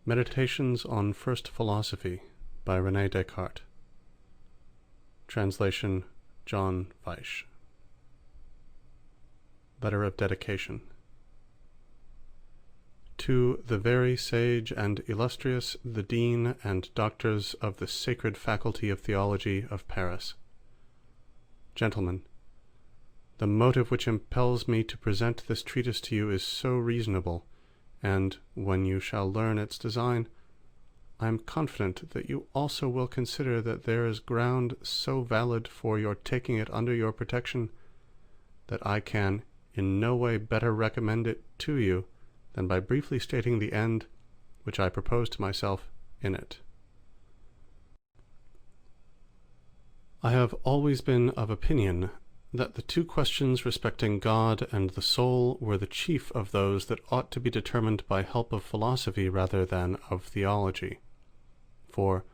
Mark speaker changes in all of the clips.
Speaker 1: Meditations on First Philosophy by Renee Descartes. Translation John Feisch. Letter of Dedication. To the very sage and illustrious, the Dean and Doctors of the Sacred Faculty of Theology of Paris. Gentlemen, the motive which impels me to present this treatise to you is so reasonable, and, when you shall learn its design, I am confident that you also will consider that there is ground so valid for your taking it under your protection, that I can in no way better recommend it to you than by briefly stating the end which I propose to myself in it. I have always been of opinion that the two questions respecting God and the soul were the chief of those that ought to be determined by help of philosophy rather than of theology. For,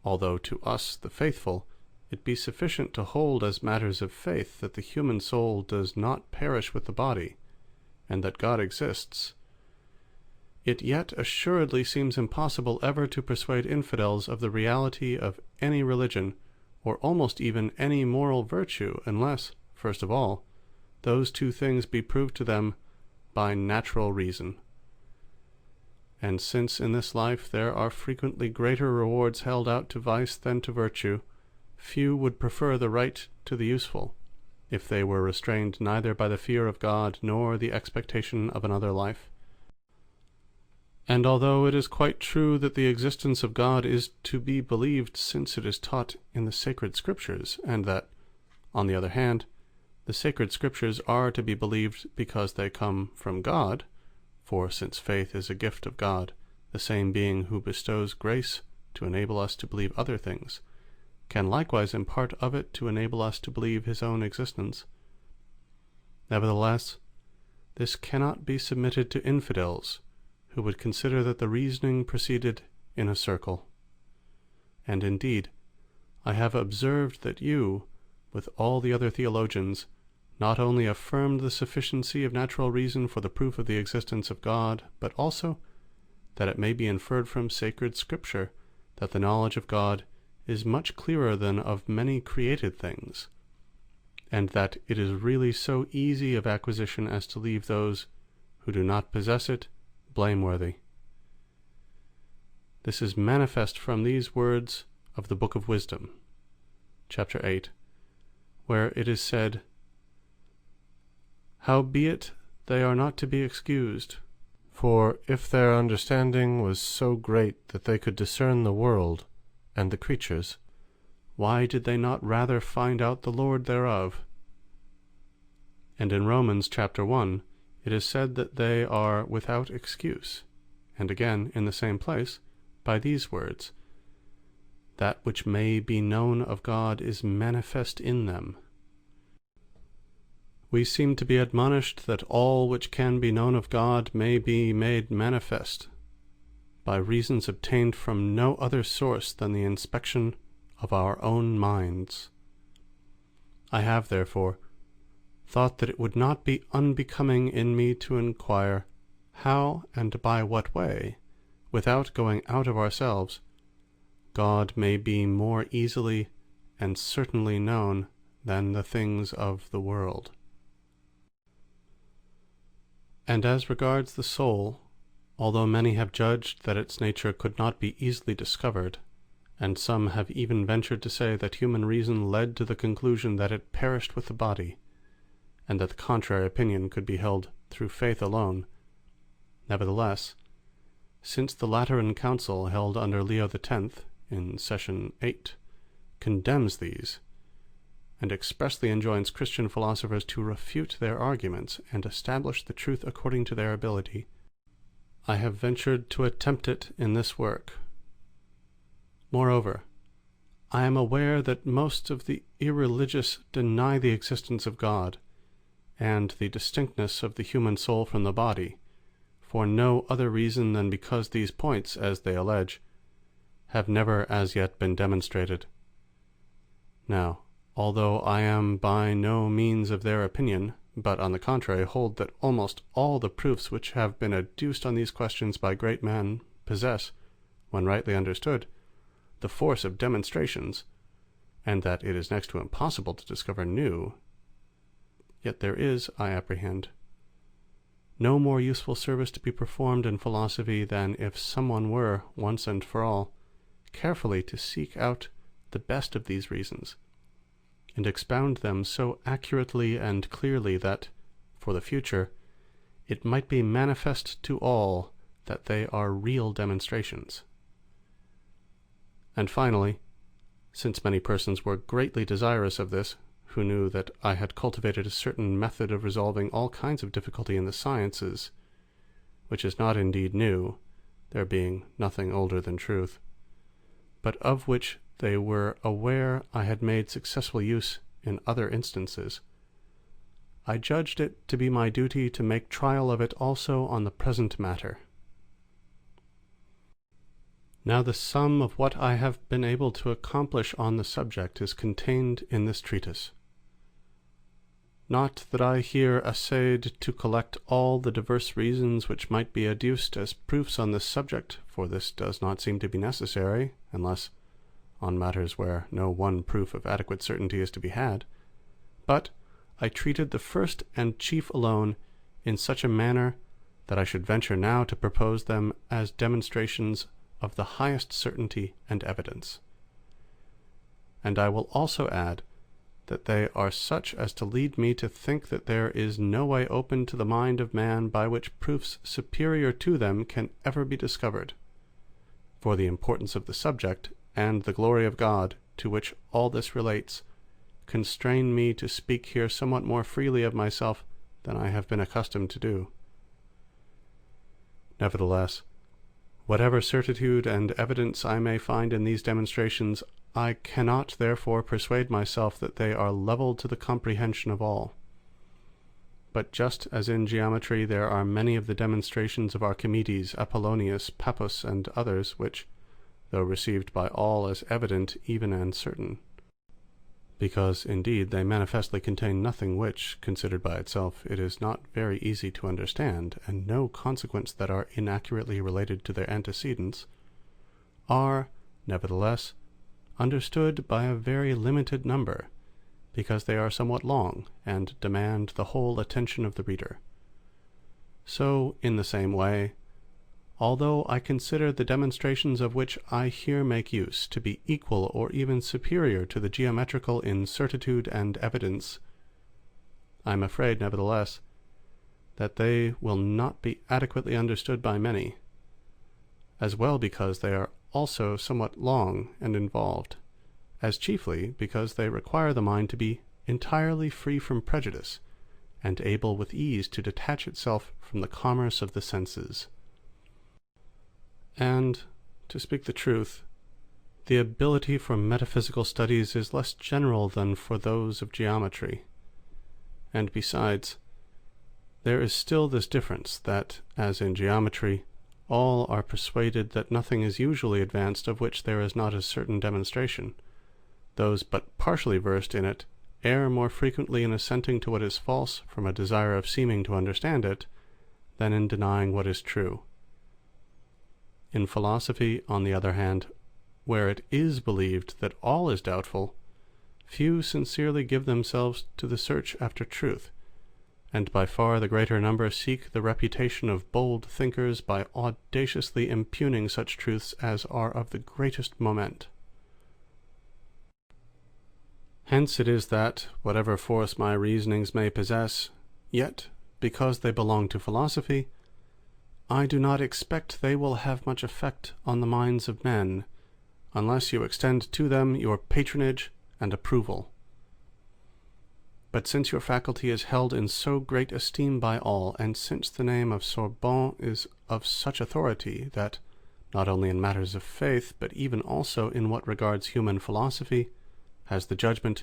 Speaker 1: although to us, the faithful, it be sufficient to hold as matters of faith that the human soul does not perish with the body, and that God exists, it yet assuredly seems impossible ever to persuade infidels of the reality of any religion, or almost even any moral virtue, unless, first of all, those two things be proved to them by natural reason. And since in this life there are frequently greater rewards held out to vice than to virtue, few would prefer the right to the useful, if they were restrained neither by the fear of God nor the expectation of another life. And although it is quite true that the existence of God is to be believed since it is taught in the sacred Scriptures, and that, on the other hand, the sacred Scriptures are to be believed because they come from God, for since faith is a gift of God, the same being who bestows grace to enable us to believe other things, can likewise impart of it to enable us to believe his own existence. Nevertheless, this cannot be submitted to infidels, who would consider that the reasoning proceeded in a circle. And indeed, I have observed that you, with all the other theologians, not only affirmed the sufficiency of natural reason for the proof of the existence of God, but also that it may be inferred from sacred Scripture that the knowledge of God is much clearer than of many created things, and that it is really so easy of acquisition as to leave those who do not possess it blameworthy. This is manifest from these words of the Book of Wisdom, chapter 8, where it is said, "Howbeit they are not to be excused, for if their understanding was so great that they could discern the world and the creatures, why did they not rather find out the Lord thereof?" And in Romans chapter 1, it is said that they are without excuse, and again, in the same place, by these words, "That which may be known of God is manifest in them." We seem to be admonished that all which can be known of God may be made manifest, by reasons obtained from no other source than the inspection of our own minds. I have, therefore, thought that it would not be unbecoming in me to inquire how and by what way, without going out of ourselves, God may be more easily and certainly known than the things of the world. And as regards the soul, although many have judged that its nature could not be easily discovered, and some have even ventured to say that human reason led to the conclusion that it perished with the body, and that the contrary opinion could be held through faith alone, nevertheless, since the Lateran Council held under Leo X in session 8 condemns these, and expressly enjoins Christian philosophers to refute their arguments and establish the truth according to their ability, I have ventured to attempt it in this work. Moreover, I am aware that most of the irreligious deny the existence of God, and the distinctness of the human soul from the body, for no other reason than because these points, as they allege, have never as yet been demonstrated. Now, although I am by no means of their opinion, but on the contrary hold that almost all the proofs which have been adduced on these questions by great men possess, when rightly understood, the force of demonstrations, and that it is next to impossible to discover new, yet there is, I apprehend, no more useful service to be performed in philosophy than if someone were, once and for all, carefully to seek out the best of these reasons, and expound them so accurately and clearly that, for the future, it might be manifest to all that they are real demonstrations. And finally, since many persons were greatly desirous of this, who knew that I had cultivated a certain method of resolving all kinds of difficulty in the sciences, which is not indeed new, there being nothing older than truth, but of which they were aware I had made successful use in other instances, I judged it to be my duty to make trial of it also on the present matter. Now the sum of what I have been able to accomplish on the subject is contained in this treatise. Not that I here essayed to collect all the diverse reasons which might be adduced as proofs on this subject, for this does not seem to be necessary, unless on matters where no one proof of adequate certainty is to be had, but I treated the first and chief alone in such a manner that I should venture now to propose them as demonstrations of the highest certainty and evidence. And I will also add that they are such as to lead me to think that there is no way open to the mind of man by which proofs superior to them can ever be discovered, for the importance of the subject and the glory of God, to which all this relates, constrain me to speak here somewhat more freely of myself than I have been accustomed to do. Nevertheless, whatever certitude and evidence I may find in these demonstrations, I cannot therefore persuade myself that they are levelled to the comprehension of all. But just as in geometry there are many of the demonstrations of Archimedes, Apollonius, Pappus, and others, which, though received by all as evident, even and certain, because indeed they manifestly contain nothing which, considered by itself, it is not very easy to understand, and no consequence that are inaccurately related to their antecedents, are, nevertheless, understood by a very limited number, because they are somewhat long, and demand the whole attention of the reader. So, in the same way, although I consider the demonstrations of which I here make use to be equal or even superior to the geometrical in certitude and evidence, I am afraid, nevertheless, that they will not be adequately understood by many, as well because they are also somewhat long and involved, as chiefly because they require the mind to be entirely free from prejudice, and able with ease to detach itself from the commerce of the senses. And, to speak the truth, the ability for metaphysical studies is less general than for those of geometry. And besides, there is still this difference, that, as in geometry, all are persuaded that nothing is usually advanced of which there is not a certain demonstration, those but partially versed in it err more frequently in assenting to what is false from a desire of seeming to understand it, than in denying what is true. In philosophy, on the other hand, where it is believed that all is doubtful, few sincerely give themselves to the search after truth, and by far the greater number seek the reputation of bold thinkers by audaciously impugning such truths as are of the greatest moment. Hence it is that, whatever force my reasonings may possess, yet, because they belong to philosophy, I do not expect they will have much effect on the minds of men, unless you extend to them your patronage and approval. But since your faculty is held in so great esteem by all, and since the name of Sorbonne is of such authority, that, not only in matters of faith, but even also in what regards human philosophy, has the judgment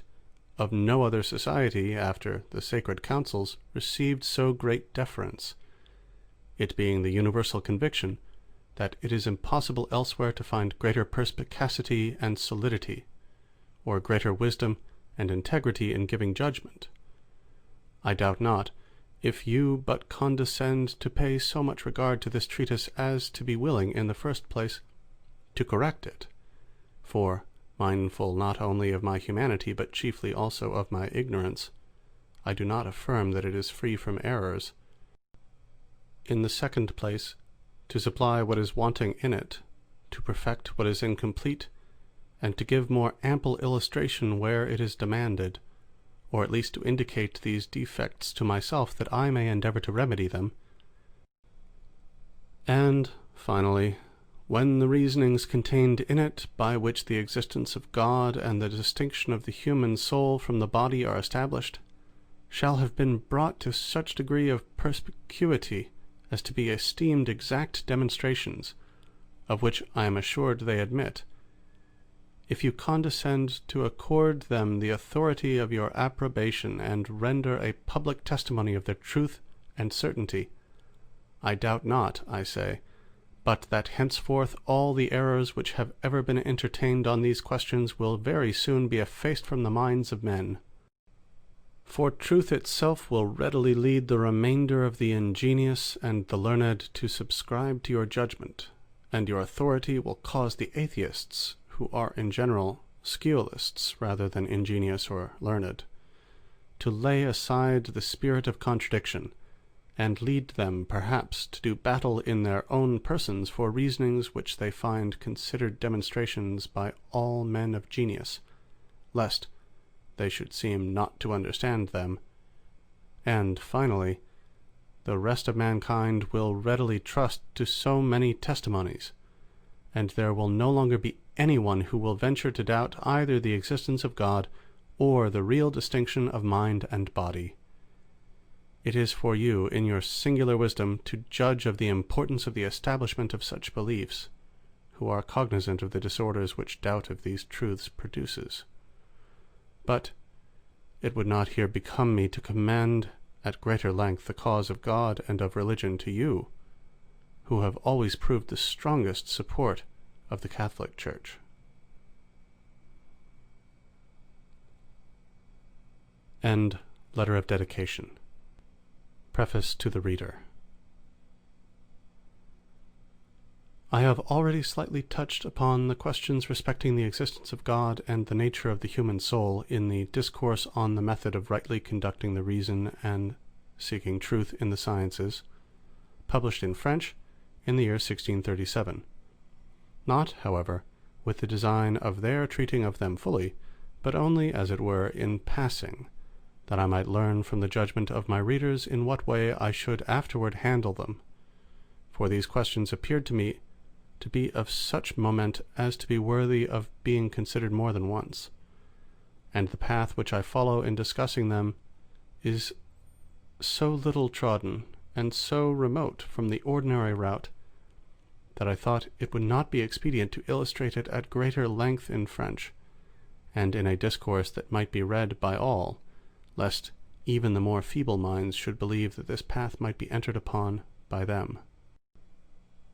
Speaker 1: of no other society, after the sacred councils, received so great deference, it being the universal conviction that it is impossible elsewhere to find greater perspicacity and solidity, or greater wisdom and integrity in giving judgment, I doubt not if you but condescend to pay so much regard to this treatise as to be willing, in the first place, to correct it. For, mindful not only of my humanity, but chiefly also of my ignorance, I do not affirm that it is free from errors. In the second place, to supply what is wanting in it, to perfect what is incomplete, and to give more ample illustration where it is demanded, or at least to indicate these defects to myself, that I may endeavour to remedy them. And, finally, when the reasonings contained in it, by which the existence of God and the distinction of the human soul from the body are established, shall have been brought to such degree of perspicuity as to be esteemed exact demonstrations, of which I am assured they admit, if you condescend to accord them the authority of your approbation, and render a public testimony of their truth and certainty, I doubt not, I say, but that henceforth all the errors which have ever been entertained on these questions will very soon be effaced from the minds of men. For truth itself will readily lead the remainder of the ingenious and the learned to subscribe to your judgment, and your authority will cause the atheists, who are in general scholiasts rather than ingenious or learned, to lay aside the spirit of contradiction, and lead them perhaps to do battle in their own persons for reasonings which they find considered demonstrations by all men of genius, lest they should seem not to understand them. And finally, the rest of mankind will readily trust to so many testimonies, and there will no longer be anyone who will venture to doubt either the existence of God or the real distinction of mind and body. It is for you, in your singular wisdom, to judge of the importance of the establishment of such beliefs, who are cognizant of the disorders which doubt of these truths produces. But it would not here become me to commend at greater length the cause of God and of religion to you, who have always proved the strongest support of the Catholic Church. End Letter of Dedication. Preface to the Reader. I have already slightly touched upon the questions respecting the existence of God and the nature of the human soul in the Discourse on the Method of Rightly Conducting the Reason and Seeking Truth in the Sciences, published in French in the year 1637. Not, however, with the design of their treating of them fully, but only, as it were, in passing, that I might learn from the judgment of my readers in what way I should afterward handle them. For these questions appeared to me to be of such moment as to be worthy of being considered more than once, and the path which I follow in discussing them is so little trodden and so remote from the ordinary route, that I thought it would not be expedient to illustrate it at greater length in French, and in a discourse that might be read by all, lest even the more feeble minds should believe that this path might be entered upon by them.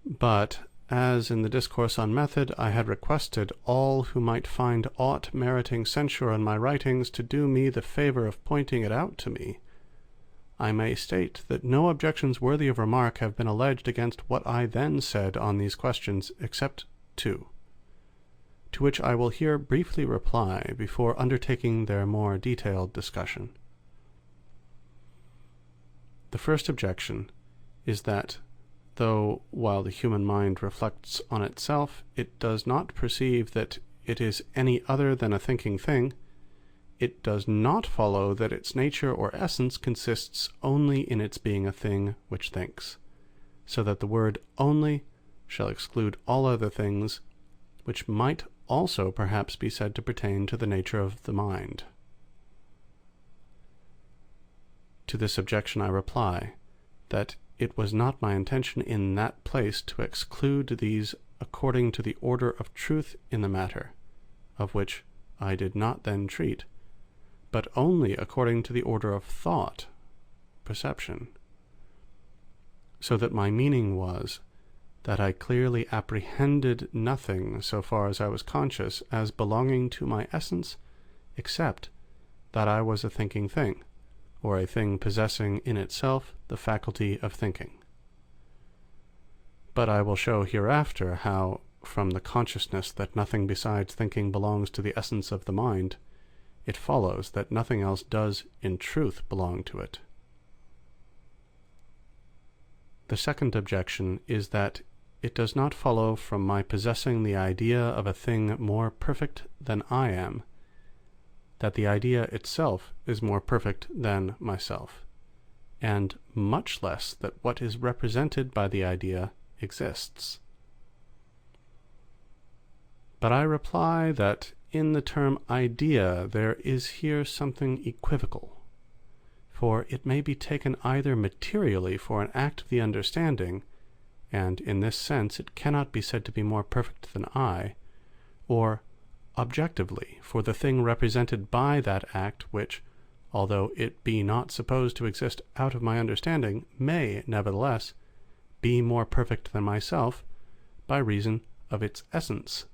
Speaker 1: But, as in the Discourse on Method I had requested all who might find aught meriting censure in my writings to do me the favour of pointing it out to me, I may state that no objections worthy of remark have been alleged against what I then said on these questions, except two, to which I will here briefly reply before undertaking their more detailed discussion. The first objection is that, though while the human mind reflects on itself, it does not perceive that it is any other than a thinking thing, it does not follow that its nature or essence consists only in its being a thing which thinks, so that the word only shall exclude all other things, which might also perhaps be said to pertain to the nature of the mind. To this objection I reply, that it was not my intention in that place to exclude these according to the order of truth in the matter, of which I did not then treat, but only according to the order of thought, perception. So that my meaning was, that I clearly apprehended nothing, so far as I was conscious, as belonging to my essence, except that I was a thinking thing, or a thing possessing in itself the faculty of thinking. But I will show hereafter how, from the consciousness that nothing besides thinking belongs to the essence of the mind, it follows that nothing else does in truth belong to it. The second objection is that it does not follow from my possessing the idea of a thing more perfect than I am, that the idea itself is more perfect than myself, and much less that what is represented by the idea exists. But I reply that in the term idea there is here something equivocal, for it may be taken either materially for an act of the understanding, and in this sense it cannot be said to be more perfect than I, or objectively for the thing represented by that act, which, although it be not supposed to exist out of my understanding, may nevertheless be more perfect than myself by reason of its essence.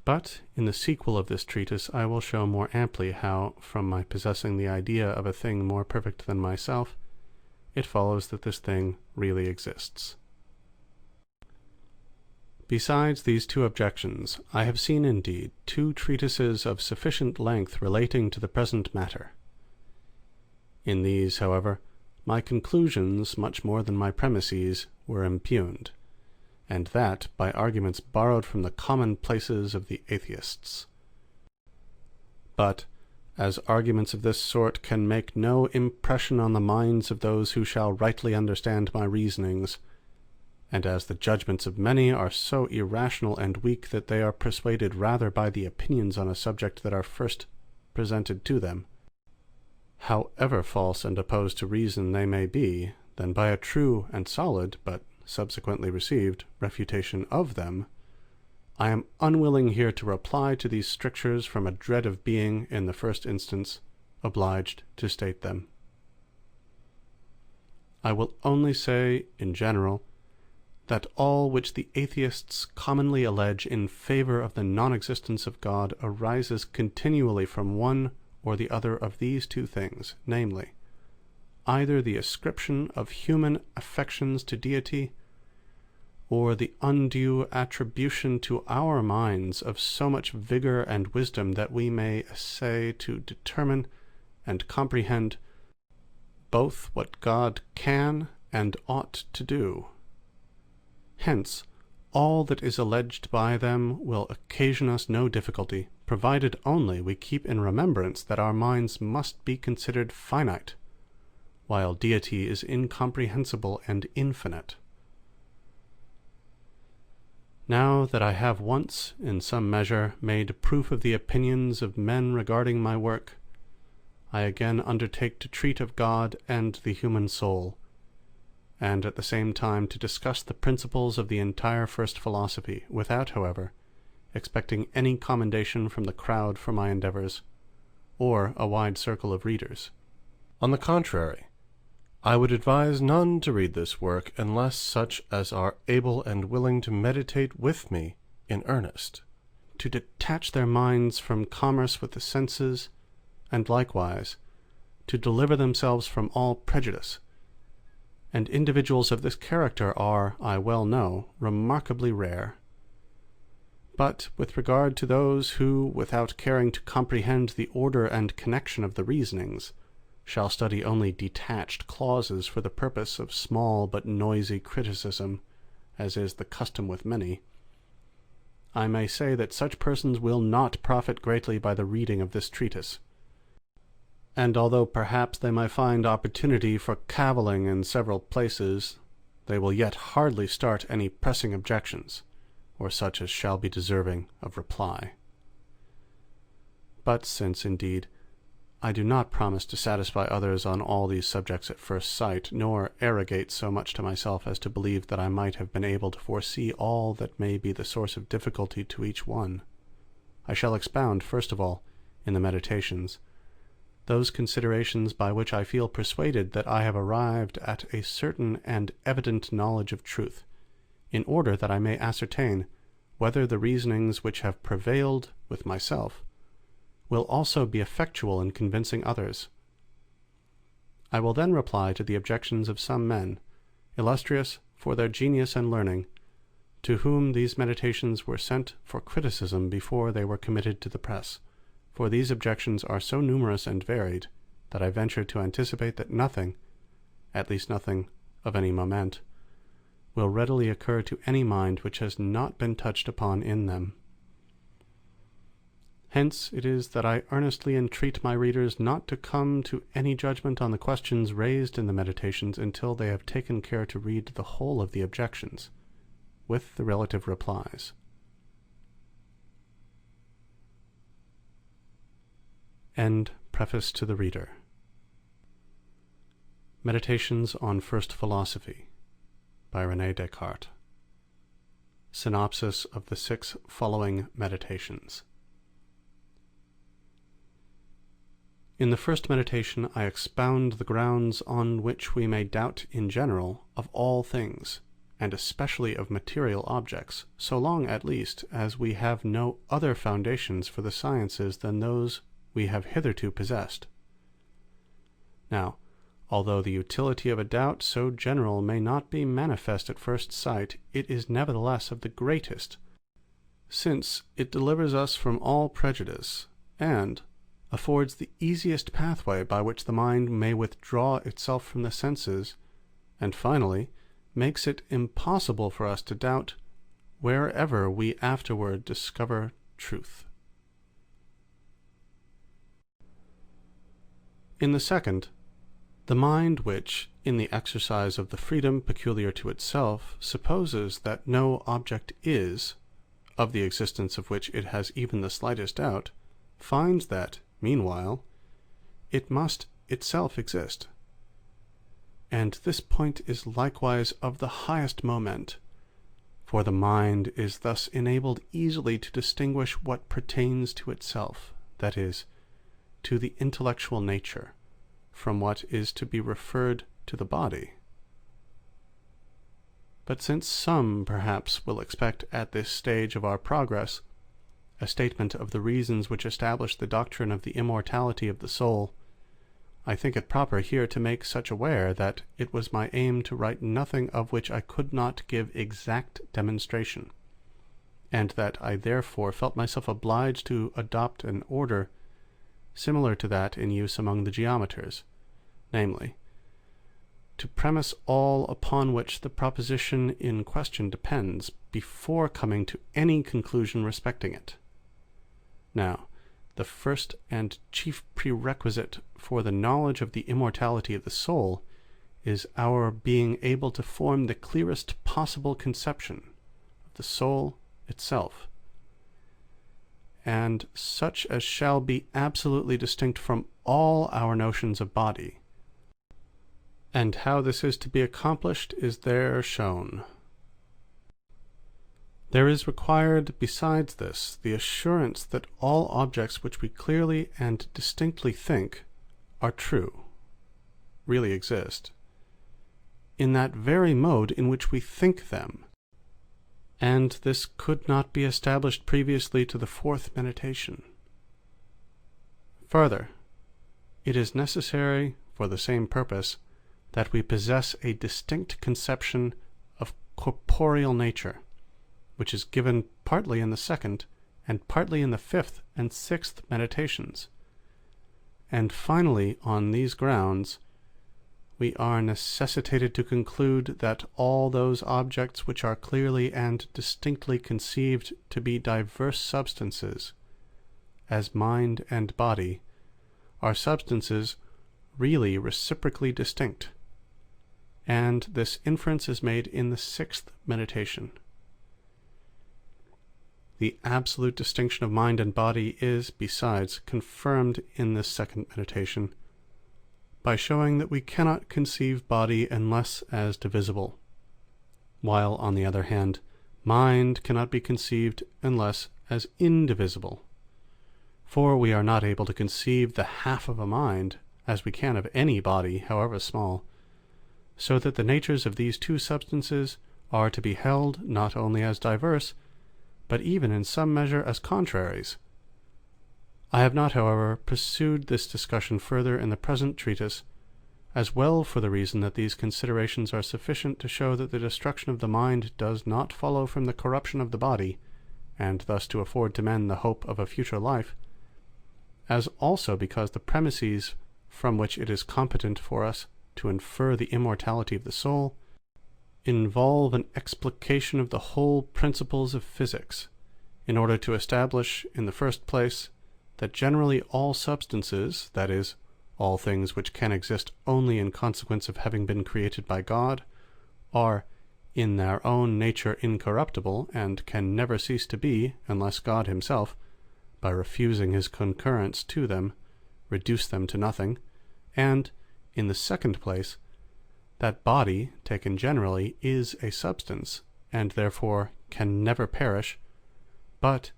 Speaker 1: But in the sequel of this treatise I will show more amply how, from my possessing the idea of a thing more perfect than myself, it follows that this thing really exists. Besides these two objections, I have seen indeed two treatises of sufficient length relating to the present matter. In these, however, my conclusions, much more than my premises, were impugned, and that by arguments borrowed from the commonplaces of the atheists. But, as arguments of this sort can make no impression on the minds of those who shall rightly understand my reasonings, and as the judgments of many are so irrational and weak that they are persuaded rather by the opinions on a subject that are first presented to them, however false and opposed to reason they may be, than by a true and solid, but subsequently received, refutation of them, I am unwilling here to reply to these strictures from a dread of being, in the first instance, obliged to state them. I will only say, in general, that all which the atheists commonly allege in favor of the non-existence of God arises continually from one or the other of these two things, namely, either the ascription of human affections to deity, or the undue attribution to our minds of so much vigor and wisdom that we may essay to determine and comprehend both what God can and ought to do. Hence, all that is alleged by them will occasion us no difficulty, provided only we keep in remembrance that our minds must be considered finite, while deity is incomprehensible and infinite. Now that I have once, in some measure, made proof of the opinions of men regarding my work, I again undertake to treat of God and the human soul, and at the same time to discuss the principles of the entire first philosophy, without, however, expecting any commendation from the crowd for my endeavours, or a wide circle of readers. On the contrary, I would advise none to read this work unless such as are able and willing to meditate with me in earnest, to detach their minds from commerce with the senses, and likewise to deliver themselves from all prejudice. And individuals of this character are, I well know, remarkably rare. But with regard to those who, without caring to comprehend the order and connection of the reasonings, shall study only detached clauses for the purpose of small but noisy criticism, as is the custom with many, I may say that such persons will not profit greatly by the reading of this treatise. And although perhaps they may find opportunity for cavilling in several places, they will yet hardly start any pressing objections, or such as shall be deserving of reply. But since, indeed, I do not promise to satisfy others on all these subjects at first sight, nor arrogate so much to myself as to believe that I might have been able to foresee all that may be the source of difficulty to each one, I shall expound, first of all, in the Meditations, those considerations by which I feel persuaded that I have arrived at a certain and evident knowledge of truth, in order that I may ascertain whether the reasonings which have prevailed with myself will also be effectual in convincing others, I will then reply to the objections of some men, illustrious for their genius and learning, to whom these meditations were sent for criticism before they were committed to the press, for these objections are so numerous and varied, that I venture to anticipate that nothing, at least nothing of any moment, will readily occur to any mind which has not been touched upon in them. Hence it is that I earnestly entreat my readers not to come to any judgment on the questions raised in the meditations until they have taken care to read the whole of the objections, with the relative replies. End preface to the reader. Meditations on First Philosophy by Renee Descartes. Synopsis of the 6 following meditations. In the first meditation I expound the grounds on which we may doubt in general of all things, and especially of material objects, so long at least as we have no other foundations for the sciences than those we have hitherto possessed. Now, although the utility of a doubt so general may not be manifest at first sight, it is nevertheless of the greatest, since it delivers us from all prejudice, and affords the easiest pathway by which the mind may withdraw itself from the senses, and finally makes it impossible for us to doubt wherever we afterward discover truth. In the second, the mind which, in the exercise of the freedom peculiar to itself, supposes that no object is, of the existence of which it has even the slightest doubt, finds that, meanwhile, it must itself exist. And this point is likewise of the highest moment, for the mind is thus enabled easily to distinguish what pertains to itself, that is, to the intellectual nature, from what is to be referred to the body. But since some, perhaps, will expect at this stage of our progress a statement of the reasons which establish the doctrine of the immortality of the soul, I think it proper here to make such aware that it was my aim to write nothing of which I could not give exact demonstration, and that I therefore felt myself obliged to adopt an order similar to that in use among the geometers, namely, to premise all upon which the proposition in question depends, before coming to any conclusion respecting it. Now, the first and chief prerequisite for the knowledge of the immortality of the soul is our being able to form the clearest possible conception of the soul itself, and such as shall be absolutely distinct from all our notions of body. And how this is to be accomplished is there shown. There is required, besides this, the assurance that all objects which we clearly and distinctly think are true, really exist, in that very mode in which we think them, and this could not be established previously to the fourth meditation. Further, it is necessary, for the same purpose, that we possess a distinct conception of corporeal nature, which is given partly in the second, and partly in the fifth and sixth meditations. And finally, on these grounds, we are necessitated to conclude that all those objects which are clearly and distinctly conceived to be diverse substances, as mind and body, are substances really reciprocally distinct, and this inference is made in the sixth meditation. The absolute distinction of mind and body is, besides, confirmed in this second meditation, by showing that we cannot conceive body unless as divisible, while, on the other hand, mind cannot be conceived unless as indivisible. For we are not able to conceive the half of a mind, as we can of any body, however small, so that the natures of these two substances are to be held not only as diverse, but even in some measure as contraries. I have not, however, pursued this discussion further in the present treatise, as well for the reason that these considerations are sufficient to show that the destruction of the mind does not follow from the corruption of the body, and thus to afford to men the hope of a future life, as also because the premises from which it is competent for us to infer the immortality of the soul involve an explication of the whole principles of physics, in order to establish, in the first place, that generally all substances, that is, all things which can exist only in consequence of having been created by God, are in their own nature incorruptible, and can never cease to be, unless God himself, by refusing his concurrence to them, reduce them to nothing; and, in the second place, that body, taken generally, is a substance, and therefore can never perish, but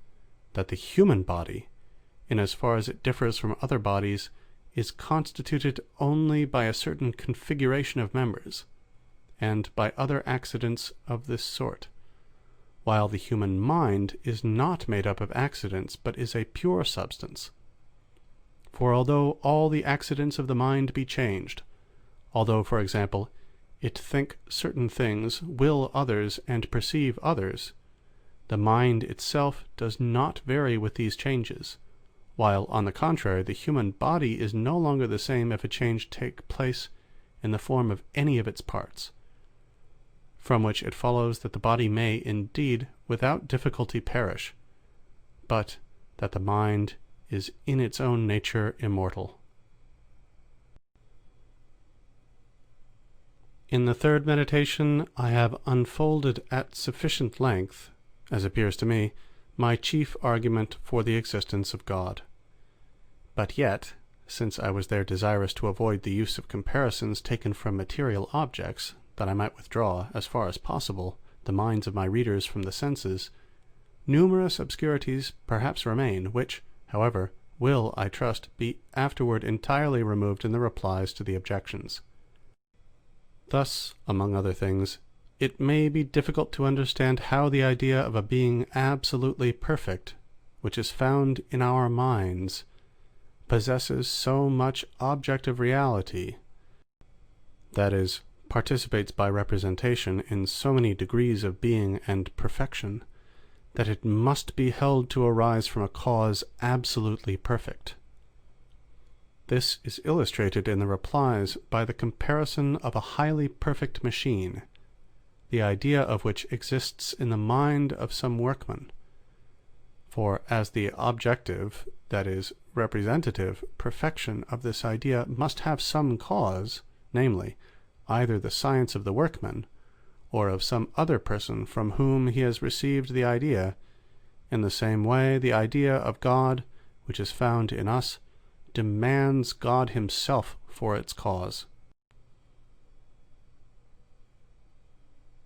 Speaker 1: that the human body, in as far as it differs from other bodies, is constituted only by a certain configuration of members, and by other accidents of this sort, while the human mind is not made up of accidents, but is a pure substance. For although all the accidents of the mind be changed, although, for example, it think certain things, will others, and perceive others, the mind itself does not vary with these changes, while, on the contrary, the human body is no longer the same if a change take place in the form of any of its parts, from which it follows that the body may, indeed, without difficulty perish, but that the mind is in its own nature immortal. In the third meditation I have unfolded at sufficient length, as appears to me, my chief argument for the existence of God. But yet, since I was there desirous to avoid the use of comparisons taken from material objects, that I might withdraw, as far as possible, the minds of my readers from the senses, numerous obscurities perhaps remain, which, however, will, I trust, be afterward entirely removed in the replies to the objections. Thus, among other things, it may be difficult to understand how the idea of a being absolutely perfect, which is found in our minds, possesses so much objective reality, that is, participates by representation in so many degrees of being and perfection, that it must be held to arise from a cause absolutely perfect. This is illustrated in the replies by the comparison of a highly perfect machine, the idea of which exists in the mind of some workman. For as the objective, that is, representative, perfection of this idea must have some cause, namely, either the science of the workman, or of some other person from whom he has received the idea, in the same way the idea of God, which is found in us, demands God himself for its cause.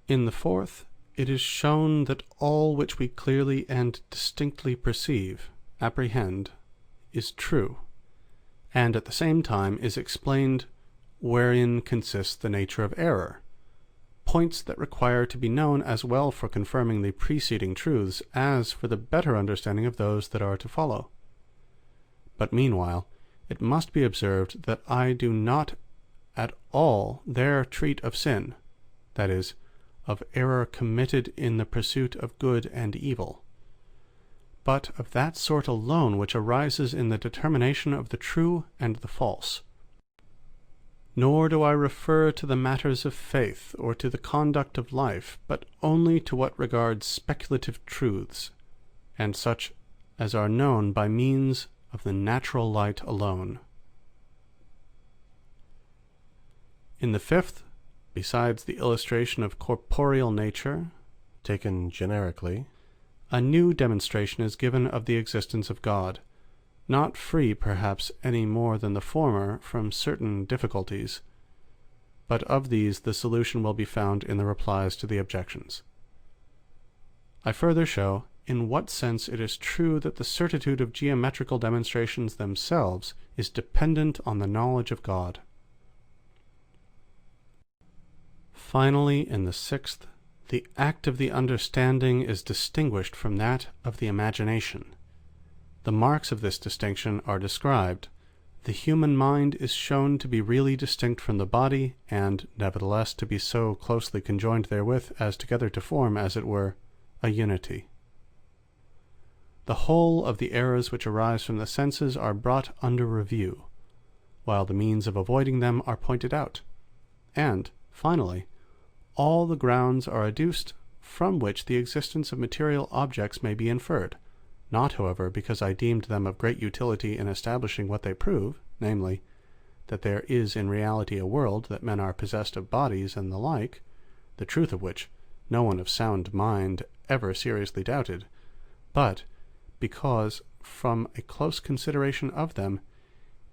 Speaker 1: In the fourth, it is shown that all which we clearly and distinctly perceive, apprehend, is true, and at the same time is explained wherein consists the nature of error, points that require to be known as well for confirming the preceding truths as for the better understanding of those that are to follow. But meanwhile, it must be observed that I do not at all there treat of sin, that is, of error committed in the pursuit of good and evil, but of that sort alone which arises in the determination of the true and the false. Nor do I refer to the matters of faith or to the conduct of life, but only to what regards speculative truths, and such as are known by means of the natural light alone. In the fifth, besides the illustration of corporeal nature, taken generically, a new demonstration is given of the existence of God, not free perhaps any more than the former from certain difficulties, but of these the solution will be found in the replies to the objections. I further show in what sense it is true that the certitude of geometrical demonstrations themselves is dependent on the knowledge of God. Finally, in the sixth, the act of the understanding is distinguished from that of the imagination. The marks of this distinction are described, the human mind is shown to be really distinct from the body, and nevertheless to be so closely conjoined therewith as together to form, as it were, a unity. The whole of the errors which arise from the senses are brought under review, while the means of avoiding them are pointed out, and, finally, all the grounds are adduced from which the existence of material objects may be inferred, not, however, because I deemed them of great utility in establishing what they prove, namely, that there is in reality a world, that men are possessed of bodies, and the like, the truth of which no one of sound mind ever seriously doubted, but because, from a close consideration of them,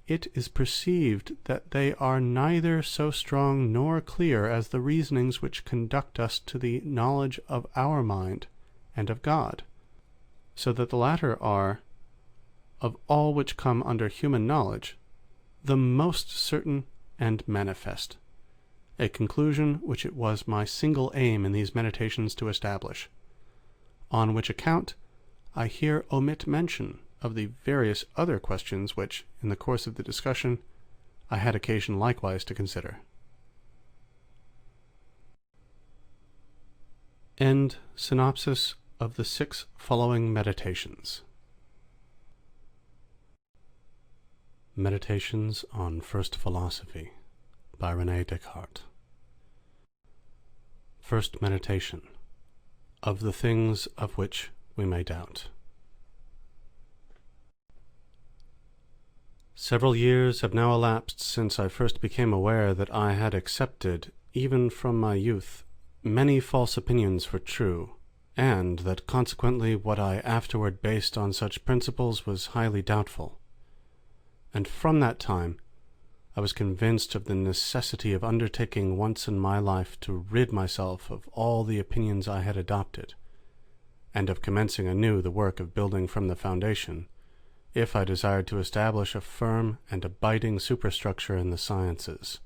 Speaker 1: it is perceived that they are neither so strong nor clear as the reasonings which conduct us to the knowledge of our mind and of God, so that the latter are, of all which come under human knowledge, the most certain and manifest, a conclusion which it was my single aim in these meditations to establish, on which account I here omit mention of the various other questions which, in the course of the discussion, I had occasion likewise to consider. End synopsis of the 6 following meditations. Meditations on First Philosophy by Renee Descartes. First meditation: of the things of which we may doubt. Several years have now elapsed since I first became aware that I had accepted, even from my youth, many false opinions for true, and that consequently what I afterward based on such principles was highly doubtful. And from that time I was convinced of the necessity of undertaking once in my life to rid myself of all the opinions I had adopted, and of commencing anew the work of building from the foundation, if I desired to establish a firm and abiding superstructure in the sciences.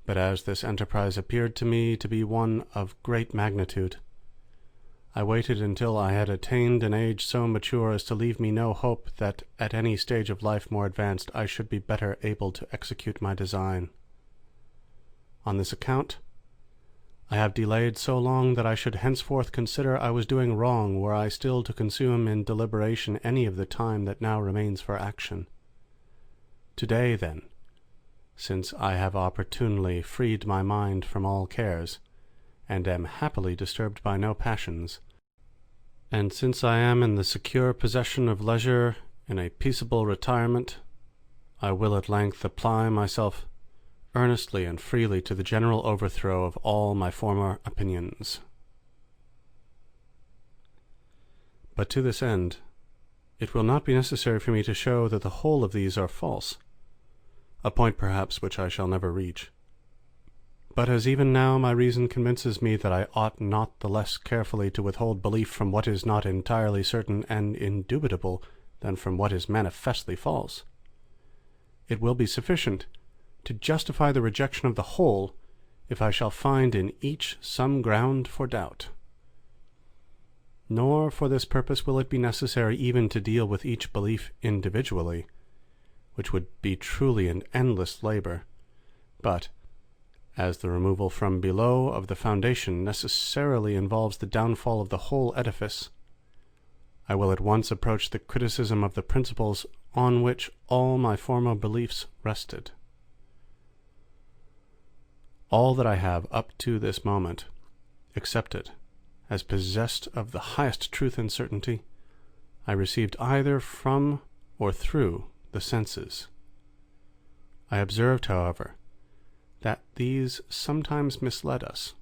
Speaker 1: But as this enterprise appeared to me to be one of great magnitude, I waited until I had attained an age so mature as to leave me no hope that at any stage of life more advanced I should be better able to execute my design. On this account, I have delayed so long that I should henceforth consider I was doing wrong were I still to consume in deliberation any of the time that now remains for action. Today, then, since I have opportunely freed my mind from all cares, and am happily disturbed by no passions, and since I am in the secure possession of leisure in a peaceable retirement, I will at length apply myself earnestly and freely to the general overthrow of all my former opinions. But to this end, it will not be necessary for me to show that the whole of these are false, a point perhaps which I shall never reach. But as even now my reason convinces me that I ought not the less carefully to withhold belief from what is not entirely certain and indubitable than from what is manifestly false, it will be sufficient to justify the rejection of the whole, if I shall find in each some ground for doubt. Nor for this purpose will it be necessary even to deal with each belief individually, which would be truly an endless labor, but, as the removal from below of the foundation necessarily involves the downfall of the whole edifice, I will at once approach the criticism of the principles on which all my former beliefs rested. All that I have up to this moment accepted as possessed of the highest truth and certainty, I received either from or through the senses. I observed, however, that these sometimes misled us,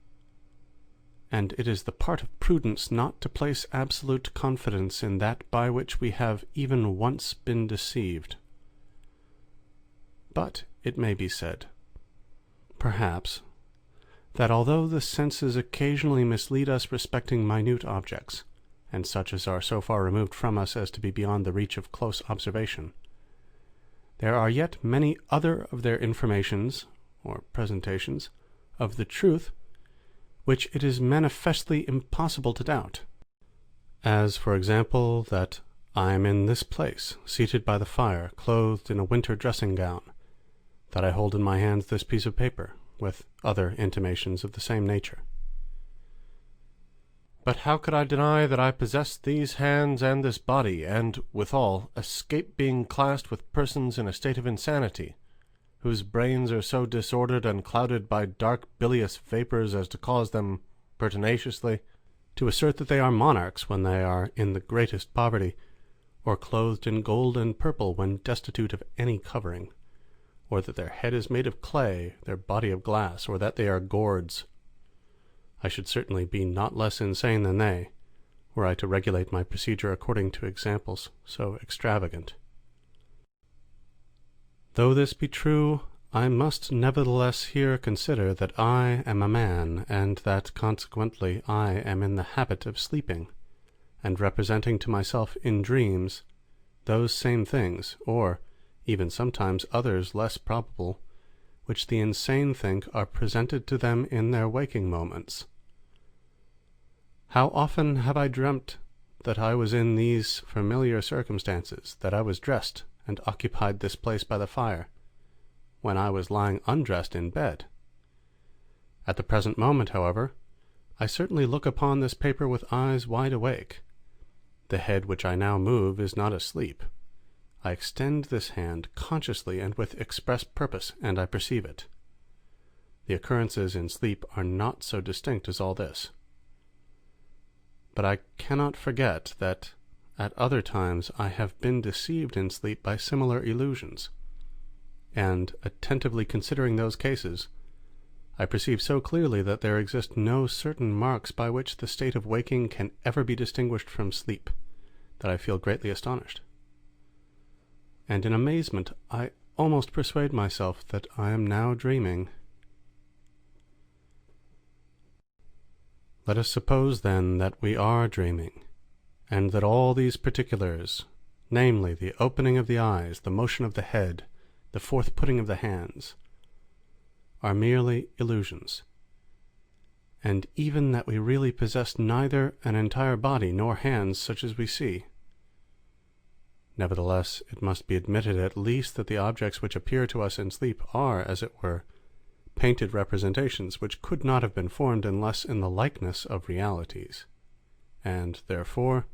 Speaker 1: and it is the part of prudence not to place absolute confidence in that by which we have even once been deceived. But it may be said, perhaps, that although the senses occasionally mislead us respecting minute objects, and such as are so far removed from us as to be beyond the reach of close observation, there are yet many other of their informations, or presentations, of the truth, which it is manifestly impossible to doubt, as, for example, that I am in this place, seated by the fire, clothed in a winter dressing gown, that I hold in my hands this piece of paper, with other intimations of the same nature. But how could I deny that I possess these hands and this body, and, withal, escape being classed with persons in a state of insanity, whose brains are so disordered and clouded by dark bilious vapours as to cause them, pertinaciously, to assert that they are monarchs when they are in the greatest poverty, or clothed in gold and purple when destitute of any covering, or that their head is made of clay, their body of glass, or that they are gourds? I should certainly be not less insane than they, were I to regulate my procedure according to examples so extravagant. Though this be true, I must nevertheless here consider that I am a man, and that consequently I am in the habit of sleeping, and representing to myself in dreams those same things, or even sometimes others less probable, which the insane think are presented to them in their waking moments. How often have I dreamt that I was in these familiar circumstances, that I was dressed and occupied this place by the fire, when I was lying undressed in bed. At the present moment, however, I certainly look upon this paper with eyes wide awake. The head which I now move is not asleep. I extend this hand consciously and with express purpose, and I perceive it. The occurrences in sleep are not so distinct as all this. But I cannot forget that at other times I have been deceived in sleep by similar illusions, and, attentively considering those cases, I perceive so clearly that there exist no certain marks by which the state of waking can ever be distinguished from sleep, that I feel greatly astonished. And in amazement I almost persuade myself that I am now dreaming. Let us suppose, then, that we are dreaming, and that all these particulars, namely the opening of the eyes, the motion of the head, the forth putting of the hands, are merely illusions, and even that we really possess neither an entire body nor hands such as we see. Nevertheless, it must be admitted at least that the objects which appear to us in sleep are, as it were, painted representations which could not have been formed unless in the likeness of realities, and, therefore,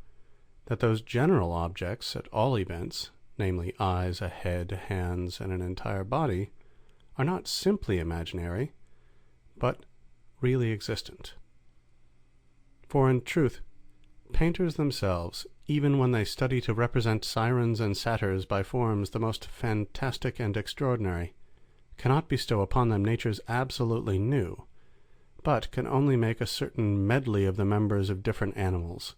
Speaker 1: that those general objects, at all events, namely eyes, a head, hands, and an entire body, are not simply imaginary, but really existent. For in truth, painters themselves, even when they study to represent sirens and satyrs by forms the most fantastic and extraordinary, cannot bestow upon them natures absolutely new, but can only make a certain medley of the members of different animals,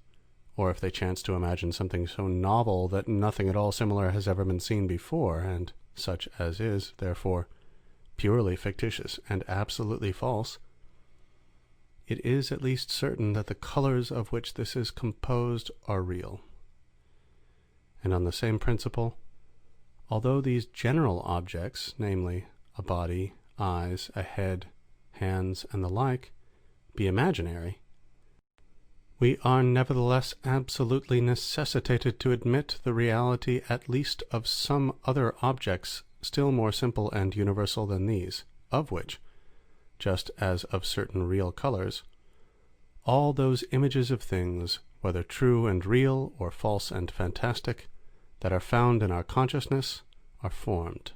Speaker 1: or if they chance to imagine something so novel that nothing at all similar has ever been seen before, and such as is, therefore, purely fictitious and absolutely false, it is at least certain that the colours of which this is composed are real. And on the same principle, although these general objects, namely a body, eyes, a head, hands, and the like, be imaginary, we are nevertheless absolutely necessitated to admit the reality at least of some other objects still more simple and universal than these, of which, just as of certain real colours, all those images of things, whether true and real, or false and fantastic, that are found in our consciousness, are formed.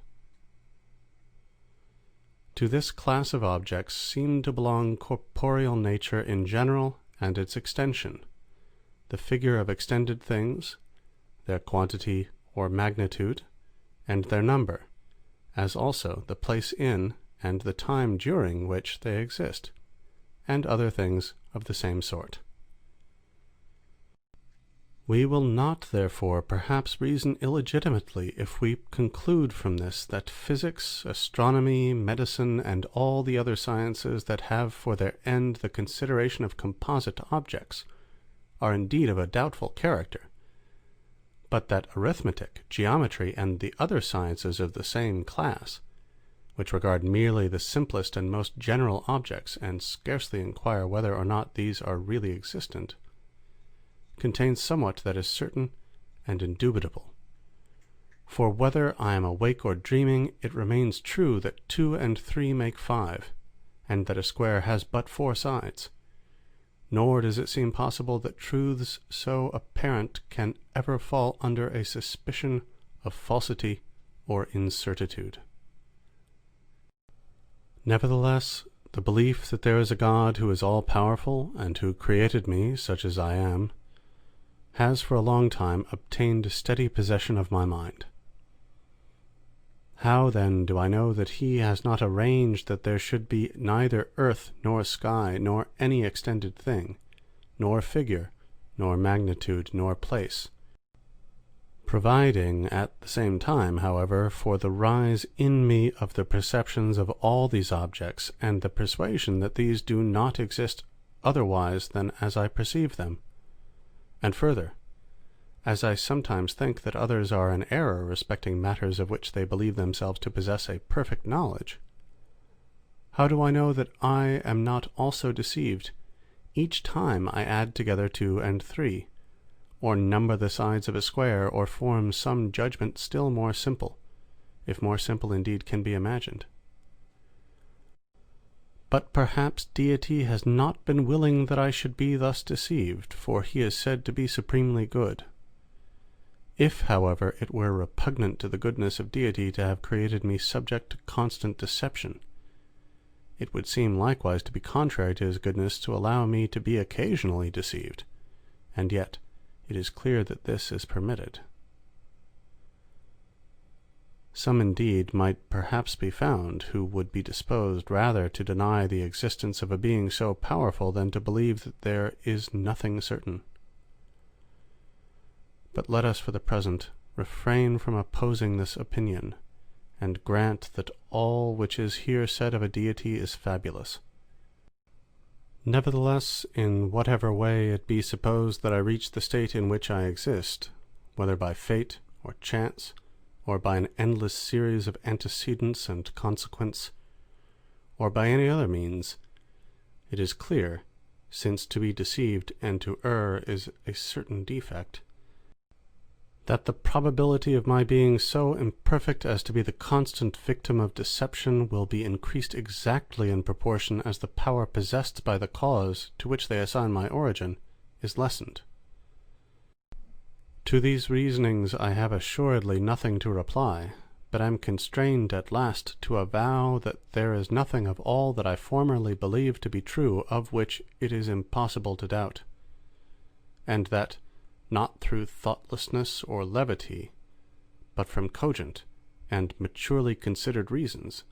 Speaker 1: To this class of objects seem to belong corporeal nature in general and its extension, the figure of extended things, their quantity or magnitude, and their number, as also the place in and the time during which they exist, and other things of the same sort. We will not, therefore, perhaps reason illegitimately if we conclude from this that physics, astronomy, medicine, and all the other sciences that have for their end the consideration of composite objects are indeed of a doubtful character, but that arithmetic, geometry, and the other sciences of the same class, which regard merely the simplest and most general objects, and scarcely inquire whether or not these are really existent, contains somewhat that is certain and indubitable. For whether I am awake or dreaming, it remains true that 2 and 3 make 5, and that a square has but 4 sides. Nor does it seem possible that truths so apparent can ever fall under a suspicion of falsity or incertitude. Nevertheless, the belief that there is a God who is all-powerful and who created me such as I am, has for a long time obtained steady possession of my mind. How then do I know that he has not arranged that there should be neither earth nor sky, nor any extended thing, nor figure, nor magnitude, nor place, providing at the same time, however, for the rise in me of the perceptions of all these objects, and the persuasion that these do not exist otherwise than as I perceive them? And further, as I sometimes think that others are in error respecting matters of which they believe themselves to possess a perfect knowledge, how do I know that I am not also deceived each time I add together 2 and 3, or number the sides of a square, or form some judgment still more simple, if more simple indeed can be imagined? But perhaps Deity has not been willing that I should be thus deceived, for he is said to be supremely good. If, however, it were repugnant to the goodness of Deity to have created me subject to constant deception, it would seem likewise to be contrary to his goodness to allow me to be occasionally deceived, and yet it is clear that this is permitted. Some indeed might perhaps be found who would be disposed rather to deny the existence of a being so powerful than to believe that there is nothing certain. But let us for the present refrain from opposing this opinion, and grant that all which is here said of a Deity is fabulous. Nevertheless, in whatever way it be supposed that I reach the state in which I exist, whether by fate or chance, or by an endless series of antecedents and consequents, or by any other means, it is clear, since to be deceived and to err is a certain defect, that the probability of my being so imperfect as to be the constant victim of deception will be increased exactly in proportion as the power possessed by the cause to which they assign my origin is lessened. To these reasonings I have assuredly nothing to reply, but am constrained at last to avow that there is nothing of all that I formerly believed to be true of which it is impossible to doubt, and that, not through thoughtlessness or levity, but from cogent and maturely considered reasons,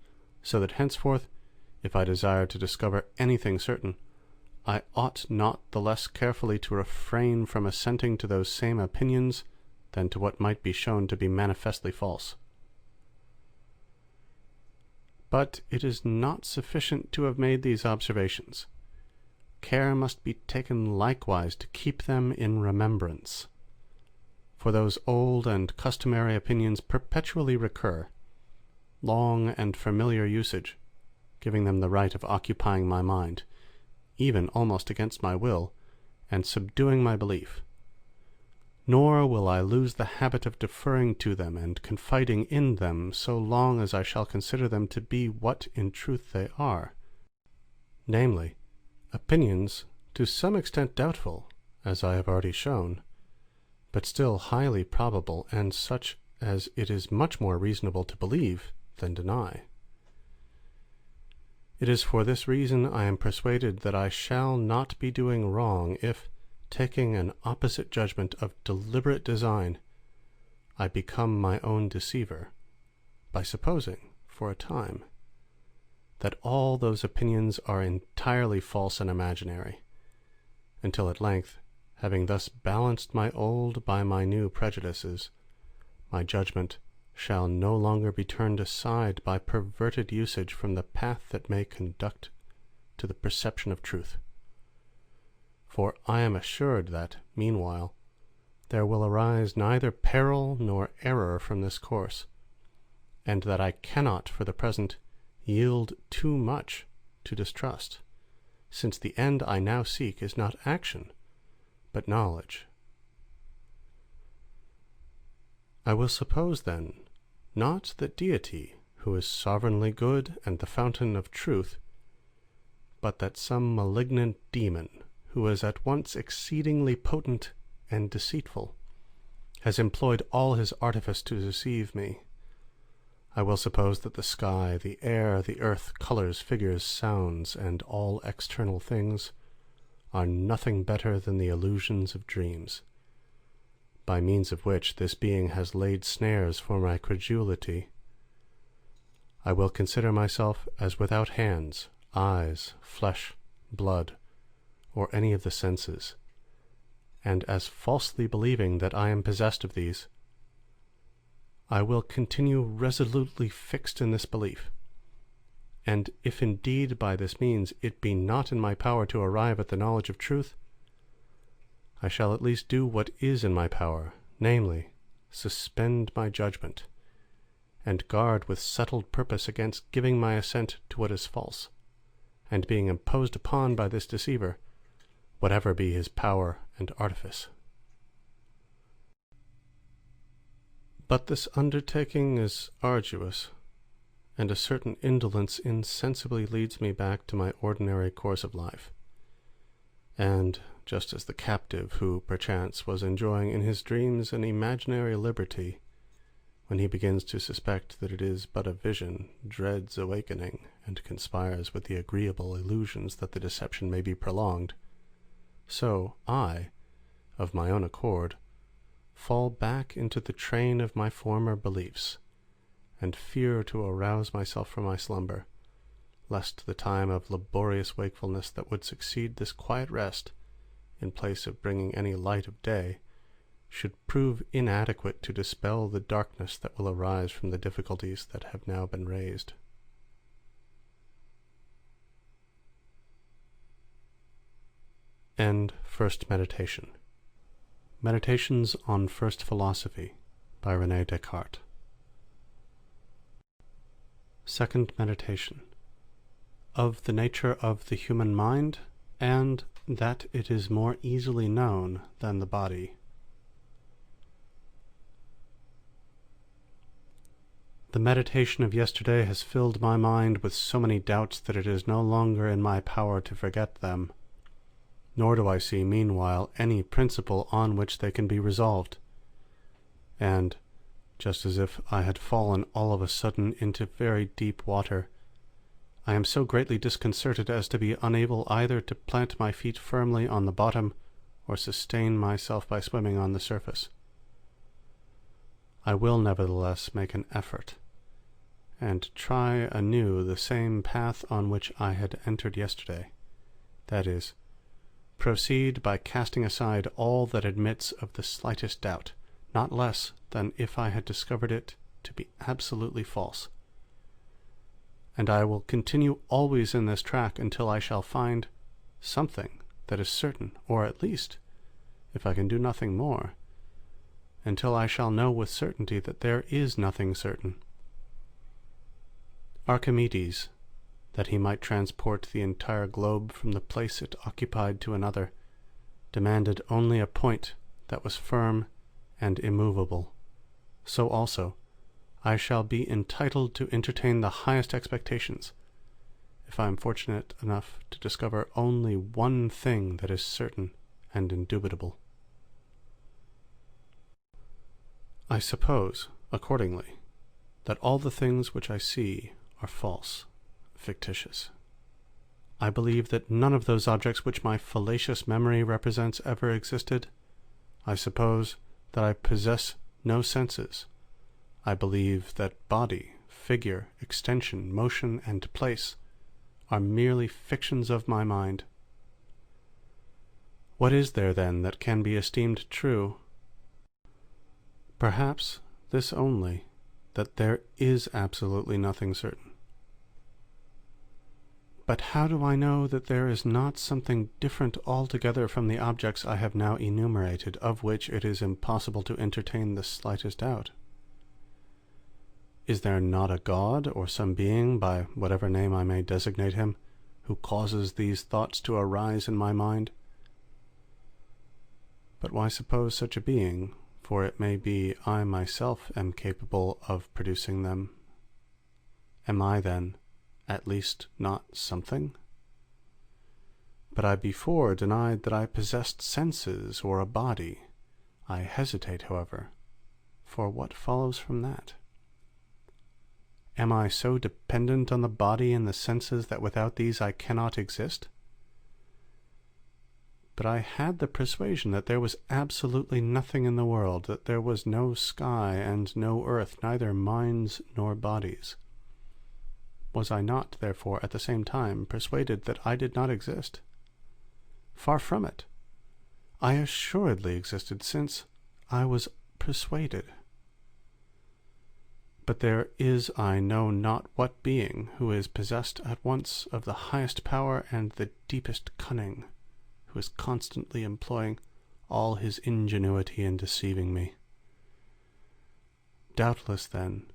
Speaker 1: so that henceforth, if I desire to discover anything certain, I ought not the less carefully to refrain from assenting to those same opinions than to what might be shown to be manifestly false. But it is not sufficient to have made these observations. Care must be taken likewise to keep them in remembrance. For those old and customary opinions perpetually recur, long and familiar usage giving them the right of occupying my mind, even almost against my will, and subduing my belief. Nor will I lose the habit of deferring to them and confiding in them so long as I shall consider them to be what in truth they are, namely, opinions to some extent doubtful, as I have already shown, but still highly probable, and such as it is much more reasonable to believe than deny. It is for this reason I am persuaded that I shall not be doing wrong if, taking an opposite judgment of deliberate design, I become my own deceiver, by supposing, for a time, that all those opinions are entirely false and imaginary, until at length, having thus balanced my old by my new prejudices, my judgment shall no longer be turned aside by perverted usage from the path that may conduct to the perception of truth. For I am assured that, meanwhile, there will arise neither peril nor error from this course, and that I cannot, for the present, yield too much to distrust, since the end I now seek is not action, but knowledge. I will suppose, then, not that Deity, who is sovereignly good and the fountain of truth, but that some malignant demon, who is at once exceedingly potent and deceitful, has employed all his artifice to deceive me. I will suppose that the sky, the air, the earth, colors, figures, sounds, and all external things are nothing better than the illusions of dreams, by means of which this being has laid snares for my credulity. I will consider myself as without hands, eyes, flesh, blood, or any of the senses, and as falsely believing that I am possessed of these. I will continue resolutely fixed in this belief, and if indeed by this means it be not in my power to arrive at the knowledge of truth, I shall at least do what is in my power, namely, suspend my judgment, and guard with settled purpose against giving my assent to what is false, and being imposed upon by this deceiver, whatever be his power and artifice. But this undertaking is arduous, and a certain indolence insensibly leads me back to my ordinary course of life. And just as the captive who, perchance, was enjoying in his dreams an imaginary liberty, when he begins to suspect that it is but a vision, dreads awakening, and conspires with the agreeable illusions that the deception may be prolonged, so I, of my own accord, fall back into the train of my former beliefs, and fear to arouse myself from my slumber, lest the time of laborious wakefulness that would succeed this quiet rest, in place of bringing any light of day, should prove inadequate to dispel the darkness that will arise from the difficulties that have now been raised. End First Meditation. Meditations on First Philosophy by Renee Descartes. Second Meditation. Of the nature of the human mind, and that it is more easily known than the body. The meditation of yesterday has filled my mind with so many doubts that it is no longer in my power to forget them. Nor do I see meanwhile any principle on which they can be resolved. And, just as if I had fallen all of a sudden into very deep water, I am so greatly disconcerted as to be unable either to plant my feet firmly on the bottom or sustain myself by swimming on the surface. I will nevertheless make an effort, and try anew the same path on which I had entered yesterday, that is, proceed by casting aside all that admits of the slightest doubt, not less than if I had discovered it to be absolutely false. And I will continue always in this track until I shall find something that is certain, or at least, if I can do nothing more, until I shall know with certainty that there is nothing certain. Archimedes, that he might transport the entire globe from the place it occupied to another, demanded only a point that was firm and immovable. So also I shall be entitled to entertain the highest expectations, if I am fortunate enough to discover only one thing that is certain and indubitable. I suppose, accordingly, that all the things which I see are false, fictitious. I believe that none of those objects which my fallacious memory represents ever existed. I suppose that I possess no senses. I believe that body, figure, extension, motion, and place are merely fictions of my mind. What is there, then, that can be esteemed true? Perhaps this only, that there is absolutely nothing certain. But how do I know that there is not something different altogether from the objects I have now enumerated, of which it is impossible to entertain the slightest doubt? Is there not a God, or some being, by whatever name I may designate him, who causes these thoughts to arise in my mind? But why suppose such a being, for it may be I myself am capable of producing them. Am I, then, at least not something? But I before denied that I possessed senses or a body. I hesitate, however, for what follows from that? Am I so dependent on the body and the senses that without these I cannot exist? But I had the persuasion that there was absolutely nothing in the world, that there was no sky and no earth, neither minds nor bodies. Was I not, therefore, at the same time persuaded that I did not exist? Far from it. I assuredly existed, since I was persuaded. But there is I know not what being who is possessed at once of the highest power and the deepest cunning, who is constantly employing all his ingenuity in deceiving me. Doubtless, then,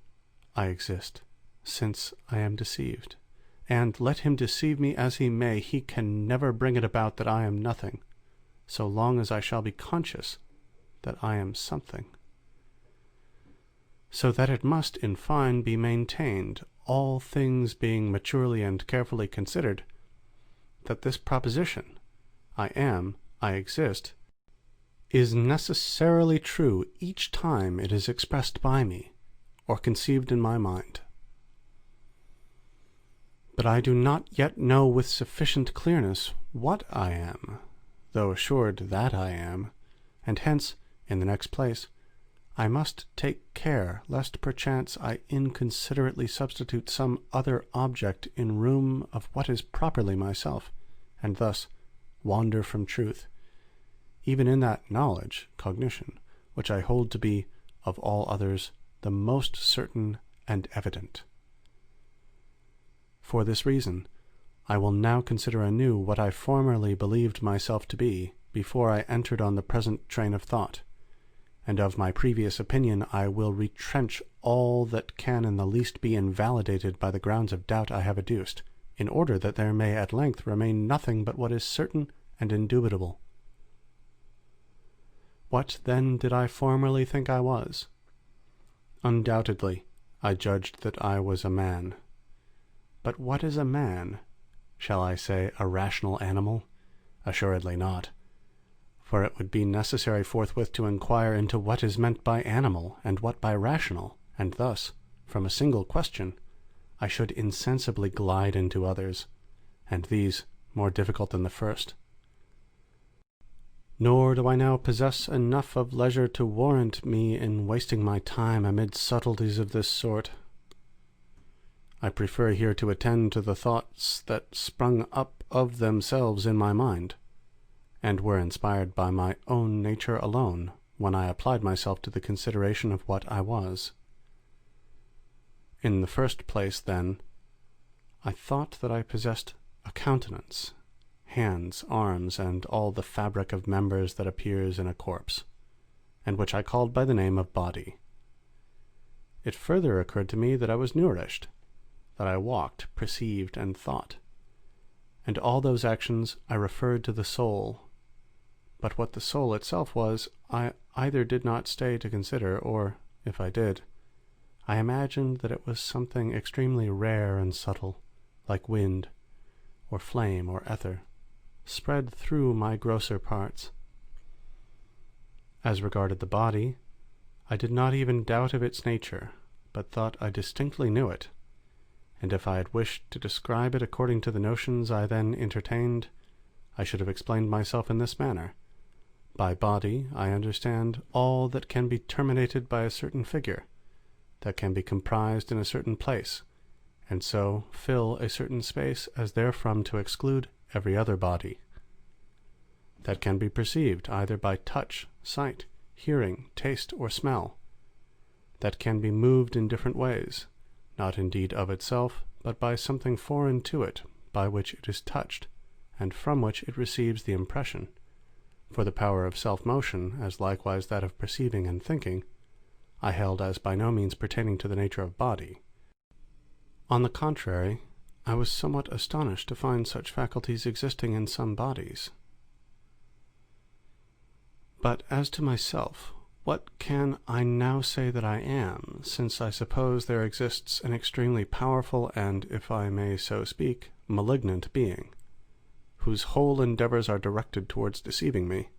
Speaker 1: I exist, since I am deceived, and let him deceive me as he may, he can never bring it about that I am nothing, so long as I shall be conscious that I am something. So that it must, in fine, be maintained, all things being maturely and carefully considered, that this proposition, I am, I exist, is necessarily true each time it is expressed by me, or conceived in my mind. But I do not yet know with sufficient clearness what I am, though assured that I am, and hence, in the next place, I must take care lest perchance I inconsiderately substitute some other object in room of what is properly myself, and thus wander from truth, even in that knowledge, cognition, which I hold to be, of all others, the most certain and evident. For this reason, I will now consider anew what I formerly believed myself to be, before I entered on the present train of thought, and of my previous opinion I will retrench all that can in the least be invalidated by the grounds of doubt I have adduced, in order that there may at length remain nothing but what is certain and indubitable. What then did I formerly think I was? Undoubtedly, I judged that I was a man. But what is a man? Shall I say a rational animal? Assuredly not. For it would be necessary forthwith to inquire into what is meant by animal, and what by rational, and thus, from a single question, I should insensibly glide into others, and these more difficult than the first. Nor do I now possess enough of leisure to warrant me in wasting my time amid subtleties of this sort. I prefer here to attend to the thoughts that sprung up of themselves in my mind, and were inspired by my own nature alone, when I applied myself to the consideration of what I was. In the first place, then, I thought that I possessed a countenance, hands, arms, and all the fabric of members that appears in a corpse, and which I called by the name of body. It further occurred to me that I was nourished, that I walked, perceived, and thought, and all those actions I referred to the soul. But what the soul itself was, I either did not stay to consider, or, if I did, I imagined that it was something extremely rare and subtle, like wind, or flame, or ether, spread through my grosser parts. As regarded the body, I did not even doubt of its nature, but thought I distinctly knew it, and if I had wished to describe it according to the notions I then entertained, I should have explained myself in this manner. By body I understand all that can be terminated by a certain figure, that can be comprised in a certain place, and so fill a certain space as therefrom to exclude every other body. That can be perceived either by touch, sight, hearing, taste, or smell. That can be moved in different ways, not indeed of itself, but by something foreign to it, by which it is touched, and from which it receives the impression. For the power of self-motion, as likewise that of perceiving and thinking, I held as by no means pertaining to the nature of body. On the contrary, I was somewhat astonished to find such faculties existing in some bodies. But as to myself, What can I now say that I am, since I suppose there exists an extremely powerful and, if I may so speak, malignant being, whose whole endeavors are directed towards deceiving me?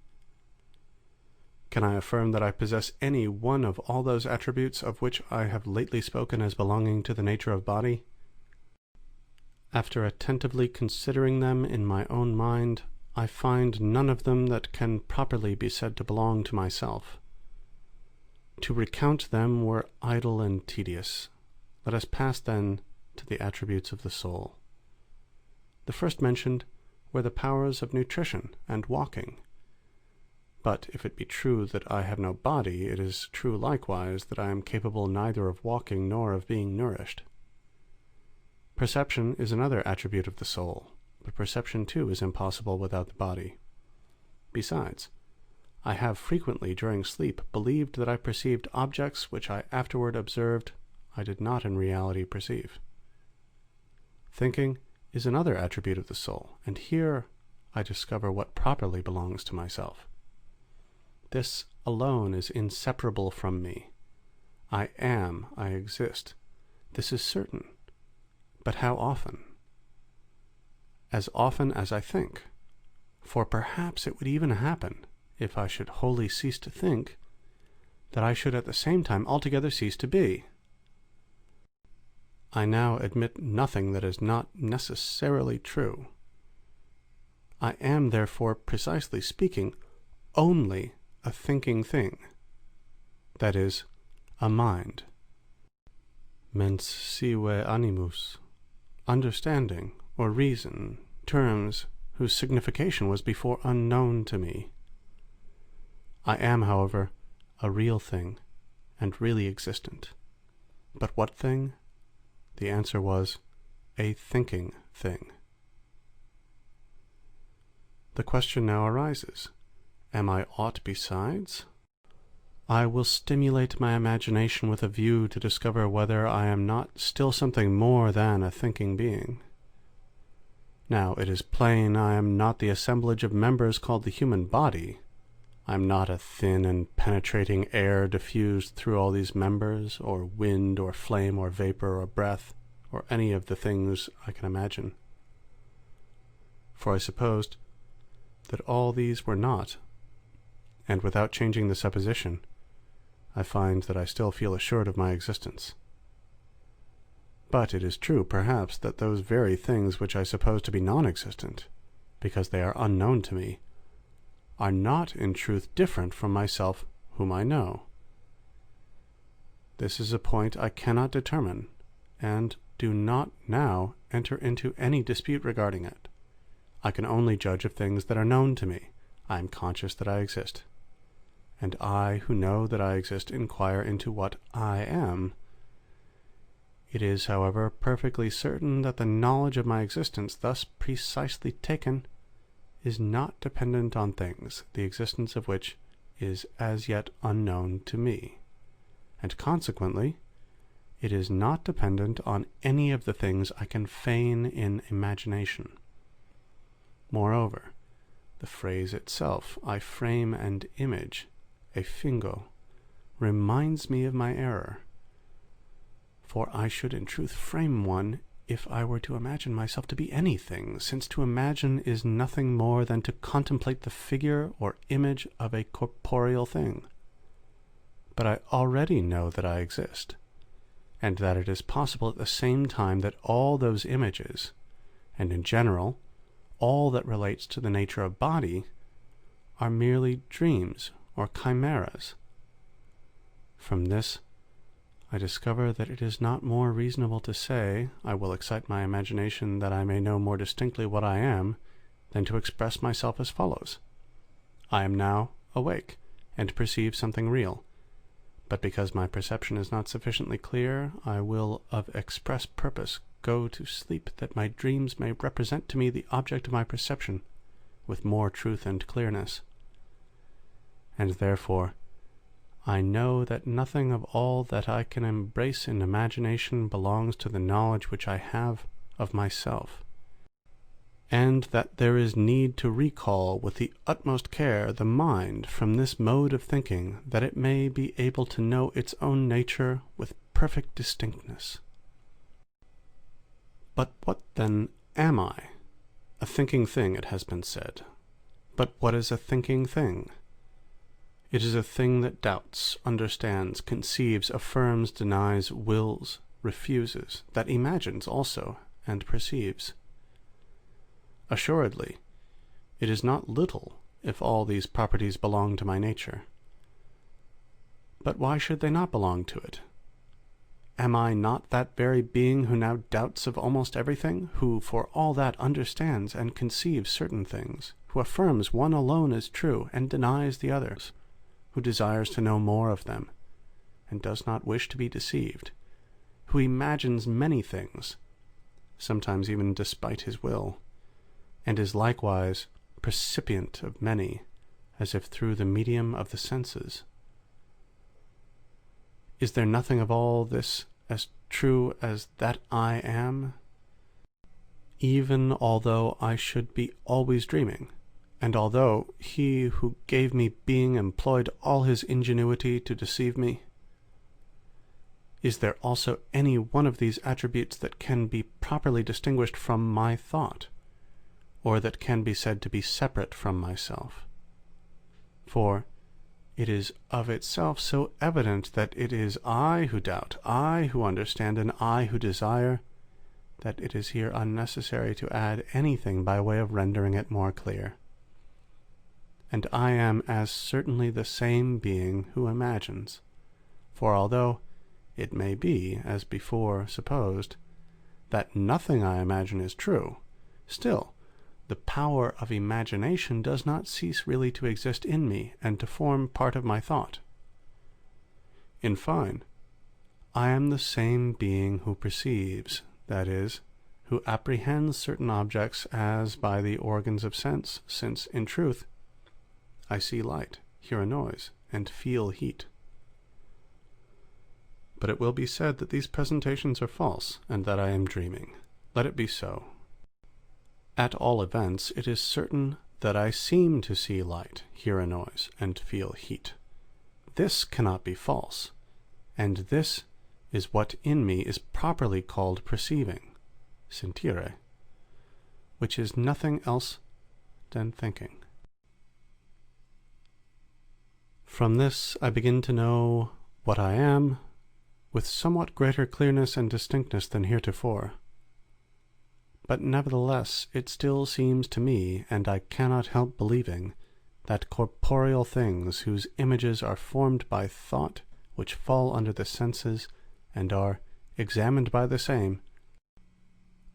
Speaker 1: Can I affirm that I possess any one of all those attributes of which I have lately spoken as belonging to the nature of body? After attentively considering them in my own mind, I find none of them that can properly be said to belong to myself. To recount them were idle and tedious. Let us pass then to the attributes of the soul. The first mentioned were the powers of nutrition and walking. But if it be true that I have no body, it is true likewise that I am capable neither of walking nor of being nourished. Perception is another attribute of the soul, but perception too is impossible without the body. Besides, I have frequently during sleep believed that I perceived objects which I afterward observed I did not in reality perceive. Thinking is another attribute of the soul, and here I discover what properly belongs to myself. This alone is inseparable from me. I am, I exist. This is certain. But how often? As often as I think. For perhaps it would even happen, if I should wholly cease to think, that I should at the same time altogether cease to be. I now admit nothing that is not necessarily true. I am therefore, precisely speaking, only a thinking thing, that is, a mind. Mens sive animus, understanding, or reason, terms whose signification was before unknown to me. I am, however, a real thing, and really existent. But what thing? The answer was, a thinking thing. The question now arises, am I aught besides? I will stimulate my imagination with a view to discover whether I am not still something more than a thinking being. Now, it is plain I am not the assemblage of members called the human body. I am not a thin and penetrating air diffused through all these members, or wind, or flame, or vapor, or breath, or any of the things I can imagine. For I supposed that all these were not, and without changing the supposition, I find that I still feel assured of my existence. But it is true, perhaps, that those very things which I suppose to be non-existent, because they are unknown to me, are not in truth different from myself whom I know. This is a point I cannot determine, and do not now enter into any dispute regarding it. I can only judge of things that are known to me. I am conscious that I exist. And I, who know that I exist, inquire into what I am. It is, however, perfectly certain that the knowledge of my existence, thus precisely taken, is not dependent on things, the existence of which is as yet unknown to me, and consequently it is not dependent on any of the things I can feign in imagination. Moreover, the phrase itself, I frame and image, a fingo, reminds me of my error. For I should in truth frame one if I were to imagine myself to be anything, since to imagine is nothing more than to contemplate the figure or image of a corporeal thing. But I already know that I exist, and that it is possible at the same time that all those images, and in general, all that relates to the nature of body, are merely dreams or chimeras. From this, I discover that it is not more reasonable to say, I will excite my imagination that I may know more distinctly what I am, than to express myself as follows. I am now awake, and perceive something real, but because my perception is not sufficiently clear, I will of express purpose go to sleep, that my dreams may represent to me the object of my perception with more truth and clearness. And therefore I know that nothing of all that I can embrace in imagination belongs to the knowledge which I have of myself. and that there is need to recall with the utmost care the mind from this mode of thinking, that it may be able to know its own nature with perfect distinctness. But what then am I? A thinking thing, it has been said. But what is a thinking thing? It is a thing that doubts, understands, conceives, affirms, denies, wills, refuses, that imagines also, and perceives. Assuredly, it is not little if all these properties belong to my nature. But why should they not belong to it? Am I not that very being who now doubts of almost everything, who for all that understands and conceives certain things, who affirms one alone is true and denies the others, who desires to know more of them, and does not wish to be deceived, who imagines many things, sometimes even despite his will, and is likewise percipient of many, as if through the medium of the senses? Is there nothing of all this as true as that I am? Even although I should be always dreaming, and although he who gave me being employed all his ingenuity to deceive me, is there also any one of these attributes that can be properly distinguished from my thought, or that can be said to be separate from myself? For it is of itself so evident that it is I who doubt, I who understand, and I who desire, that it is here unnecessary to add anything by way of rendering it more clear. And I am as certainly the same being who imagines. For although it may be, as before supposed, that nothing I imagine is true, still the power of imagination does not cease really to exist in me and to form part of my thought. In fine, I am the same being who perceives, that is, who apprehends certain objects as by the organs of sense, since, in truth, I see light, hear a noise, and feel heat. But it will be said that these presentations are false, and that I am dreaming. Let it be so. At all events, it is certain that I seem to see light, hear a noise, and feel heat. This cannot be false, and this is what in me is properly called perceiving, sentire, which is nothing else than thinking. From this I begin to know what I am, with somewhat greater clearness and distinctness than heretofore. But nevertheless it still seems to me, and I cannot help believing, that corporeal things whose images are formed by thought, which fall under the senses, and are examined by the same,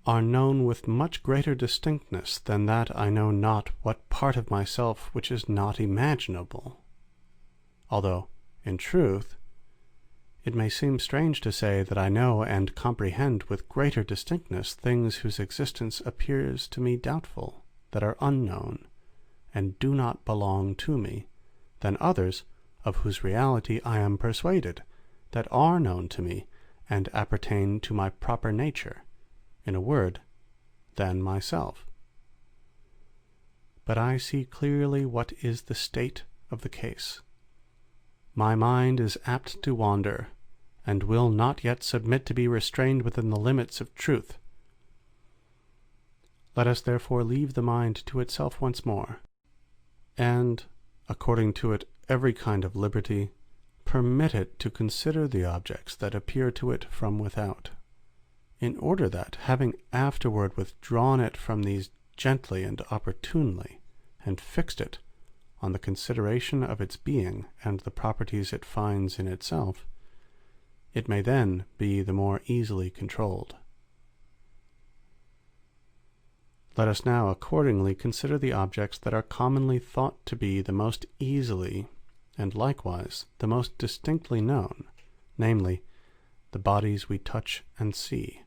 Speaker 1: are known with much greater distinctness than that I know not what part of myself which is not imaginable. Although, in truth, it may seem strange to say that I know and comprehend with greater distinctness things whose existence appears to me doubtful, that are unknown, and do not belong to me, than others, of whose reality I am persuaded, that are known to me, and appertain to my proper nature, in a word, than myself. But I see clearly what is the state of the case. My mind is apt to wander, and will not yet submit to be restrained within the limits of truth. Let us therefore leave the mind to itself once more, and, according to it every kind of liberty, permit it to consider the objects that appear to it from without, in order that, having afterward withdrawn it from these gently and opportunely, and fixed it on the consideration of its being and the properties it finds in itself, it may then be the more easily controlled. Let us now accordingly consider the objects that are commonly thought to be the most easily, and likewise the most distinctly known, namely, the bodies we touch and see.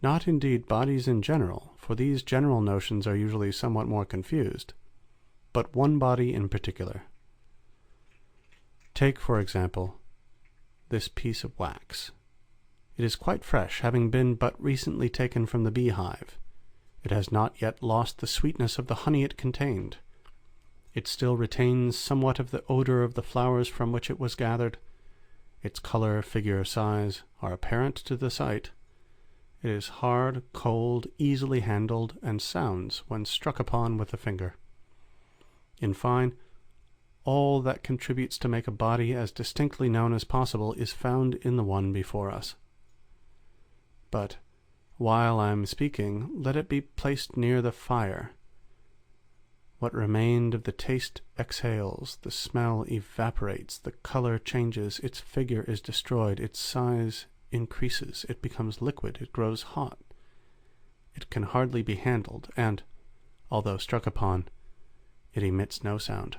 Speaker 1: Not indeed bodies in general, for these general notions are usually somewhat more confused, but one body in particular. Take, for example, this piece of wax. It is quite fresh, having been but recently taken from the beehive. It has not yet lost the sweetness of the honey it contained. It still retains somewhat of the odor of the flowers from which it was gathered. Its color, figure, size are apparent to the sight. It is hard, cold, easily handled, and sounds when struck upon with the finger. In fine, all that contributes to make a body as distinctly known as possible is found in the one before us. But while I am speaking, let it be placed near the fire. What remained of the taste exhales, the smell evaporates, the color changes, its figure is destroyed, its size increases, it becomes liquid, it grows hot. It can hardly be handled, and, although struck upon, it emits no sound.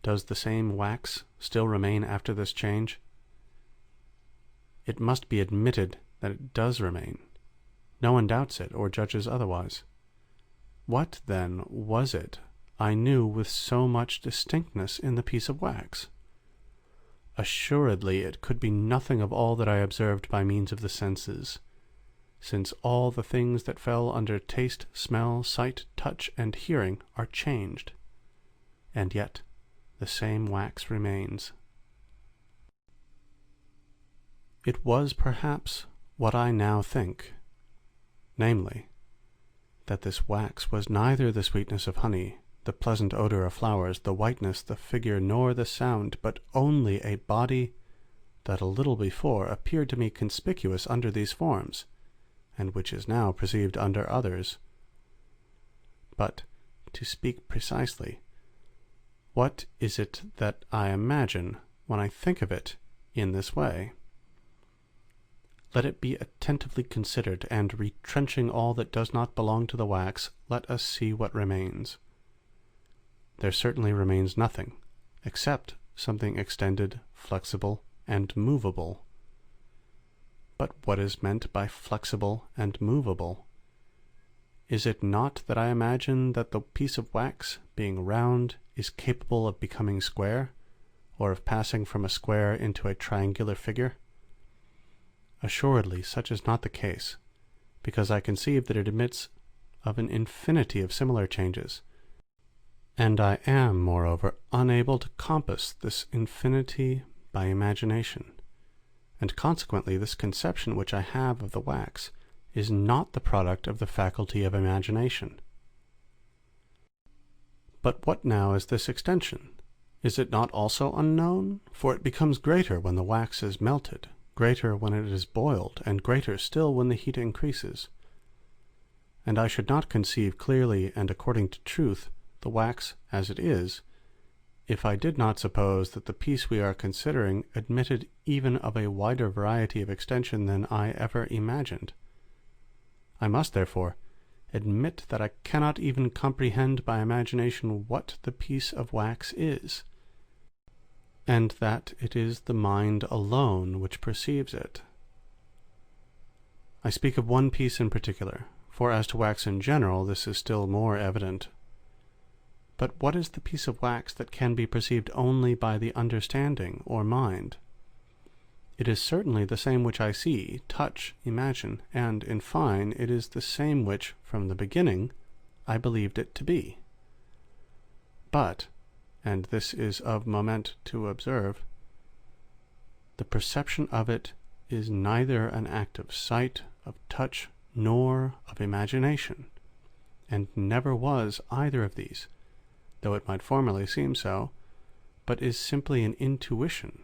Speaker 1: Does the same wax still remain after this change? It must be admitted that it does remain. No one doubts it, or judges otherwise. What, then, was it I knew with so much distinctness in the piece of wax? Assuredly it could be nothing of all that I observed by means of the senses, since all the things that fell under taste, smell, sight, touch, and hearing are changed, and yet the same wax remains. It was perhaps what I now think, namely, that this wax was neither the sweetness of honey, the pleasant odor of flowers, the whiteness, the figure, nor the sound, but only a body that a little before appeared to me conspicuous under these forms, and which is now perceived under others. But, to speak precisely, what is it that I imagine when I think of it in this way? Let it be attentively considered, and retrenching all that does not belong to the wax, let us see what remains. There certainly remains nothing, except something extended, flexible, and movable. But what is meant by flexible and movable? Is it not that I imagine that the piece of wax, being round, is capable of becoming square, or of passing from a square into a triangular figure? Assuredly such is not the case, because I conceive that it admits of an infinity of similar changes, and I am, moreover, unable to compass this infinity by imagination, and consequently this conception which I have of the wax is not the product of the faculty of imagination. But what now is this extension? Is it not also unknown? For it becomes greater when the wax is melted, greater when it is boiled, and greater still when the heat increases. And I should not conceive clearly and according to truth the wax as it is, if I did not suppose that the piece we are considering admitted even of a wider variety of extension than I ever imagined. I must, therefore, admit that I cannot even comprehend by imagination what the piece of wax is, and that it is the mind alone which perceives it. I speak of one piece in particular, for as to wax in general this is still more evident. But what is the piece of wax that can be perceived only by the understanding or mind? It is certainly the same which I see, touch, imagine, and, in fine, it is the same which, from the beginning, I believed it to be. But, and this is of moment to observe, the perception of it is neither an act of sight, of touch, nor of imagination, and never was either of these, though it might formerly seem so, but is simply an intuition,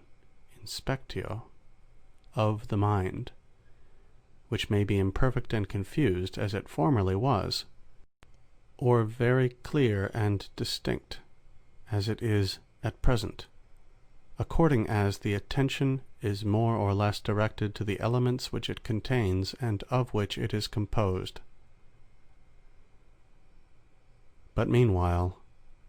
Speaker 1: inspectio, of the mind, which may be imperfect and confused as it formerly was, or very clear and distinct as it is at present, according as the attention is more or less directed to the elements which it contains and of which it is composed. But meanwhile,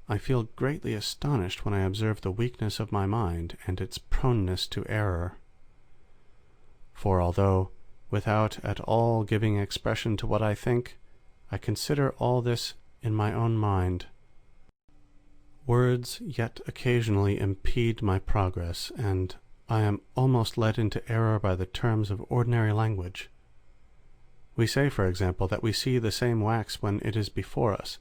Speaker 1: I feel greatly astonished when I observe the weakness of my mind and its proneness to error. For although, without at all giving expression to what I think, I consider all this in my own mind, words yet occasionally impede my progress, and I am almost led into error by the terms of ordinary language, We say, for example, that we see the same wax when it is before us,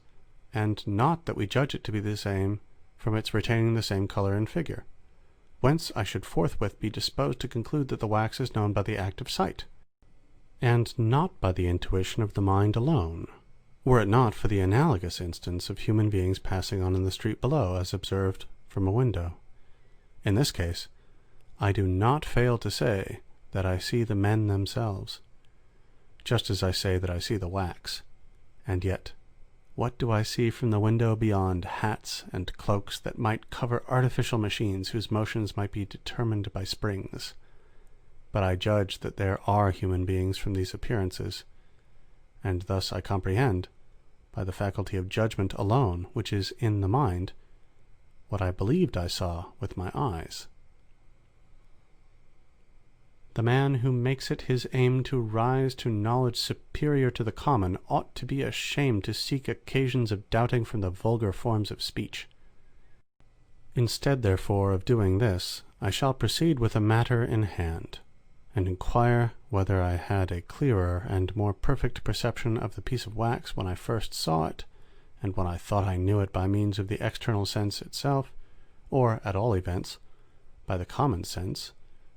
Speaker 1: and not that we judge it to be the same from its retaining the same color and figure. Whence I should forthwith be disposed to conclude that the wax is known by the act of sight, and not by the intuition of the mind alone, were it not for the analogous instance of human beings passing on in the street below, as observed from a window. In this case, I do not fail to say that I see the men themselves, just as I say that I see the wax. And yet, what do I see from the window beyond hats and cloaks that might cover artificial machines whose motions might be determined by springs? But I judge that there are human beings from these appearances, and thus I comprehend, by the faculty of judgment alone which is in the mind, what I believed I saw with my eyes. The man who makes it his aim to rise to knowledge superior to the common ought to be ashamed to seek occasions of doubting from the vulgar forms of speech. Instead, therefore, of doing this, I shall proceed with the matter in hand, and inquire whether I had a clearer and more perfect perception of the piece of wax when I first saw it, and when I thought I knew it by means of the external sense itself, or, at all events, by the common sense,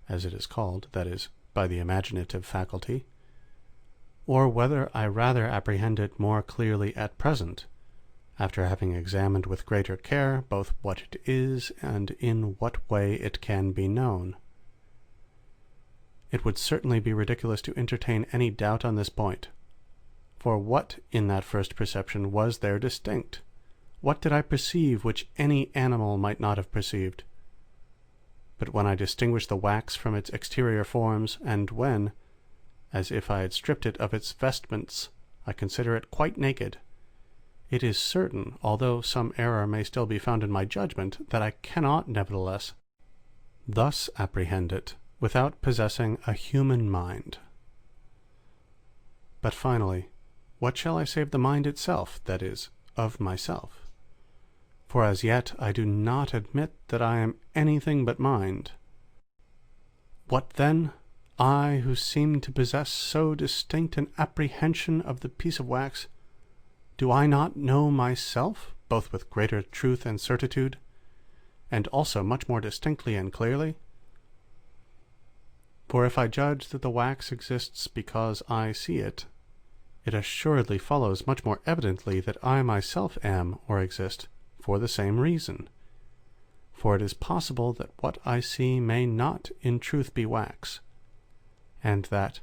Speaker 1: as it is called, that is, by the imaginative faculty, or whether I rather apprehend it more clearly at present, after having examined with greater care both what it is and in what way it can be known. It would certainly be ridiculous to entertain any doubt on this point. For what in that first perception was there distinct? What did I perceive which any animal might not have perceived? But when I distinguish the wax from its exterior forms, and when, as if I had stripped it of its vestments, I consider it quite naked, it is certain, although some error may still be found in my judgment, that I cannot, nevertheless, thus apprehend it without possessing a human mind. But finally, what shall I say of the mind itself, that is, of myself? For as yet I do not admit that I am anything but mind. What then, I who seem to possess so distinct an apprehension of the piece of wax, do I not know myself, both with greater truth and certitude, and also much more distinctly and clearly? For if I judge that the wax exists because I see it, it assuredly follows much more evidently that I myself am or exist for the same reason. For it is possible that what I see may not in truth be wax, and that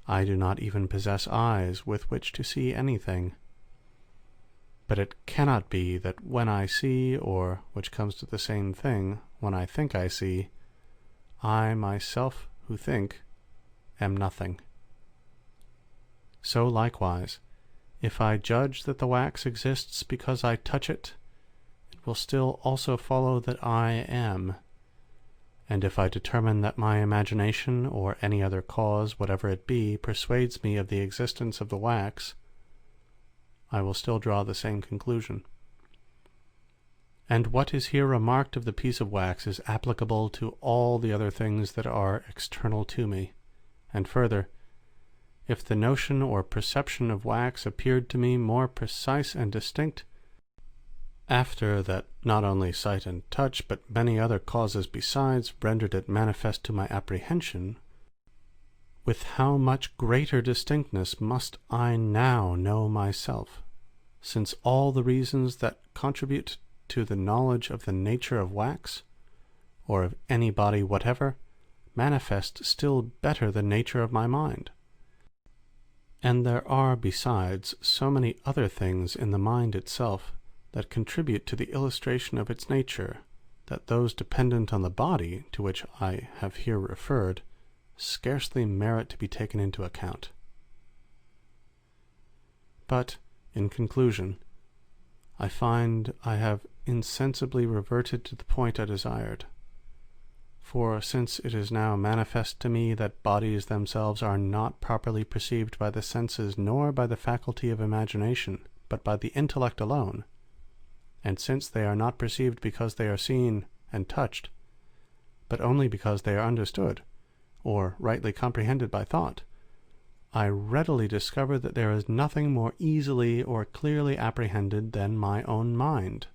Speaker 1: I do not even possess eyes with which to see anything. But it cannot be that when I see, or, which comes to the same thing, when I think I see, I myself who think am nothing. So likewise, if I judge that the wax exists because I touch it, it will still also follow that I am. And if I determine that my imagination, or any other cause, whatever it be, persuades me of the existence of the wax, I will still draw the same conclusion. And what is here remarked of the piece of wax is applicable to all the other things that are external to me. And further, if the notion or perception of wax appeared to me more precise and distinct, after that not only sight and touch, but many other causes besides, rendered it manifest to my apprehension, with how much greater distinctness must I now know myself, since all the reasons that contribute to the knowledge of the nature of wax, or of any body whatever, manifest still better the nature of my mind. And there are besides so many other things in the mind itself that contribute to the illustration of its nature, that those dependent on the body, to which I have here referred, scarcely merit to be taken into account. But, in conclusion, I find I have insensibly reverted to the point I desired. For since it is now manifest to me that bodies themselves are not properly perceived by the senses nor by the faculty of imagination, but by the intellect alone, and since they are not perceived because they are seen and touched, but only because they are understood, or rightly comprehended by thought, I readily discover that there is nothing more easily or clearly apprehended than my own mind.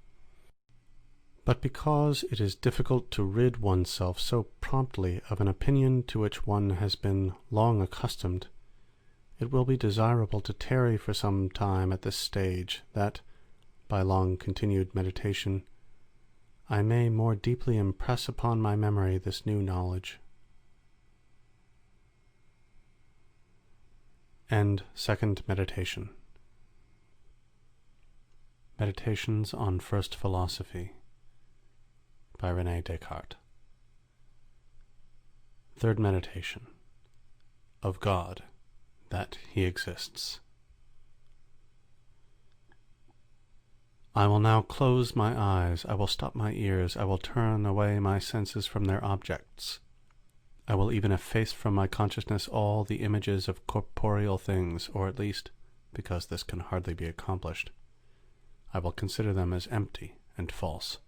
Speaker 1: But because it is difficult to rid oneself so promptly of an opinion to which one has been long accustomed, it will be desirable to tarry for some time at this stage, that, by long continued meditation, I may more deeply impress upon my memory this new knowledge. End second meditation. Meditations on First Philosophy by Renee Descartes. Third meditation. Of God, that He exists. I will now close my eyes, I will stop my ears, I will turn away my senses from their objects. I will even efface from my consciousness all the images of corporeal things, or at least, because this can hardly be accomplished, I will consider them as empty and false,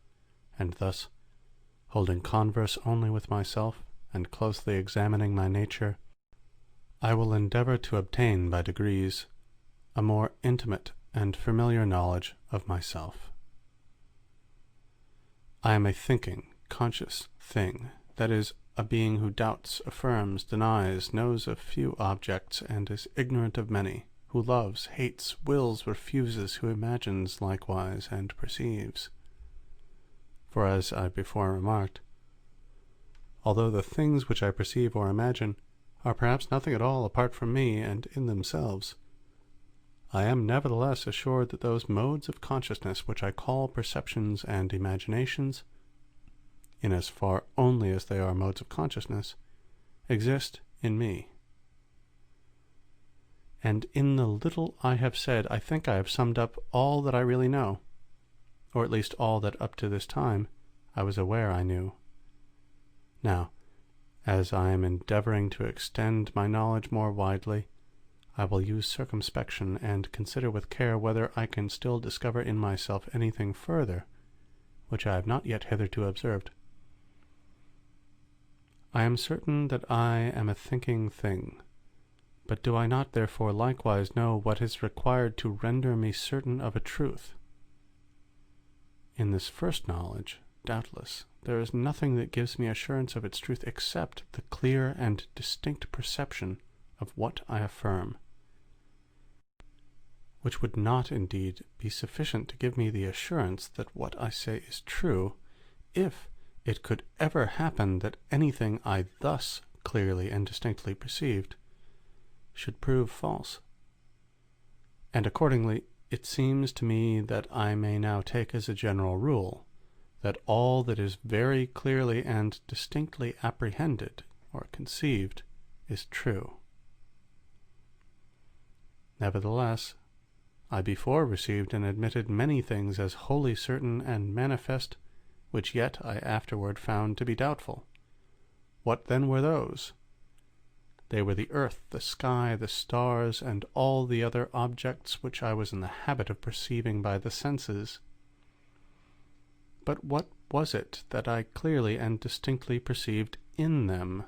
Speaker 1: and thus, holding converse only with myself, and closely examining my nature, I will endeavor to obtain by degrees a more intimate and familiar knowledge of myself. I am a thinking, conscious thing, that is, a being who doubts, affirms, denies, knows of few objects, and is ignorant of many, who loves, hates, wills, refuses, who imagines likewise, and perceives. For as I before remarked, although the things which I perceive or imagine are perhaps nothing at all apart from me and in themselves, I am nevertheless assured that those modes of consciousness which I call perceptions and imaginations, in as far only as they are modes of consciousness, exist in me. And in the little I have said, I think I have summed up all that I really know, or at least all that up to this time I was aware I knew. Now, as I am endeavoring to extend my knowledge more widely, I will use circumspection and consider with care whether I can still discover in myself anything further which I have not yet hitherto observed. I am certain that I am a thinking thing, but do I not therefore likewise know what is required to render me certain of a truth? In this first knowledge, doubtless, there is nothing that gives me assurance of its truth except the clear and distinct perception of what I affirm, which would not indeed be sufficient to give me the assurance that what I say is true, if it could ever happen that anything I thus clearly and distinctly perceived should prove false. And accordingly, it seems to me that I may now take as a general rule that all that is very clearly and distinctly apprehended or conceived is true. Nevertheless, I before received and admitted many things as wholly certain and manifest, which yet I afterward found to be doubtful. What then were those? They were the earth, the sky, the stars, and all the other objects which I was in the habit of perceiving by the senses. But what was it that I clearly and distinctly perceived in them?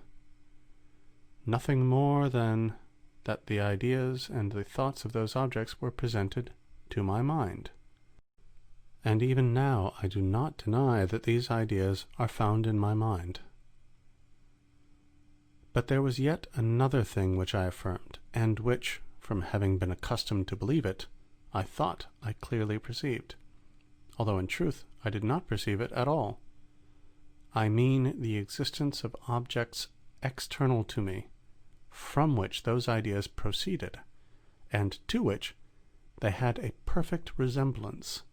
Speaker 1: Nothing more than that the ideas and the thoughts of those objects were presented to my mind. And even now I do not deny that these ideas are found in my mind. But there was yet another thing which I affirmed, and which, from having been accustomed to believe it, I thought I clearly perceived, although in truth I did not perceive it at all. I mean the existence of objects external to me, from which those ideas proceeded, and to which they had a perfect resemblance.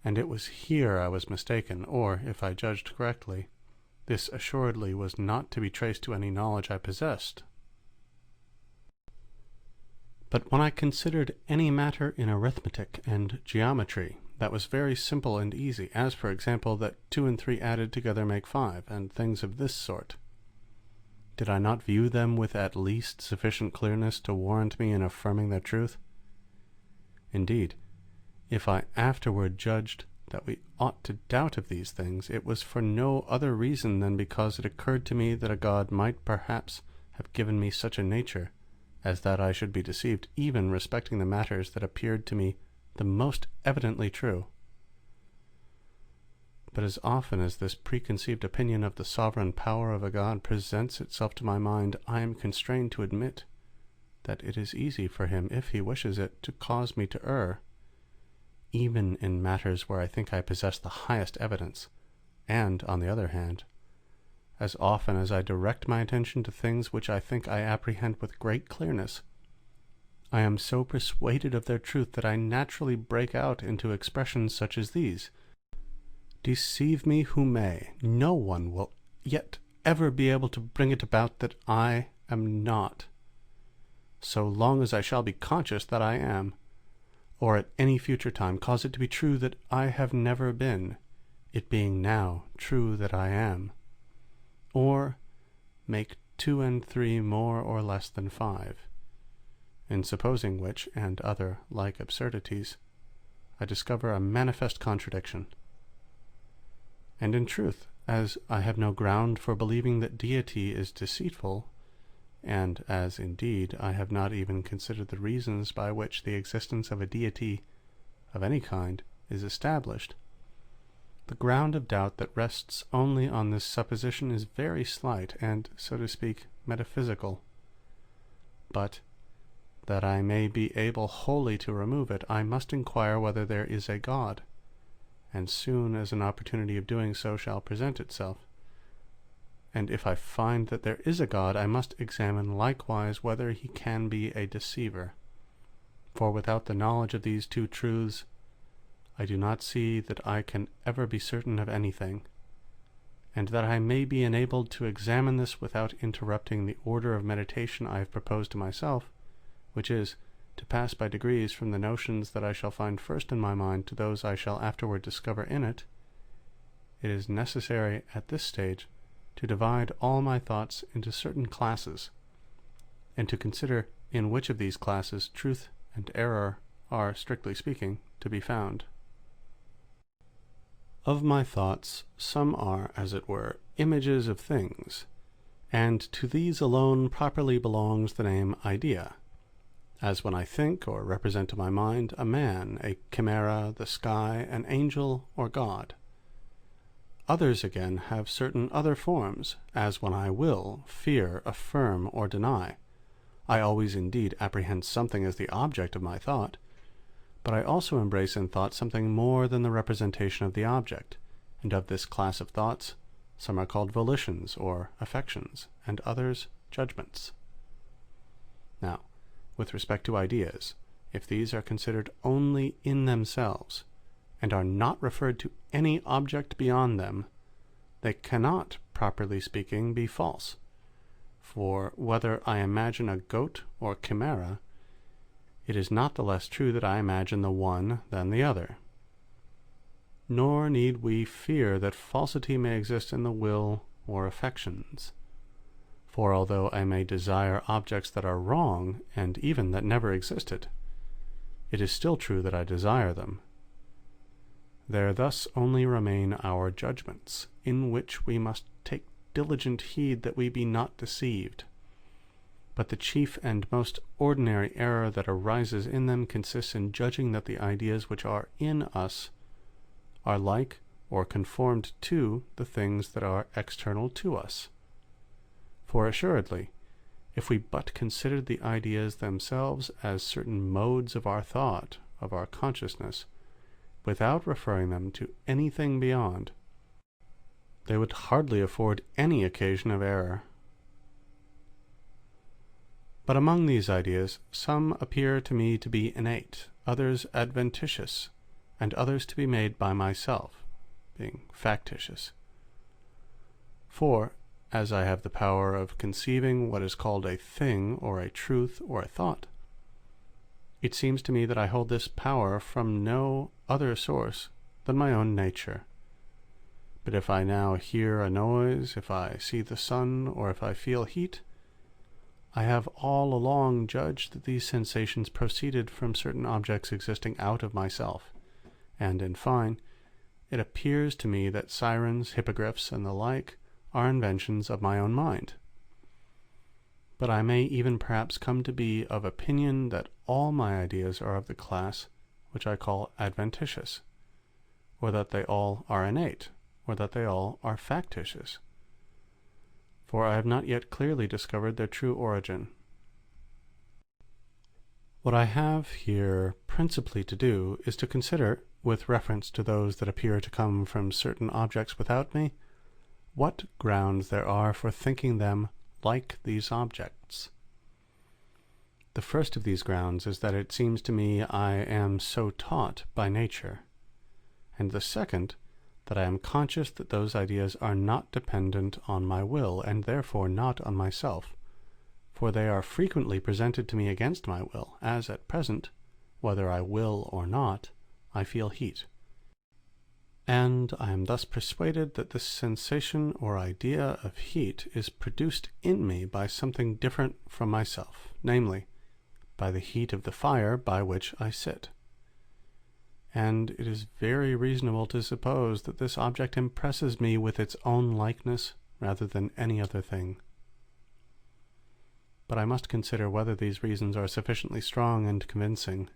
Speaker 1: And it was here I was mistaken, or, if I judged correctly, this assuredly was not to be traced to any knowledge I possessed. But when I considered any matter in arithmetic and geometry that was very simple and easy, as for example that 2 and 3 added together make 5, and things of this sort, did I not view them with at least sufficient clearness to warrant me in affirming their truth? Indeed, if I afterward judged that we ought to doubt of these things, it was for no other reason than because it occurred to me that a God might perhaps have given me such a nature as that I should be deceived even respecting the matters that appeared to me the most evidently true. But as often as this preconceived opinion of the sovereign power of a God presents itself to my mind, I am constrained to admit that it is easy for him, if he wishes it, to cause me to err, even in matters where I think I possess the highest evidence, and, on the other hand, as often as I direct my attention to things which I think I apprehend with great clearness, I am so persuaded of their truth that I naturally break out into expressions such as these: "Deceive me who may, no one will yet ever be able to bring it about that I am not, so long as I shall be conscious that I am, or at any future time cause it to be true that I have never been, it being now true that I am, or make 2 and 3 more or less than 5, in supposing which, and other like absurdities, I discover a manifest contradiction. And in truth, as I have no ground for believing that deity is deceitful, and as indeed I have not even considered the reasons by which the existence of a deity of any kind is established, the ground of doubt that rests only on this supposition is very slight and, so to speak, metaphysical. But, that I may be able wholly to remove it, I must inquire whether there is a God, and soon as an opportunity of doing so shall present itself. And if I find that there is a God, I must examine likewise whether he can be a deceiver. For without the knowledge of these two truths, I do not see that I can ever be certain of anything, and that I may be enabled to examine this without interrupting the order of meditation I have proposed to myself, which is, to pass by degrees from the notions that I shall find first in my mind to those I shall afterward discover in it. It is necessary at this stage to divide all my thoughts into certain classes, and to consider in which of these classes truth and error are, strictly speaking, to be found. Of my thoughts, some are, as it were, images of things, and to these alone properly belongs the name idea, as when I think or represent to my mind a man, a chimera, the sky, an angel, or God. Others again have certain other forms, as when I will, fear, affirm, or deny. I always indeed apprehend something as the object of my thought, but I also embrace in thought something more than the representation of the object, and of this class of thoughts some are called volitions or affections, and others judgments. Now, with respect to ideas, if these are considered only in themselves, and are not referred to any object beyond them, they cannot, properly speaking, be false. For whether I imagine a goat or chimera, it is not the less true that I imagine the one than the other. Nor need we fear that falsity may exist in the will or affections. For although I may desire objects that are wrong, and even that never existed, it is still true that I desire them. There thus only remain our judgments, in which we must take diligent heed that we be not deceived. But the chief and most ordinary error that arises in them consists in judging that the ideas which are in us are like or conformed to the things that are external to us. For assuredly, if we but considered the ideas themselves as certain modes of our thought, of our consciousness, without referring them to anything beyond, they would hardly afford any occasion of error. But among these ideas, some appear to me to be innate, others adventitious, and others to be made by myself, being factitious. For, as I have the power of conceiving what is called a thing, or a truth, or a thought, it seems to me that I hold this power from no other source than my own nature. But if I now hear a noise, if I see the sun, or if I feel heat, I have all along judged that these sensations proceeded from certain objects existing out of myself, and, in fine, it appears to me that sirens, hippogriffs, and the like are inventions of my own mind. but I may even perhaps come to be of opinion that all my ideas are of the class which I call adventitious, or that they all are innate, or that they all are factitious, for I have not yet clearly discovered their true origin. What I have here principally to do is to consider, with reference to those that appear to come from certain objects without me, what grounds there are for thinking them like these objects. The first of these grounds is that it seems to me I am so taught by nature, and the second, that I am conscious that those ideas are not dependent on my will, and therefore not on myself, for they are frequently presented to me against my will, as at present, whether I will or not, I feel heat. And I am thus persuaded that this sensation or idea of heat is produced in me by something different from myself, namely, by the heat of the fire by which I sit. And it is very reasonable to suppose that this object impresses me with its own likeness rather than any other thing. But I must consider whether these reasons are sufficiently strong and convincing.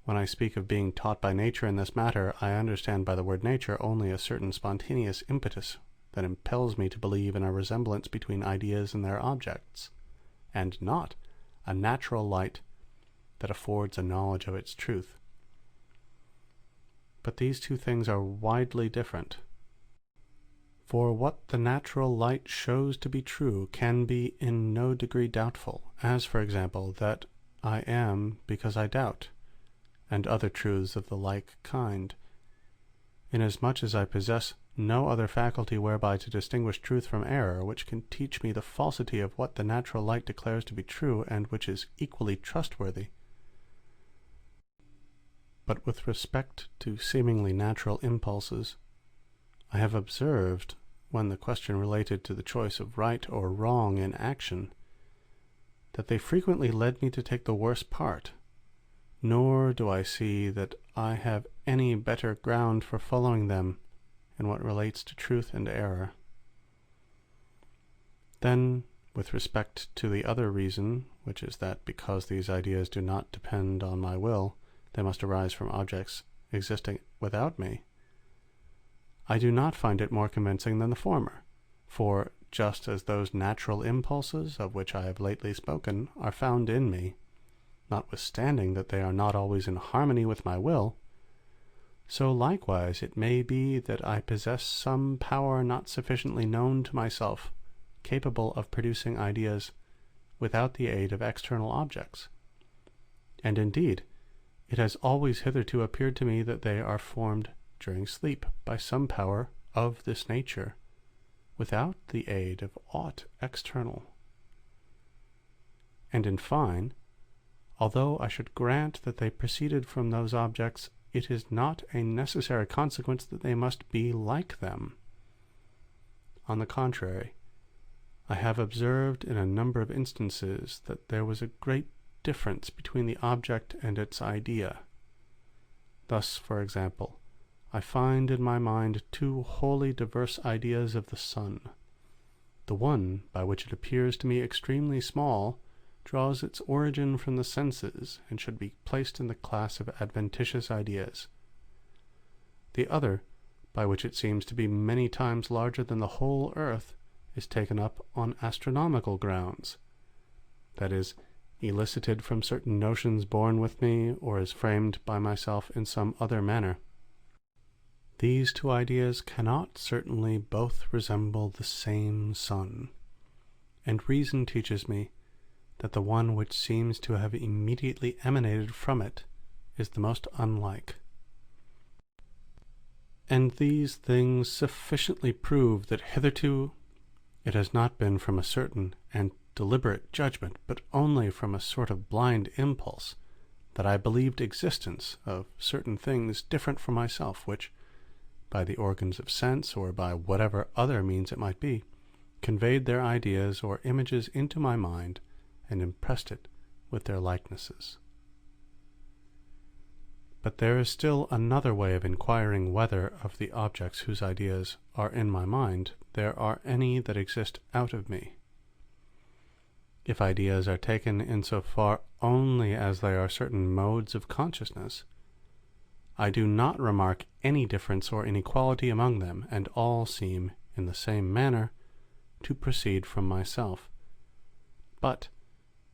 Speaker 1: When I speak of being taught by nature in this matter, I understand by the word nature only a certain spontaneous impetus that impels me to believe in a resemblance between ideas and their objects, and not a natural light that affords a knowledge of its truth. But these two things are widely different. For what the natural light shows to be true can be in no degree doubtful, as, for example, that I am because I doubt, and other truths of the like kind, inasmuch as I possess no other faculty whereby to distinguish truth from error, which can teach me the falsity of what the natural light declares to be true, and which is equally trustworthy. But with respect to seemingly natural impulses, I have observed, when the question related to the choice of right or wrong in action, that they frequently led me to take the worse part, nor do I see that I have any better ground for following them in what relates to truth and error. Then, with respect to the other reason, which is that because these ideas do not depend on my will, they must arise from objects existing without me, I do not find it more convincing than the former, for just as those natural impulses, of which I have lately spoken, are found in me, notwithstanding that they are not always in harmony with my will, so likewise it may be that I possess some power not sufficiently known to myself, capable of producing ideas without the aid of external objects. And indeed, it has always hitherto appeared to me that they are formed during sleep by some power of this nature, without the aid of aught external. And in fine, although I should grant that they proceeded from those objects, it is not a necessary consequence that they must be like them. On the contrary, I have observed in a number of instances that there was a great difference between the object and its idea. Thus, for example, I find in my mind two wholly diverse ideas of the sun. The one, by which it appears to me extremely small, draws its origin from the senses, and should be placed in the class of adventitious ideas. The other, by which it seems to be many times larger than the whole earth, is taken up on astronomical grounds, that is, elicited from certain notions born with me, or is framed by myself in some other manner. These two ideas cannot certainly both resemble the same sun, and reason teaches me that the one which seems to have immediately emanated from it is the most unlike. And these things sufficiently prove that hitherto it has not been from a certain and deliberate judgment, but only from a sort of blind impulse, that I believed existence of certain things different from myself, which, by the organs of sense, or by whatever other means it might be, conveyed their ideas or images into my mind, and impressed it with their likenesses. But there is still another way of inquiring whether, of the objects whose ideas are in my mind, there are any that exist out of me. if ideas are taken in so far only as they are certain modes of consciousness, I do not remark any difference or inequality among them, and all seem, in the same manner, to proceed from myself. But,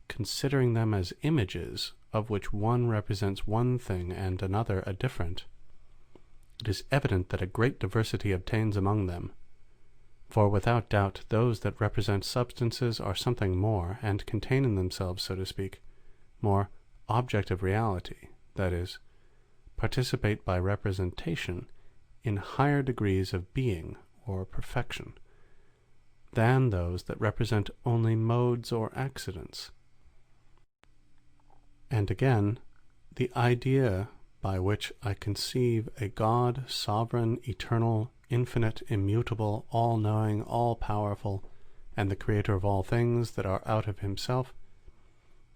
Speaker 1: considering them as images, of which one represents one thing and another a different, it is evident that a great diversity obtains among them. For without doubt those that represent substances are something more, and contain in themselves, so to speak, more objective reality, that is, participate by representation in higher degrees of being or perfection, than those that represent only modes or accidents. And again, the idea by which I conceive a God, sovereign, eternal, infinite, immutable, all-knowing, all-powerful, and the creator of all things that are out of himself,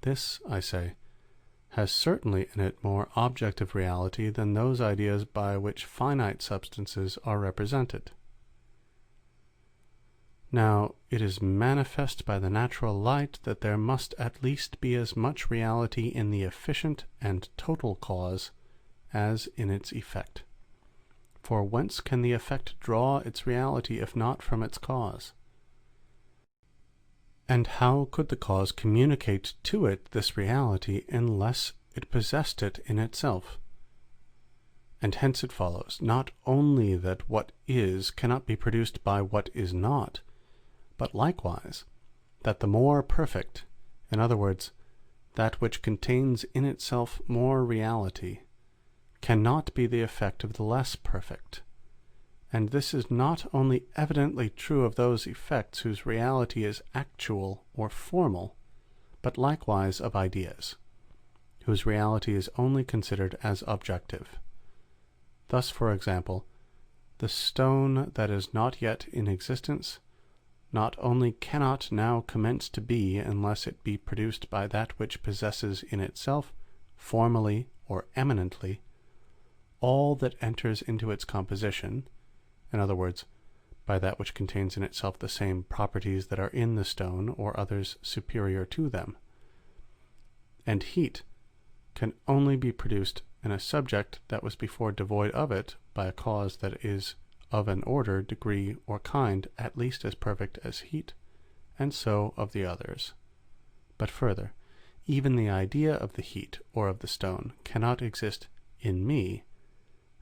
Speaker 1: this, I say, has certainly in it more objective reality than those ideas by which finite substances are represented. Now, it is manifest by the natural light that there must at least be as much reality in the efficient and total cause as in its effect. For whence can the effect draw its reality if not from its cause? And how could the cause communicate to it this reality unless it possessed it in itself? And hence it follows, not only that what is cannot be produced by what is not, but likewise that the more perfect, in other words, that which contains in itself more reality, cannot be the effect of the less perfect. And this is not only evidently true of those effects whose reality is actual or formal, but likewise of ideas, whose reality is only considered as objective. Thus, for example, the stone that is not yet in existence not only cannot now commence to be unless it be produced by that which possesses in itself, formally or eminently, all that enters into its composition, in other words, by that which contains in itself the same properties that are in the stone or others superior to them. And heat can only be produced in a subject that was before devoid of it by a cause that is of an order, degree, or kind at least as perfect as heat, and so of the others. But further, even the idea of the heat or of the stone cannot exist in me,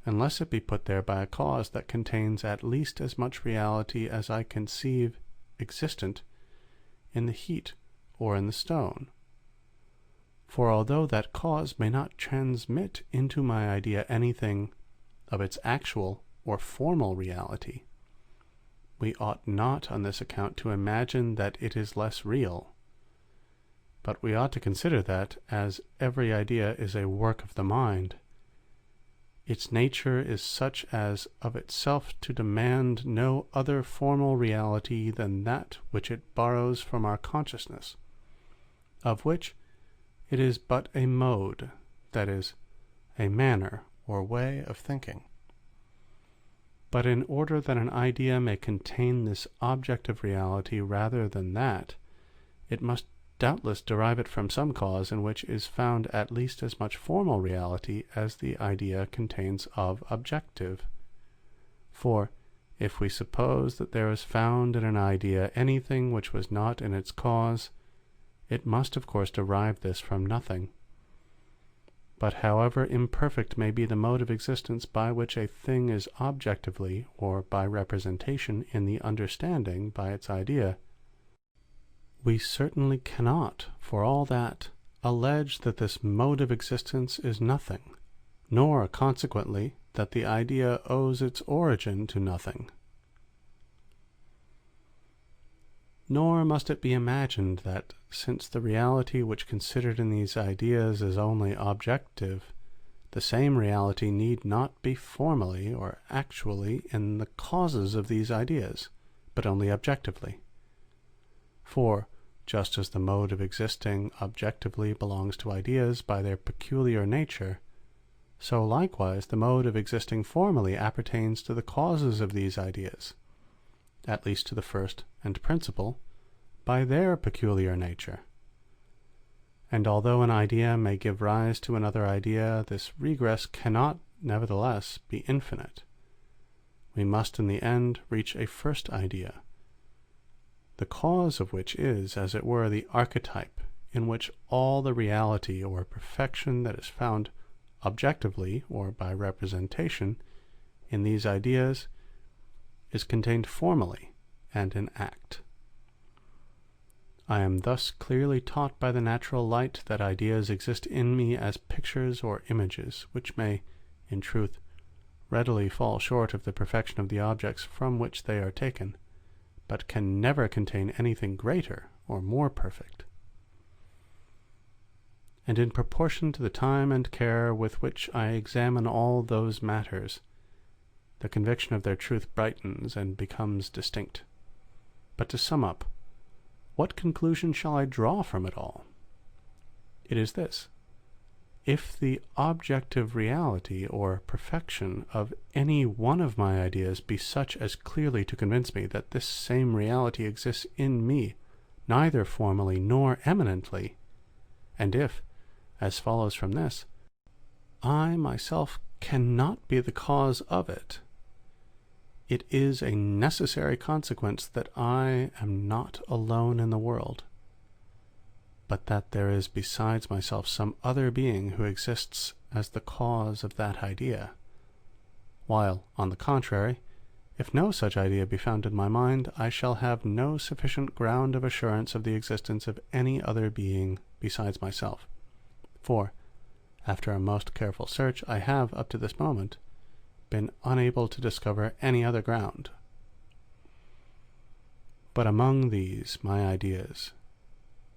Speaker 1: unless it be put there by a cause that contains at least as much reality as I conceive existent in the heat or in the stone. For although that cause may not transmit into my idea anything of its actual or formal reality, we ought not on this account to imagine that it is less real, but we ought to consider that, as every idea is a work of the mind, its nature is such as of itself to demand no other formal reality than that which it borrows from our consciousness, of which it is but a mode, that is, a manner or way of thinking. But in order that an idea may contain this objective reality rather than that, it must doubtless derive it from some cause in which is found at least as much formal reality as the idea contains of objective. For, if we suppose that there is found in an idea anything which was not in its cause, it must of course derive this from nothing. But however imperfect may be the mode of existence by which a thing is objectively, or by representation in the understanding by its idea, we certainly cannot, for all that, allege that this mode of existence is nothing, nor, consequently, that the idea owes its origin to nothing. Nor must it be imagined that, since the reality which considered in these ideas is only objective, the same reality need not be formally or actually in the causes of these ideas, but only objectively. For, just as the mode of existing objectively belongs to ideas by their peculiar nature, so likewise the mode of existing formally appertains to the causes of these ideas, at least to the first and principal, by their peculiar nature. And although an idea may give rise to another idea, this regress cannot, nevertheless, be infinite. We must in the end reach a first idea, the cause of which is, as it were, the archetype in which all the reality or perfection that is found objectively or by representation in these ideas is contained formally and in act. I am thus clearly taught by the natural light that ideas exist in me as pictures or images, which may, in truth, readily fall short of the perfection of the objects from which they are taken, but can never contain anything greater or more perfect. And in proportion to the time and care with which I examine all those matters, the conviction of their truth brightens and becomes distinct. But to sum up, what conclusion shall I draw from it all? It is this: if the objective reality or perfection of any one of my ideas be such as clearly to convince me that this same reality exists in me, neither formally nor eminently, and if, as follows from this, I myself cannot be the cause of it, it is a necessary consequence that I am not alone in the world, but that there is besides myself some other being who exists as the cause of that idea, while, on the contrary, if no such idea be found in my mind, I shall have no sufficient ground of assurance of the existence of any other being besides myself. For, after a most careful search, I have, up to this moment, been unable to discover any other ground. But among these my ideas,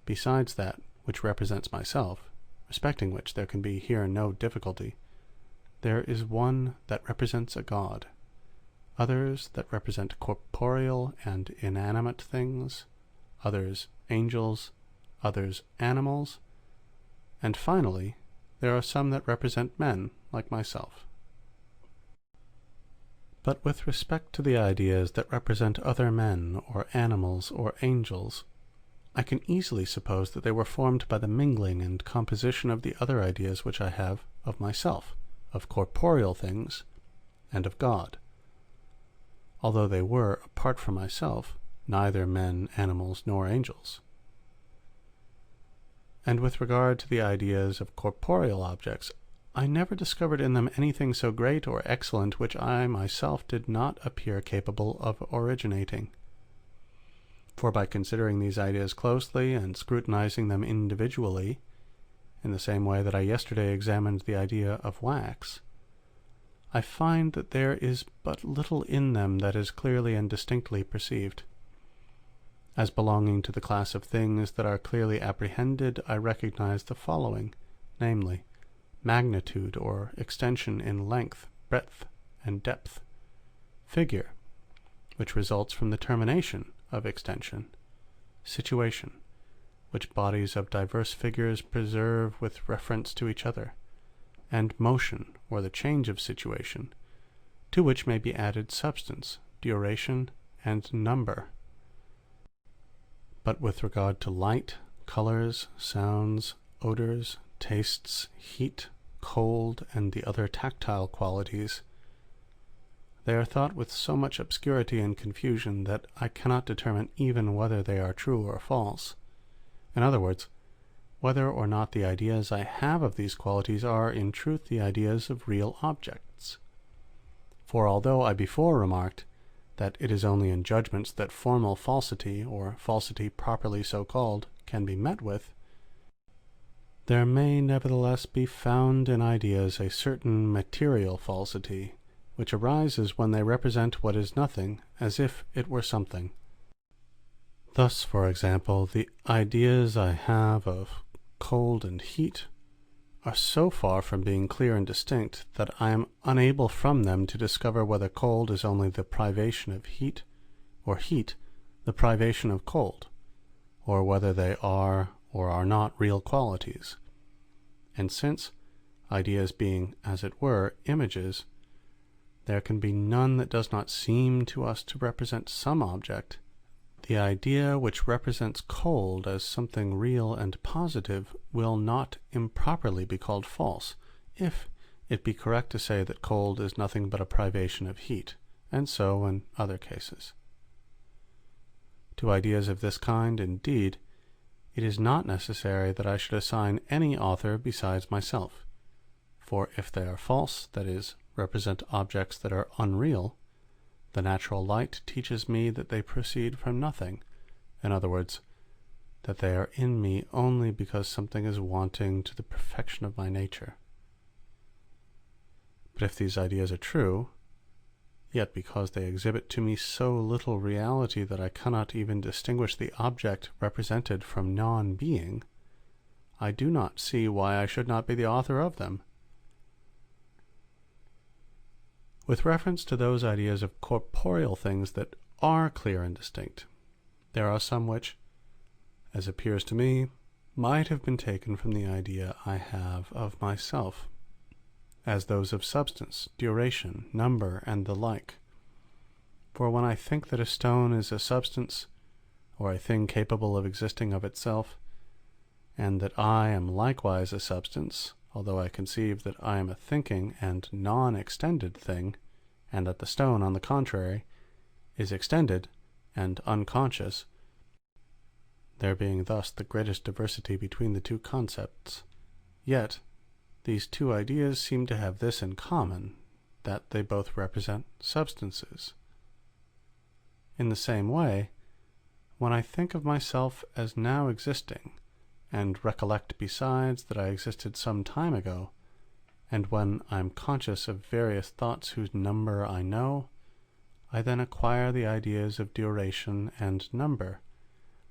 Speaker 1: besides that which represents myself, respecting which there can be here no difficulty, there is one that represents a god, others that represent corporeal and inanimate things, others angels, others animals, and finally there are some that represent men like myself. But with respect to the ideas that represent other men or animals or angels, I can easily suppose that they were formed by the mingling and composition of the other ideas which I have of myself, of corporeal things, and of God, although they were, apart from myself, neither men, animals, nor angels. And with regard to the ideas of corporeal objects, I never discovered in them anything so great or excellent which I myself did not appear capable of originating. For by considering these ideas closely and scrutinizing them individually, in the same way that I yesterday examined the idea of wax, I find that there is but little in them that is clearly and distinctly perceived. As belonging to the class of things that are clearly apprehended, I recognize the following, namely, magnitude or extension in length, breadth, and depth; figure, which results from the termination of extension; situation, which bodies of diverse figures preserve with reference to each other; and motion, or the change of situation, to which may be added substance, duration, and number. But with regard to light, colors, sounds, odors, tastes, heat, cold, and the other tactile qualities, they are thought with so much obscurity and confusion that I cannot determine even whether they are true or false. In other words, whether or not the ideas I have of these qualities are in truth the ideas of real objects. For although I before remarked that it is only in judgments that formal falsity, or falsity properly so called, can be met with, there may nevertheless be found in ideas a certain material falsity, which arises when they represent what is nothing as if it were something. Thus, for example, the ideas I have of cold and heat are so far from being clear and distinct that I am unable from them to discover whether cold is only the privation of heat, or heat the privation of cold, or whether they are or are not real qualities. And since, ideas being, as it were, images, there can be none that does not seem to us to represent some object, The idea which represents cold as something real and positive will not improperly be called false, if it be correct to say that cold is nothing but a privation of heat, and so in other cases. To ideas of this kind, indeed, it is not necessary that I should assign any author besides myself. For if they are false, that is, represent objects that are unreal, the natural light teaches me that they proceed from nothing, in other words, that they are in me only because something is wanting to the perfection of my nature. But if these ideas are true, yet because they exhibit to me so little reality that I cannot even distinguish the object represented from non-being, I do not see why I should not be the author of them. With reference to those ideas of corporeal things that are clear and distinct, there are some which, as appears to me, might have been taken from the idea I have of myself, as those of substance, duration, number, and the like. For when I think that a stone is a substance, or a thing capable of existing of itself, and that I am likewise a substance, although I conceive that I am a thinking and non-extended thing, and that the stone, on the contrary, is extended and unconscious, there being thus the greatest diversity between the two concepts, yet these two ideas seem to have this in common, that they both represent substances. In the same way, when I think of myself as now existing, and recollect besides that I existed some time ago, and when I am conscious of various thoughts whose number I know, I then acquire the ideas of duration and number,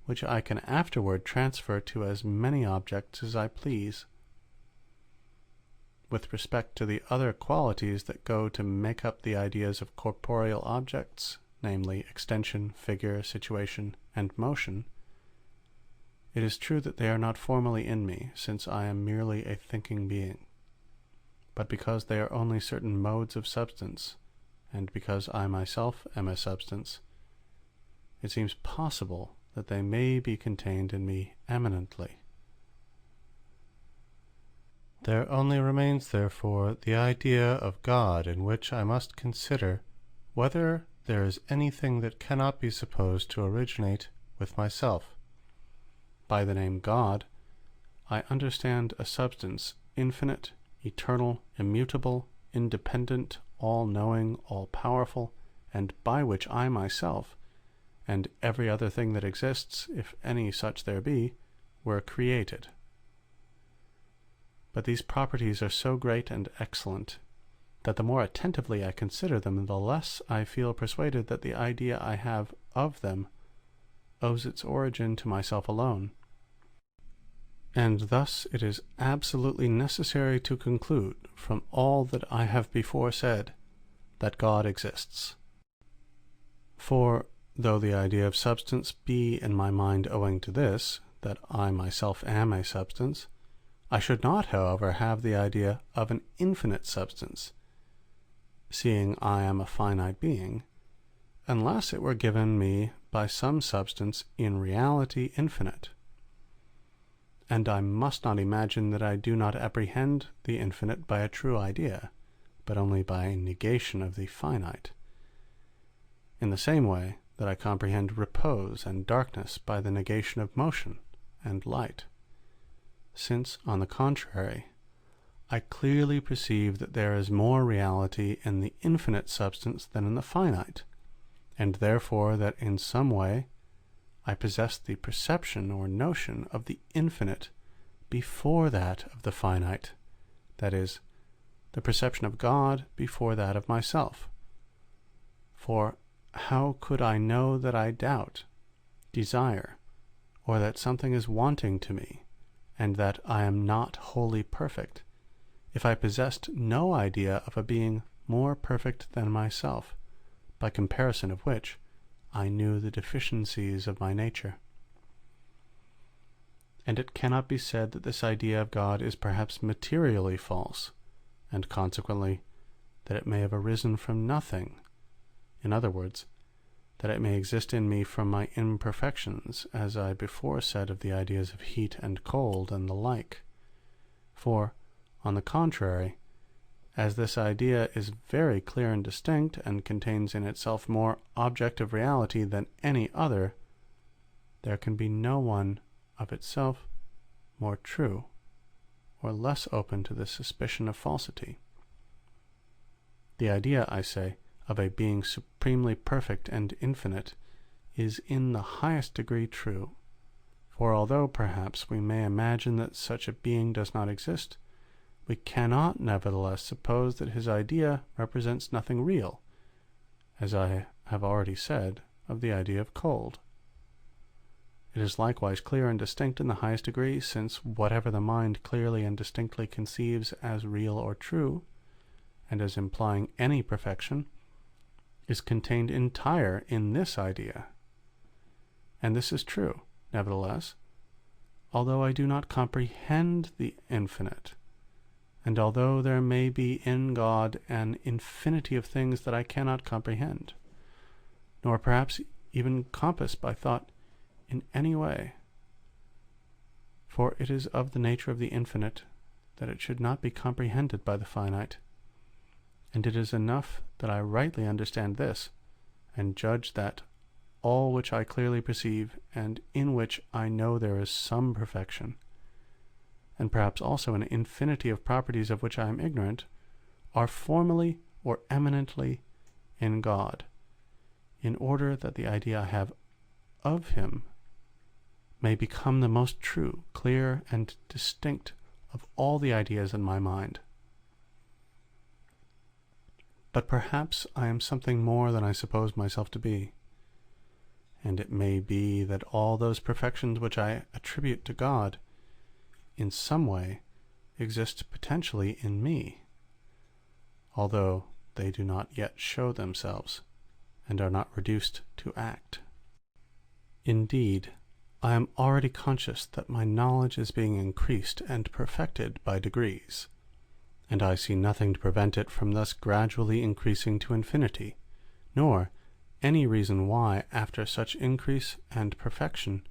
Speaker 1: which I can afterward transfer to as many objects as I please. With respect to the other qualities that go to make up the ideas of corporeal objects, namely extension, figure, situation, and motion, it is true that they are not formally in me, since I am merely a thinking being, but because they are only certain modes of substance, and because I myself am a substance, it seems possible that they may be contained in me eminently. There only remains, therefore, the idea of God, in which I must consider whether there is anything that cannot be supposed to originate with myself. By the name God, I understand a substance infinite, eternal, immutable, independent, all-knowing, all-powerful, and by which I myself, and every other thing that exists, if any such there be, were created. But these properties are so great and excellent, that the more attentively I consider them, the less I feel persuaded that the idea I have of them owes its origin to myself alone. And thus it is absolutely necessary to conclude, from all that I have before said, that God exists. For, though the idea of substance be in my mind owing to this, that I myself am a substance, I should not, however, have the idea of an infinite substance, seeing I am a finite being, unless it were given me by some substance in reality infinite. And I must not imagine that I do not apprehend the infinite by a true idea, but only by a negation of the finite, in the same way that I comprehend repose and darkness by the negation of motion and light, since, on the contrary, I clearly perceive that there is more reality in the infinite substance than in the finite, and therefore that in some way I possess the perception or notion of the infinite before that of the finite, that is, the perception of God before that of myself. For how could I know that I doubt, desire, or that something is wanting to me, and that I am not wholly perfect, if I possessed no idea of a being more perfect than myself, by comparison of which I knew the deficiencies of my nature? And it cannot be said that this idea of God is perhaps materially false, and consequently that it may have arisen from nothing. In other words, that it may exist in me from my imperfections, as I before said of the ideas of heat and cold and the like. For, on the contrary, as this idea is very clear and distinct, and contains in itself more objective reality than any other, there can be no one of itself more true, or less open to the suspicion of falsity. The idea, I say, of a being supremely perfect and infinite is in the highest degree true. For although perhaps we may imagine that such a being does not exist, we cannot nevertheless suppose that his idea represents nothing real, as I have already said of the idea of cold. It is likewise clear and distinct in the highest degree, since whatever the mind clearly and distinctly conceives as real or true, and as implying any perfection, is contained entire in this idea. And this is true, nevertheless, although I do not comprehend the infinite, and although there may be in God an infinity of things that I cannot comprehend, nor perhaps even compass by thought in any way. For it is of the nature of the infinite that it should not be comprehended by the finite. And it is enough that I rightly understand this, and judge that all which I clearly perceive, and in which I know there is some perfection, and perhaps also an infinity of properties of which I am ignorant, are formally or eminently in God, in order that the idea I have of him may become the most true, clear, and distinct of all the ideas in my mind. But perhaps I am something more than I suppose myself to be, and it may be that all those perfections which I attribute to God in some way exist potentially in me, although they do not yet show themselves, and are not reduced to act. Indeed, I am already conscious that my knowledge is being increased and perfected by degrees, and I see nothing to prevent it from thus gradually increasing to infinity, nor any reason why, after such increase and perfection,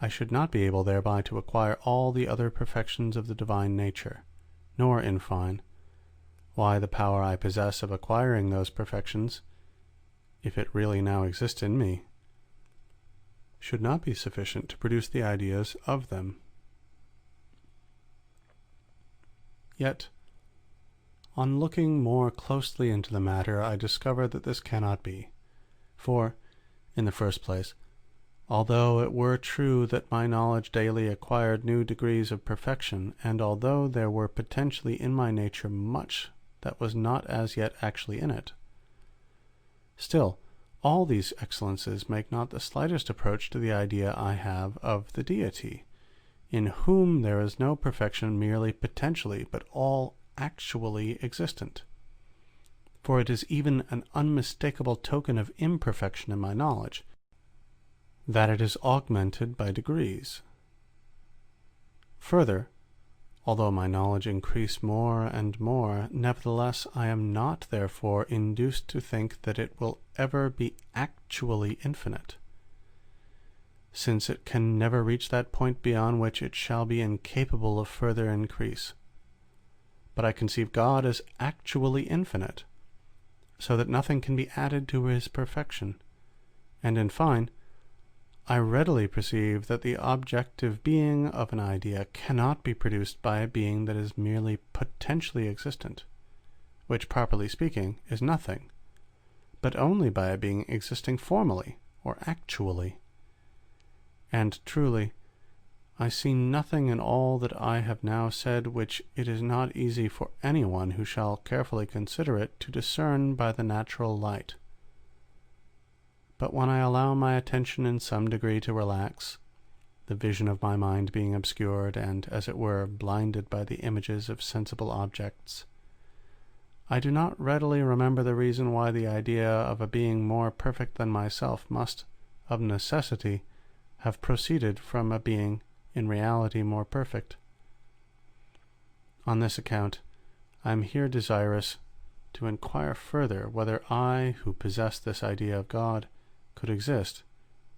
Speaker 1: I should not be able thereby to acquire all the other perfections of the divine nature, nor, in fine, why the power I possess of acquiring those perfections, if it really now exists in me, should not be sufficient to produce the ideas of them. Yet, on looking more closely into the matter, I discover that this cannot be. For, in the first place, although it were true that my knowledge daily acquired new degrees of perfection, and although there were potentially in my nature much that was not as yet actually in it, still all these excellences make not the slightest approach to the idea I have of the Deity, in whom there is no perfection merely potentially, but all actually existent. For it is even an unmistakable token of imperfection in my knowledge, that it is augmented by degrees. Further, although my knowledge increase more and more, nevertheless I am not therefore induced to think that it will ever be actually infinite, since it can never reach that point beyond which it shall be incapable of further increase. But I conceive God as actually infinite, so that nothing can be added to his perfection, and in fine, I readily perceive that the objective being of an idea cannot be produced by a being that is merely potentially existent, which, properly speaking, is nothing, but only by a being existing formally or actually. And truly, I see nothing in all that I have now said which it is not easy for anyone who shall carefully consider it to discern by the natural light. But when I allow my attention in some degree to relax, the vision of my mind being obscured and, as it were, blinded by the images of sensible objects, I do not readily remember the reason why the idea of a being more perfect than myself must, of necessity, have proceeded from a being in reality more perfect. On this account, I am here desirous to inquire further whether I, who possess this idea of God, could exist,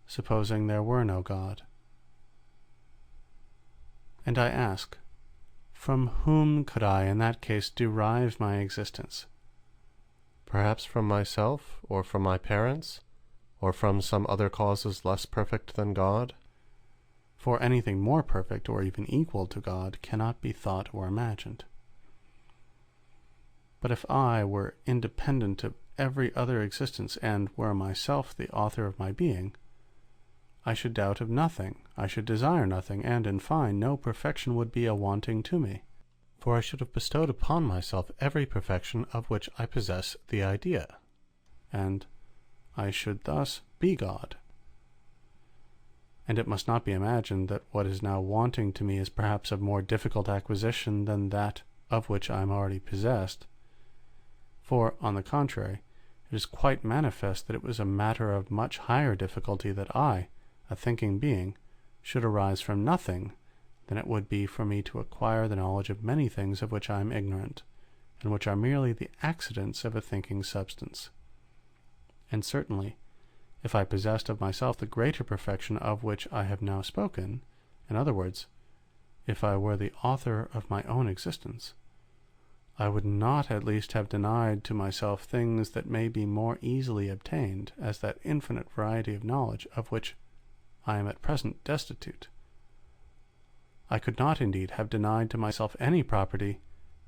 Speaker 1: supposing there were no God. And I ask, from whom could I in that case derive my existence?
Speaker 2: Perhaps from myself, or from my parents, or from some other causes less perfect than God?
Speaker 1: For anything more perfect or even equal to God cannot be thought or imagined. But if I were independent of every other existence and were myself the author of my being, I should doubt of nothing, I should desire nothing, and in fine no perfection would be a wanting to me, for I should have bestowed upon myself every perfection of which I possess the idea, and I should thus be God. And it must not be imagined that what is now wanting to me is perhaps of more difficult acquisition than that of which I am already possessed. For, on the contrary, it is quite manifest that it was a matter of much higher difficulty that I, a thinking being, should arise from nothing than it would be for me to acquire the knowledge of many things of which I am ignorant, and which are merely the accidents of a thinking substance. And certainly, if I possessed of myself the greater perfection of which I have now spoken, in other words, if I were the author of my own existence, I would not at least have denied to myself things that may be more easily obtained, as that infinite variety of knowledge of which I am at present destitute. I could not indeed have denied to myself any property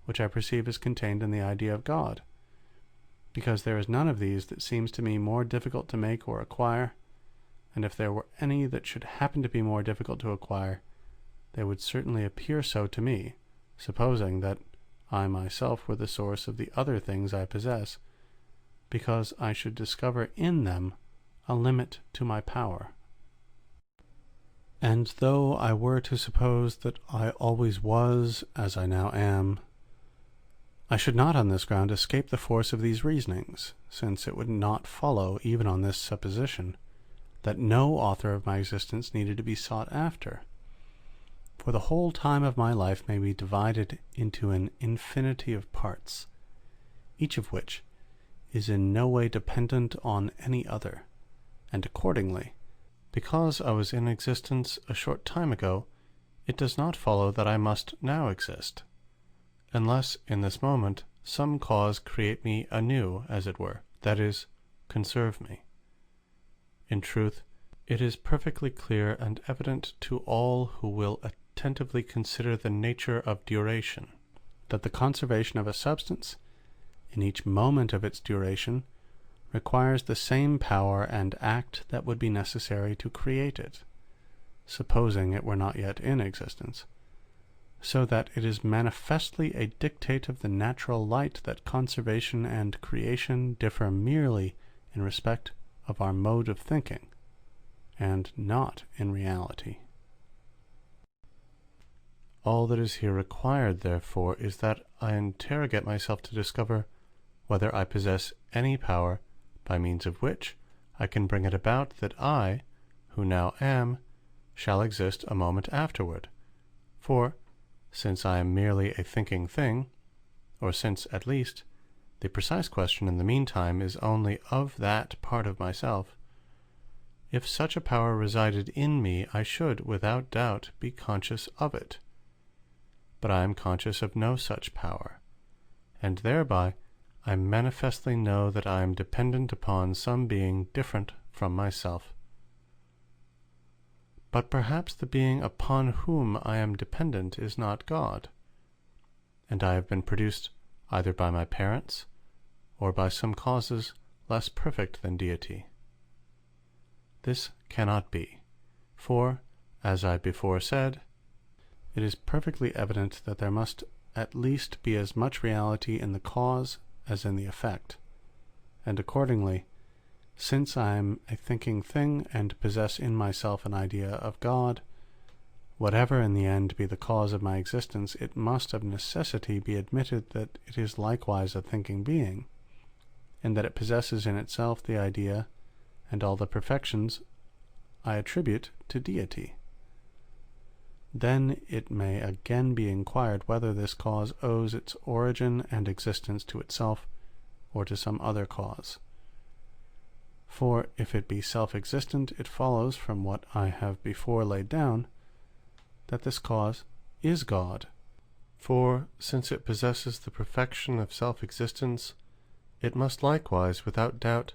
Speaker 1: which I perceive is contained in the idea of God, because there is none of these that seems to me more difficult to make or acquire, and if there were any that should happen to be more difficult to acquire, they would certainly appear so to me, supposing that I myself were the source of the other things I possess, because I should discover in them a limit to my power. And though I were to suppose that I always was as I now am, I should not on this ground escape the force of these reasonings, since it would not follow, even on this supposition, that no author of my existence needed to be sought after. For the whole time of my life may be divided into an infinity of parts, each of which is in no way dependent on any other, and accordingly, because I was in existence a short time ago, it does not follow that I must now exist, unless in this moment some cause create me anew, as it were, that is, conserve me. In truth, it is perfectly clear and evident to all who will attentively consider the nature of duration, that the conservation of a substance, in each moment of its duration, requires the same power and act that would be necessary to create it, supposing it were not yet in existence, so that it is manifestly a dictate of the natural light that conservation and creation differ merely in respect of our mode of thinking, and not in reality. All that is here required, therefore, is that I interrogate myself to discover whether I possess any power by means of which I can bring it about that I, who now am, shall exist a moment afterward. For, since I am merely a thinking thing, or since, at least, the precise question in the meantime is only of that part of myself, if such a power resided in me, I should, without doubt, be conscious of it. But I am conscious of no such power, and thereby I manifestly know that I am dependent upon some being different from myself. But perhaps the being upon whom I am dependent is not God, and I have been produced either by my parents, or by some causes less perfect than deity. This cannot be, for, as I before said, it is perfectly evident that there must at least be as much reality in the cause as in the effect, and accordingly, since I am a thinking thing and possess in myself an idea of God, whatever in the end be the cause of my existence, it must of necessity be admitted that it is likewise a thinking being, and that it possesses in itself the idea and all the perfections I attribute to deity. Then it may again be inquired whether this cause owes its origin and existence to itself or to some other cause. For if it be self-existent, it follows from what I have before laid down, that this cause is God.
Speaker 2: For, since it possesses the perfection of self-existence, it must likewise, without doubt,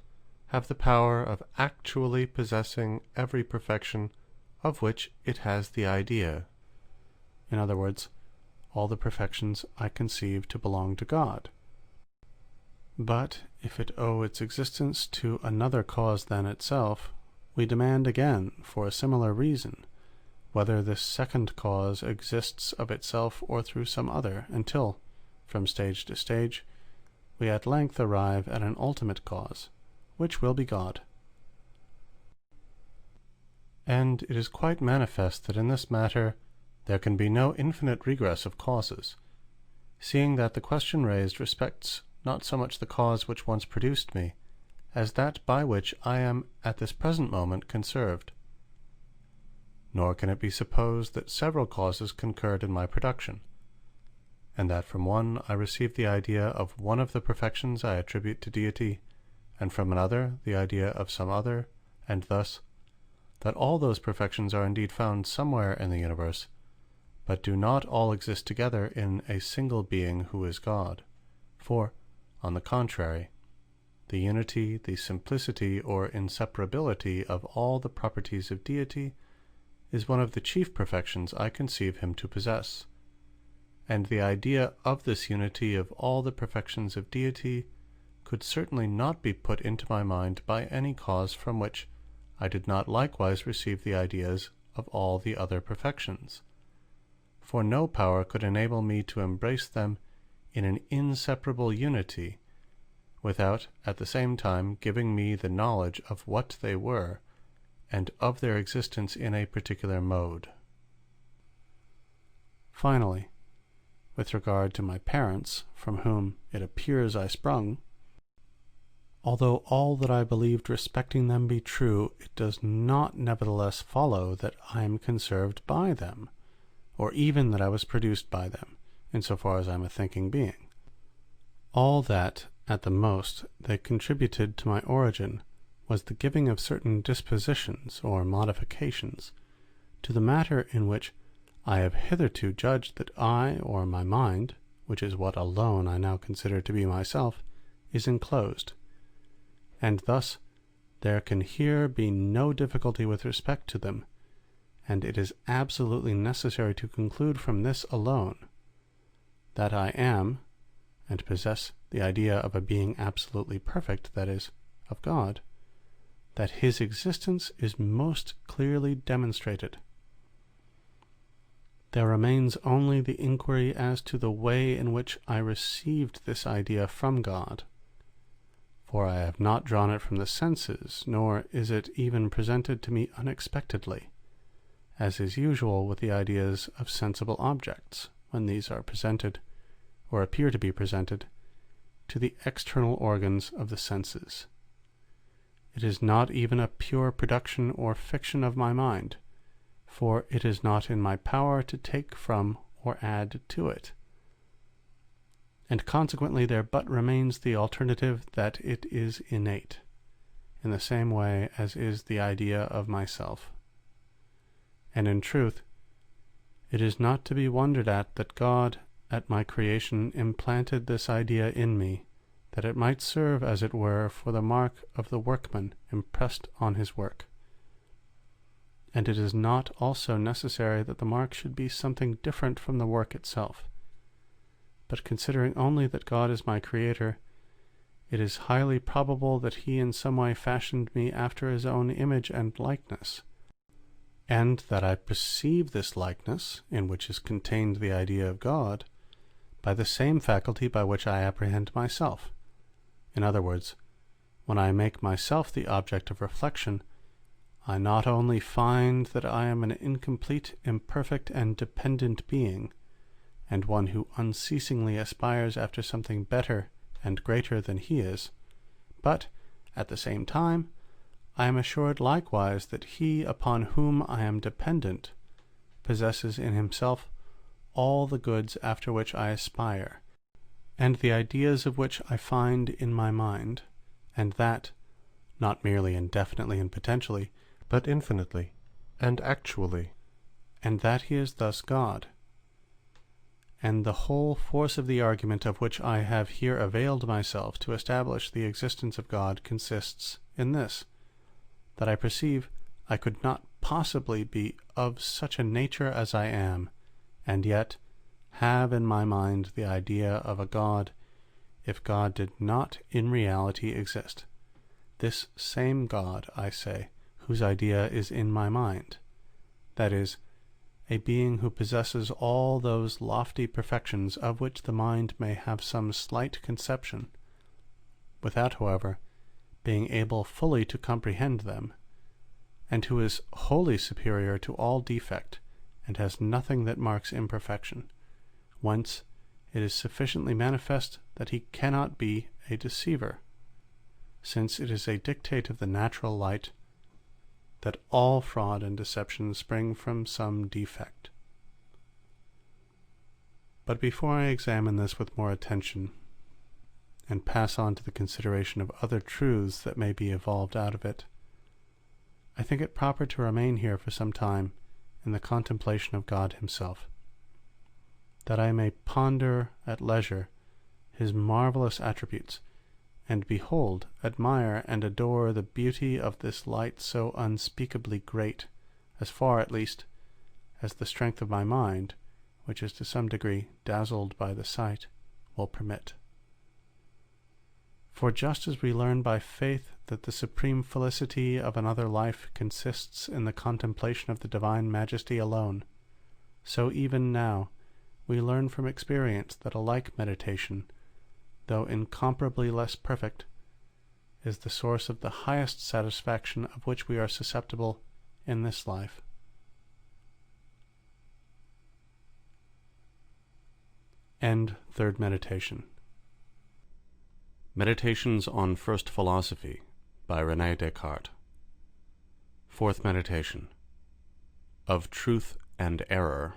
Speaker 2: have the power of actually possessing every perfection of which it has the idea.
Speaker 1: In other words, all the perfections I conceive to belong to God. But if it owe its existence to another cause than itself, we demand again, for a similar reason, whether this second cause exists of itself or through some other, until, from stage to stage, we at length arrive at an ultimate cause, which will be God.
Speaker 2: And it is quite manifest that in this matter there can be no infinite regress of causes, seeing that the question raised respects not so much the cause which once produced me, as that by which I am at this present moment conserved. Nor can it be supposed that several causes concurred in my production, and that from one I received the idea of one of the perfections I attribute to deity, and from another the idea of some other, and thus that all those perfections are indeed found somewhere in the universe, but do not all exist together in a single being who is God. For, on the contrary, the unity, the simplicity, or inseparability of all the properties of deity is one of the chief perfections I conceive him to possess, and the idea of this unity of all the perfections of deity could certainly not be put into my mind by any cause from which I did not likewise receive the ideas of all the other perfections, for no power could enable me to embrace them in an inseparable unity, without at the same time giving me the knowledge of what they were, and of their existence in a particular mode.
Speaker 1: Finally, with regard to my parents, from whom it appears I sprung, although all that I believed respecting them be true, it does not nevertheless follow that I am conserved by them, or even that I was produced by them, insofar as I am a thinking being. All that, at the most, they contributed to my origin was the giving of certain dispositions, or modifications, to the matter in which I have hitherto judged that I, or my mind, which is what alone I now consider to be myself, is enclosed. And thus there can here be no difficulty with respect to them, and it is absolutely necessary to conclude from this alone, that I am, and possess the idea of a being absolutely perfect, that is, of God, that his existence is most clearly demonstrated. There remains only the inquiry as to the way in which I received this idea from God, for I have not drawn it from the senses, nor is it even presented to me unexpectedly, as is usual with the ideas of sensible objects, when these are presented, or appear to be presented, to the external organs of the senses. It is not even a pure production or fiction of my mind, for it is not in my power to take from or add to it, and consequently there but remains the alternative that it is innate, in the same way as is the idea of myself. And in truth, it is not to be wondered at that God, at my creation, implanted this idea in me, that it might serve, as it were, for the mark of the workman impressed on his work. And it is not also necessary that the mark should be something different from the work itself. But considering only that God is my creator, it is highly probable that he in some way fashioned me after his own image and likeness, and that I perceive this likeness, in which is contained the idea of God, by the same faculty by which I apprehend myself. In other words, when I make myself the object of reflection, I not only find that I am an incomplete, imperfect, and dependent being, and one who unceasingly aspires after something better and greater than he is, but, at the same time, I am assured likewise that he upon whom I am dependent possesses in himself all the goods after which I aspire, and the ideas of which I find in my mind, and that,
Speaker 2: not merely indefinitely and potentially, but infinitely and actually, and that he is thus God. And the whole force of the argument of which I have here availed myself to establish the existence of God consists in this, that I perceive I could not possibly be of such a nature as I am, and yet have in my mind the idea of a God, if God did not in reality exist. This same God, I say, whose idea is in my mind, that is, a being who possesses all those lofty perfections of which the mind may have some slight conception, without, however, being able fully to comprehend them, and who is wholly superior to all defect, and has nothing that marks imperfection, whence it is sufficiently manifest that he cannot be a deceiver, since it is a dictate of the natural light that all fraud and deception spring from some defect. But before I examine this with more attention, and pass on to the consideration of other truths that may be evolved out of it, I think it proper to remain here for some time in the contemplation of God himself, that I may ponder at leisure his marvelous attributes, and behold, admire, and adore the beauty of this light so unspeakably great, as far at least as the strength of my mind, which is to some degree dazzled by the sight, will permit. For just as we learn by faith that the supreme felicity of another life consists in the contemplation of the divine majesty alone, so even now we learn from experience that a like meditation, though incomparably less perfect, is the source of the highest satisfaction of which we are susceptible in this life. End third meditation.
Speaker 1: Meditations on First Philosophy by Renee Descartes. Fourth meditation. Of Truth and Error.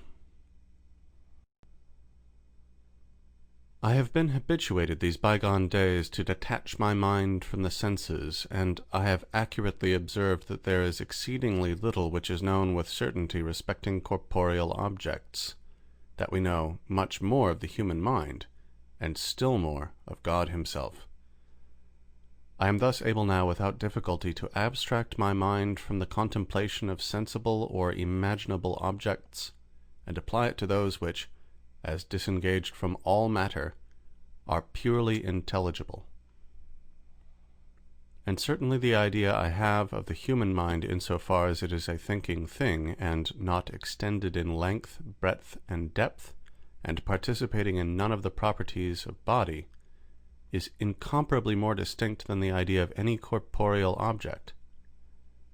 Speaker 1: I have been habituated these bygone days to detach my mind from the senses, and I have accurately observed that there is exceedingly little which is known with certainty respecting corporeal objects, that we know much more of the human mind, and still more of God himself. I am thus able now without difficulty to abstract my mind from the contemplation of sensible or imaginable objects, and apply it to those which, as disengaged from all matter, are purely intelligible. And certainly the idea I have of the human mind insofar as it is a thinking thing, and not extended in length, breadth, and depth, and participating in none of the properties of body, is incomparably more distinct than the idea of any corporeal object.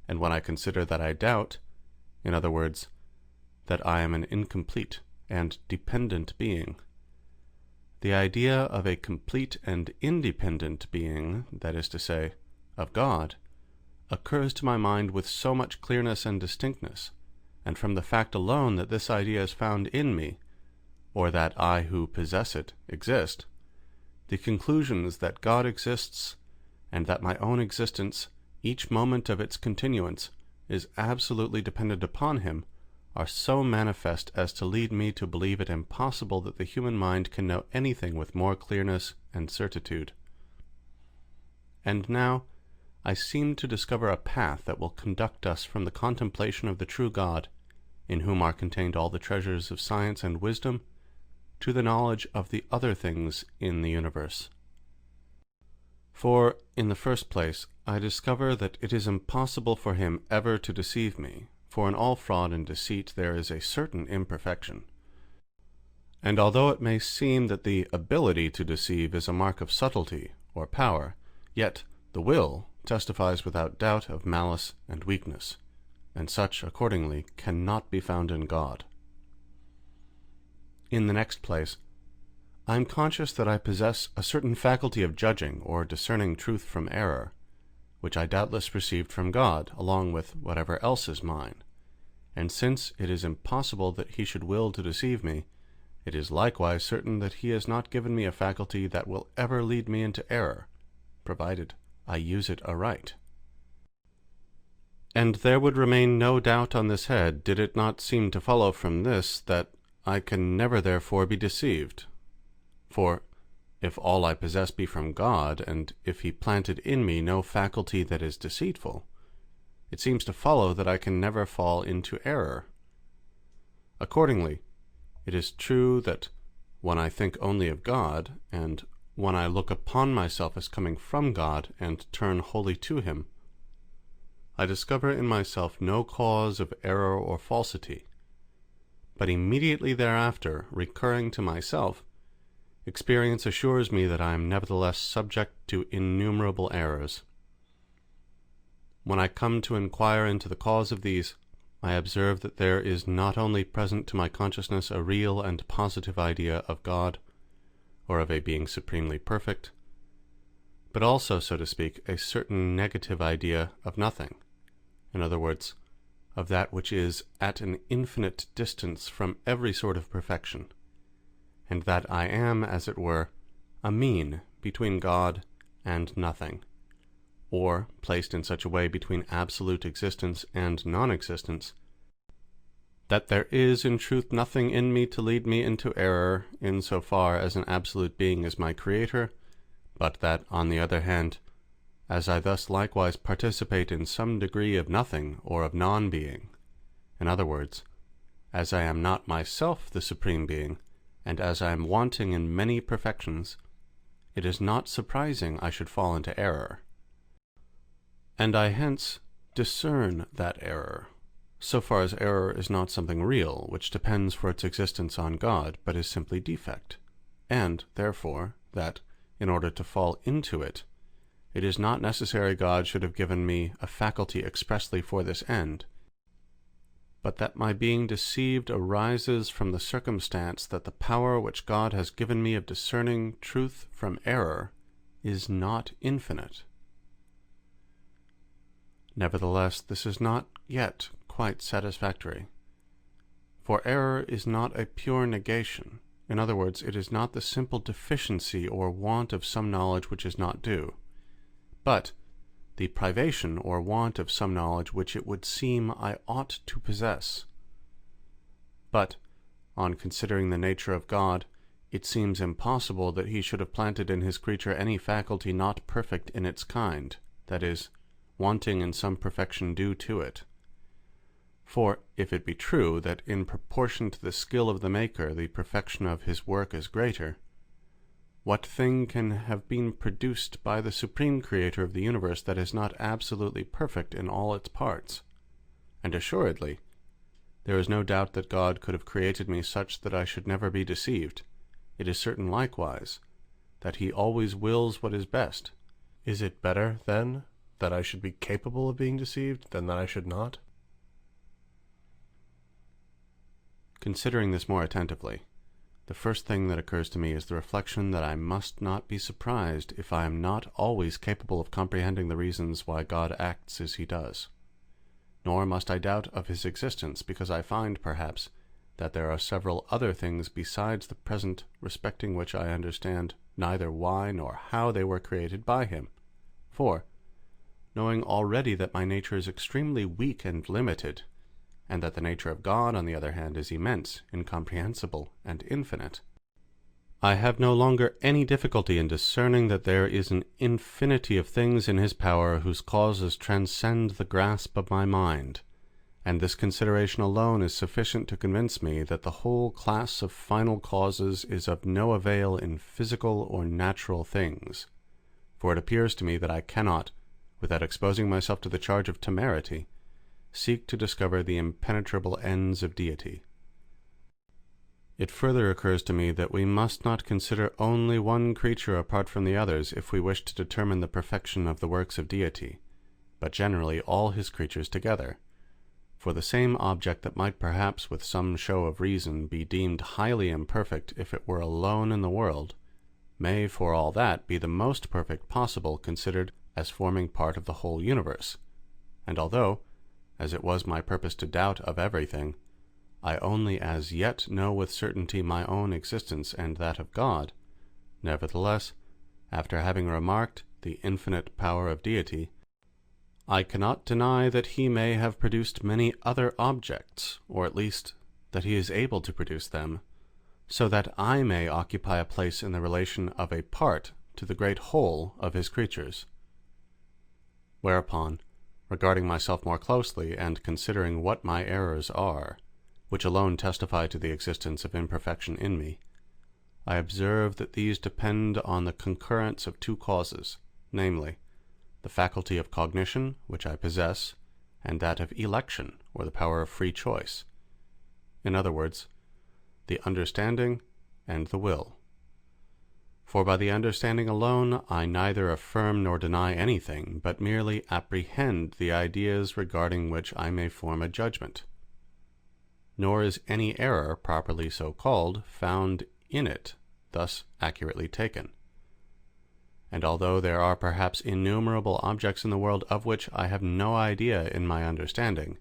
Speaker 1: And when I consider that I doubt, in other words, that I am an incomplete and dependent being, the idea of a complete and independent being, that is to say, of God, occurs to my mind with so much clearness and distinctness, and from the fact alone that this idea is found in me, or that I who possess it exist, the conclusions that God exists, and that my own existence, each moment of its continuance, is absolutely dependent upon him, are so manifest as to lead me to believe it impossible that the human mind can know anything with more clearness and certitude. And now I seem to discover a path that will conduct us from the contemplation of the true God, in whom are contained all the treasures of science and wisdom, to the knowledge of the other things in the universe. For, in the first place, I discover that it is impossible for him ever to deceive me, for in all fraud and deceit there is a certain imperfection. And although it may seem that the ability to deceive is a mark of subtlety or power, yet the will testifies without doubt of malice and weakness, and such, accordingly, cannot be found in God. In the next place, I am conscious that I possess a certain faculty of judging or discerning truth from error, which I doubtless received from God, along with whatever else is mine. And since it is impossible that he should will to deceive me, it is likewise certain that he has not given me a faculty that will ever lead me into error, provided I use it aright. And there would remain no doubt on this head, did it not seem to follow from this, that I can never therefore be deceived. For if all I possess be from God, and if he planted in me no faculty that is deceitful, it seems to follow that I can never fall into error. Accordingly, it is true that when I think only of God, and when I look upon myself as coming from God, and turn wholly to him, I discover in myself no cause of error or falsity, but immediately thereafter, recurring to myself, experience assures me that I am nevertheless subject to innumerable errors. When I come to inquire into the cause of these, I observe that there is not only present to my consciousness a real and positive idea of God, or of a being supremely perfect, but also, so to speak, a certain negative idea of nothing, in other words, of that which is at an infinite distance from every sort of perfection, and that I am, as it were, a mean between God and nothing, or placed in such a way between absolute existence and non-existence, that there is in truth nothing in me to lead me into error in so far as an absolute being is my creator, but that, on the other hand, as I thus likewise participate in some degree of nothing or of non-being, in other words, as I am not myself the supreme being, and as I am wanting in many perfections, it is not surprising I should fall into error. And I hence discern that error, so far as error is not something real, which depends for its existence on God, but is simply defect, and, therefore, that, in order to fall into it, it is not necessary God should have given me a faculty expressly for this end, but that my being deceived arises from the circumstance that the power which God has given me of discerning truth from error is not infinite. Nevertheless, this is not yet quite satisfactory, for error is not a pure negation. In other words, it is not the simple deficiency or want of some knowledge which is not due, but the privation or want of some knowledge which it would seem I ought to possess. But, on considering the nature of God, it seems impossible that he should have planted in his creature any faculty not perfect in its kind, that is, wanting in some perfection due to it. For if it be true that in proportion to the skill of the Maker the perfection of his work is greater, what thing can have been produced by the Supreme Creator of the universe that is not absolutely perfect in all its parts? And assuredly, there is no doubt that God could have created me such that I should never be deceived. It is certain likewise that he always wills what is best.
Speaker 2: Is it better, then, that I should be capable of being deceived than that I should not?
Speaker 1: Considering this more attentively, the first thing that occurs to me is the reflection that I must not be surprised if I am not always capable of comprehending the reasons why God acts as he does. Nor must I doubt of his existence, because I find, perhaps, that there are several other things besides the present respecting which I understand neither why nor how they were created by him. For, knowing already that my nature is extremely weak and limited, and that the nature of God, on the other hand, is immense, incomprehensible, and infinite, I have no longer any difficulty in discerning that there is an infinity of things in his power whose causes transcend the grasp of my mind, and this consideration alone is sufficient to convince me that the whole class of final causes is of no avail in physical or natural things. For it appears to me that I cannot, without exposing myself to the charge of temerity, seek to discover the impenetrable ends of deity. It further occurs to me that we must not consider only one creature apart from the others if we wish to determine the perfection of the works of deity, but generally all his creatures together. For the same object that might perhaps with some show of reason be deemed highly imperfect if it were alone in the world, may for all that be the most perfect possible considered as forming part of the whole universe. And although, as it was my purpose to doubt of everything, I only as yet know with certainty my own existence and that of God, nevertheless, after having remarked the infinite power of deity, I cannot deny that he may have produced many other objects, or at least that he is able to produce them, so that I may occupy a place in the relation of a part to the great whole of his creatures. Whereupon, regarding myself more closely, and considering what my errors are, which alone testify to the existence of imperfection in me, I observe that these depend on the concurrence of two causes, namely, the faculty of cognition, which I possess, and that of election, or the power of free choice. In other words, the understanding and the will. For by the understanding alone I neither affirm nor deny anything, but merely apprehend the ideas regarding which I may form a judgment. Nor is any error, properly so called, found in it, thus accurately taken. And although there are perhaps innumerable objects in the world of which I have no idea in my understanding,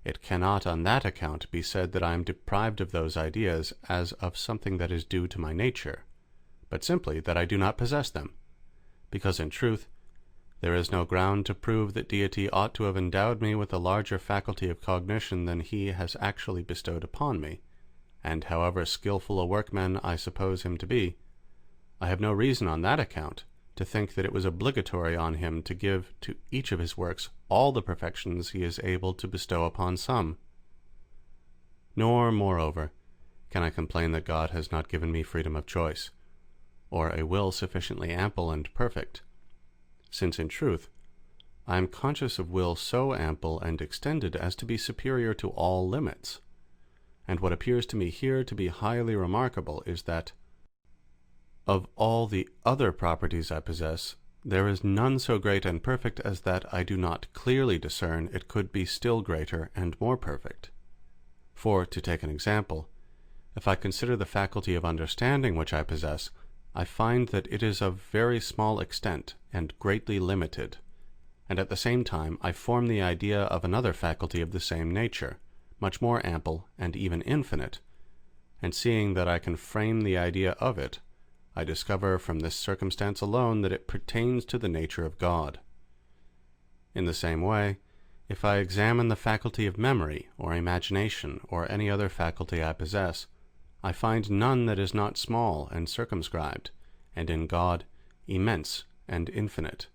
Speaker 1: it cannot on that account be said that I am deprived of those ideas as of something that is due to my nature, but simply that I do not possess them, because in truth there is no ground to prove that deity ought to have endowed me with a larger faculty of cognition than he has actually bestowed upon me, and however skilful a workman I suppose him to be, I have no reason on that account to think that it was obligatory on him to give to each of his works all the perfections he is able to bestow upon some. Nor, moreover, can I complain that God has not given me freedom of choice, or a will sufficiently ample and perfect, since in truth I am conscious of will so ample and extended as to be superior to all limits. And what appears to me here to be highly remarkable is that, of all the other properties I possess, there is none so great and perfect as that I do not clearly discern it could be still greater and more perfect. For, to take an example, if I consider the faculty of understanding which I possess, I find that it is of very small extent and greatly limited, and at the same time I form the idea of another faculty of the same nature, much more ample and even infinite, and seeing that I can frame the idea of it, I discover from this circumstance alone that it pertains to the nature of God. In the same way, if I examine the faculty of memory, or imagination, or any other faculty I possess, I find none that is not small and circumscribed, and in God immense and infinite.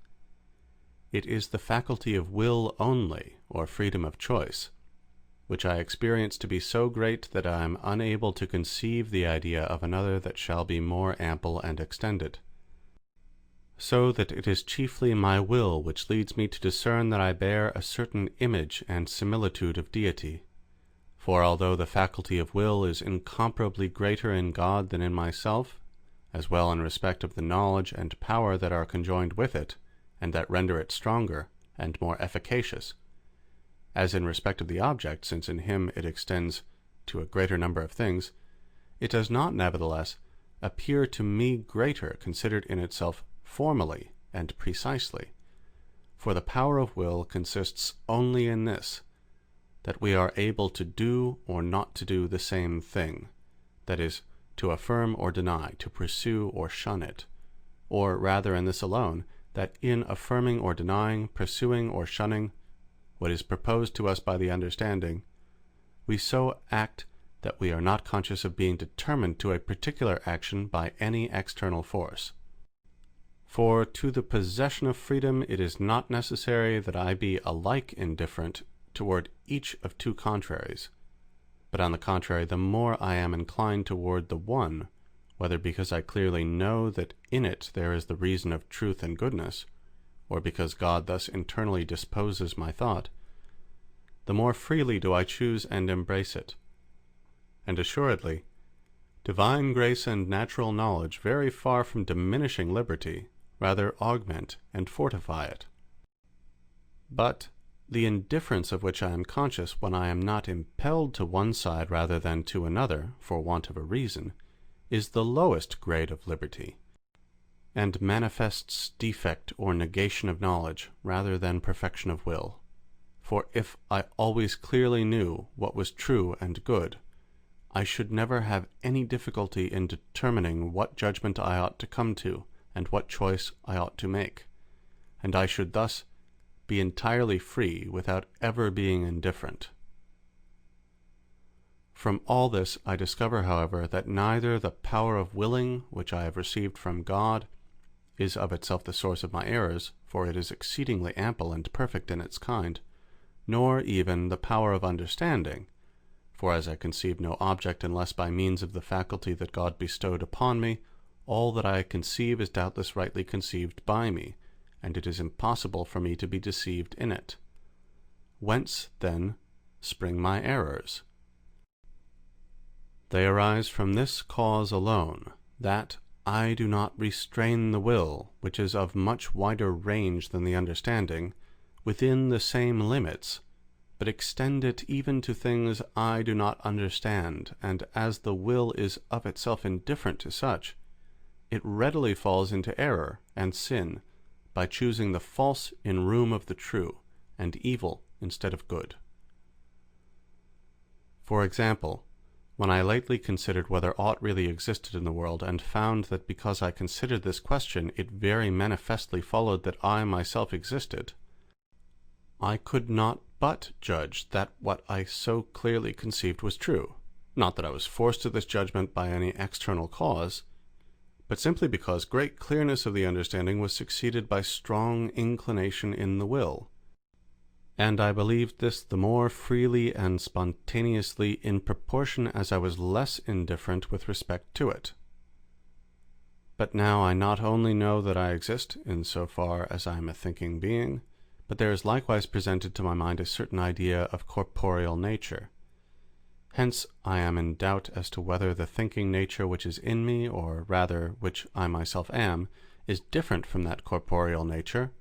Speaker 1: It is the faculty of will only, or freedom of choice, which I experience to be so great that I am unable to conceive the idea of another that shall be more ample and extended. So that it is chiefly my will which leads me to discern that I bear a certain image and similitude of deity. For although the faculty of will is incomparably greater in God than in myself, as well in respect of the knowledge and power that are conjoined with it, and that render it stronger and more efficacious, as in respect of the object, since in him it extends to a greater number of things, it does not nevertheless appear to me greater considered in itself formally and precisely. For the power of will consists only in this, that we are able to do or not to do the same thing, that is, to affirm or deny, to pursue or shun it, or rather in this alone, that in affirming or denying, pursuing or shunning what is proposed to us by the understanding, we so act that we are not conscious of being determined to a particular action by any external force. For to the possession of freedom it is not necessary that I be alike indifferent toward each of two contraries, but on the contrary, the more I am inclined toward the one, whether because I clearly know that in it there is the reason of truth and goodness, or because God thus internally disposes my thought, the more freely do I choose and embrace it. And assuredly, divine grace and natural knowledge, very far from diminishing liberty, rather augment and fortify it. But the indifference of which I am conscious when I am not impelled to one side rather than to another for want of a reason, is the lowest grade of liberty, and manifests defect or negation of knowledge rather than perfection of will. For if I always clearly knew what was true and good, I should never have any difficulty in determining what judgment I ought to come to, and what choice I ought to make, and I should thus be entirely free without ever being indifferent. From all this I discover, however, that neither the power of willing, which I have received from God, is of itself the source of my errors, for it is exceedingly ample and perfect in its kind, nor even the power of understanding, for as I conceive no object unless by means of the faculty that God bestowed upon me, all that I conceive is doubtless rightly conceived by me, and it is impossible for me to be deceived in it. Whence, then, spring my errors? They arise from this cause alone, that I do not restrain the will, which is of much wider range than the understanding, within the same limits, but extend it even to things I do not understand, and as the will is of itself indifferent to such, it readily falls into error and sin, by choosing the false in room of the true, and evil instead of good. For example, when I lately considered whether aught really existed in the world, and found that because I considered this question, it very manifestly followed that I myself existed, I could not but judge that what I so clearly conceived was true. Not that I was forced to this judgment by any external cause, but simply because great clearness of the understanding was succeeded by strong inclination in the will. And I believed this the more freely and spontaneously in proportion as I was less indifferent with respect to it. But now I not only know that I exist, in so far as I am a thinking being, but there is likewise presented to my mind a certain idea of corporeal nature. Hence I am in doubt as to whether the thinking nature which is in me, or rather which I myself am, is different from that corporeal nature,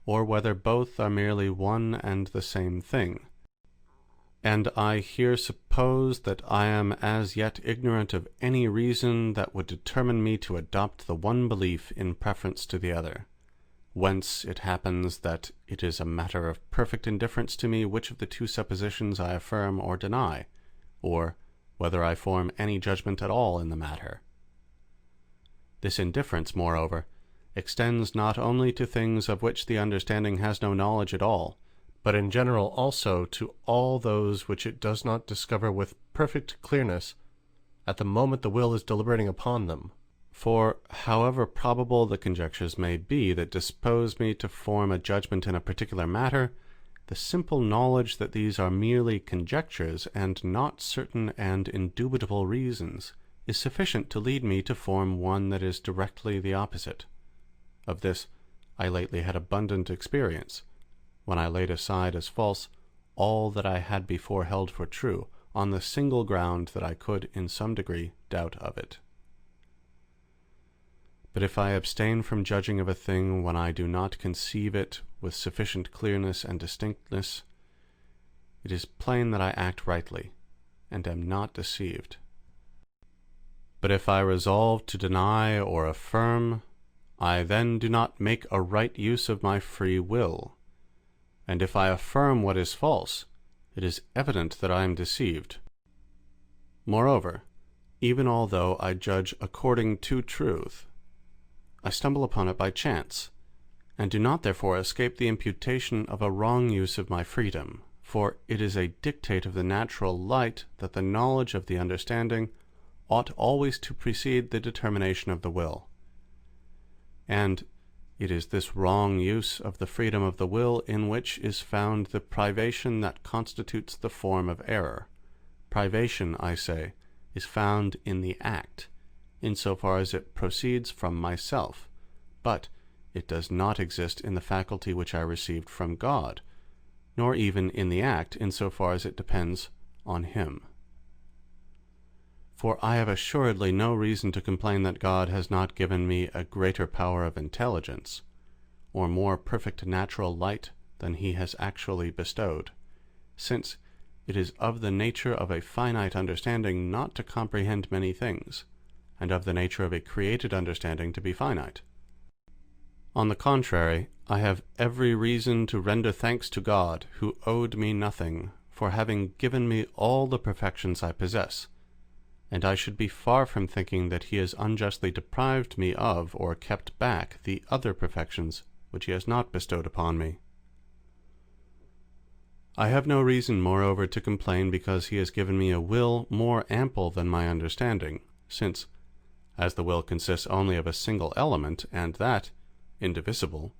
Speaker 1: or whether both are merely one and the same thing. And I here suppose that I am as yet ignorant of any reason that would determine me to adopt the one belief in preference to the other, whence it happens that it is a matter of perfect indifference to me which of the two suppositions I affirm or deny, or whether I form any judgment at all in the matter. This indifference, moreover, extends not only to things of which the understanding has no knowledge at all, but in general also to all those which it does not discover with perfect clearness at the moment the will is deliberating upon them. For however probable the conjectures may be that dispose me to form a judgment in a particular matter, the simple knowledge that these are merely conjectures, and not certain and indubitable reasons, is sufficient to lead me to form one that is directly the opposite. Of this I lately had abundant experience, when I laid aside as false all that I had before held for true, on the single ground that I could in some degree doubt of it. But if I abstain from judging of a thing when I do not conceive it with sufficient clearness and distinctness, it is plain that I act rightly, and am not deceived. But if I resolve to deny or affirm, I then do not make a right use of my free will, and if I affirm what is false, it is evident that I am deceived. Moreover, even although I judge according to truth, I stumble upon it by chance, and do not therefore escape the imputation of a wrong use of my freedom, for it is a dictate of the natural light that the knowledge of the understanding ought always to precede the determination of the will. And it is this wrong use of the freedom of the will in which is found the privation that constitutes the form of error. Privation, I say, is found in the act, in so far as it proceeds from myself, but it does not exist in the faculty which I received from God, nor even in the act in so far as it depends on Him. For I have assuredly no reason to complain that God has not given me a greater power of intelligence, or more perfect natural light than He has actually bestowed, since it is of the nature of a finite understanding not to comprehend many things, and of the nature of a created understanding to be finite. On the contrary, I have every reason to render thanks to God, who owed me nothing, for having given me all the perfections I possess, and I should be far from thinking that He has unjustly deprived me of or kept back the other perfections which He has not bestowed upon me. I have no reason, moreover, to complain because he has given me a will more ample than my understanding, since, as the will consists only of a single element, and that indivisible,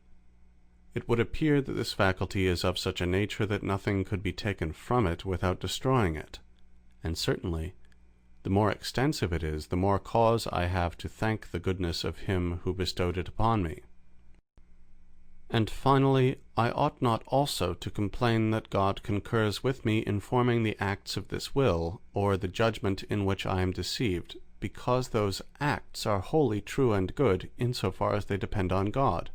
Speaker 1: it would appear that this faculty is of such a nature that nothing could be taken from it without destroying it, and certainly the more extensive it is, the more cause I have to thank the goodness of him who bestowed it upon me. And finally, I ought not also to complain that God concurs with me in forming the acts of this will, or the judgment in which I am deceived, because those acts are wholly true and good, insofar as they depend on God,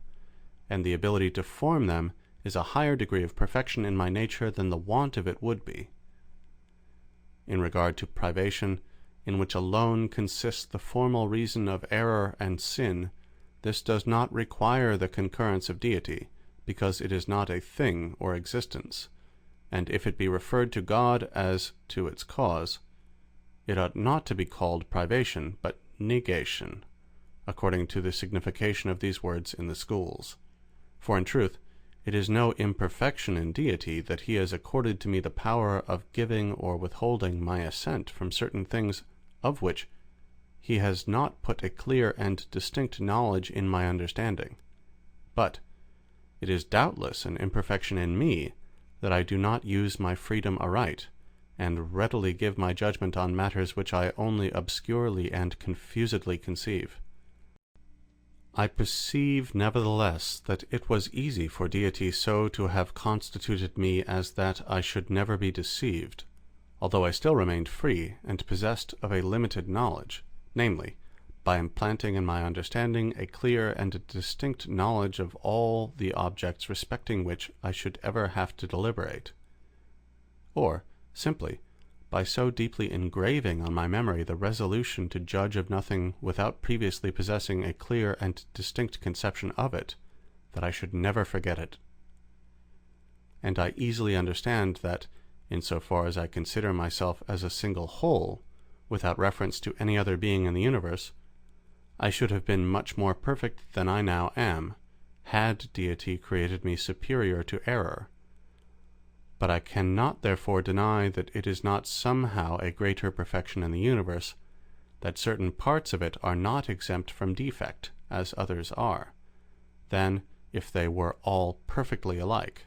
Speaker 1: and the ability to form them is a higher degree of perfection in my nature than the want of it would be. In regard to privation, in which alone consists the formal reason of error and sin, this does not require the concurrence of deity, because it is not a thing or existence, and if it be referred to God as to its cause, it ought not to be called privation, but negation, according to the signification of these words in the schools. For in truth, it is no imperfection in deity that he has accorded to me the power of giving or withholding my assent from certain things of which he has not put a clear and distinct knowledge in my understanding. But it is doubtless an imperfection in me that I do not use my freedom aright, and readily give my judgment on matters which I only obscurely and confusedly conceive. I perceive nevertheless that it was easy for deity so to have constituted me as that I should never be deceived, although I still remained free and possessed of a limited knowledge, namely, by implanting in my understanding a clear and distinct knowledge of all the objects respecting which I should ever have to deliberate, or simply by so deeply engraving on my memory the resolution to judge of nothing without previously possessing a clear and distinct conception of it, that I should never forget it. And I easily understand that, in so far as I consider myself as a single whole, without reference to any other being in the universe, I should have been much more perfect than I now am, had deity created me superior to error. But I cannot therefore deny that it is not somehow a greater perfection in the universe, that certain parts of it are not exempt from defect, as others are, than if they were all perfectly alike.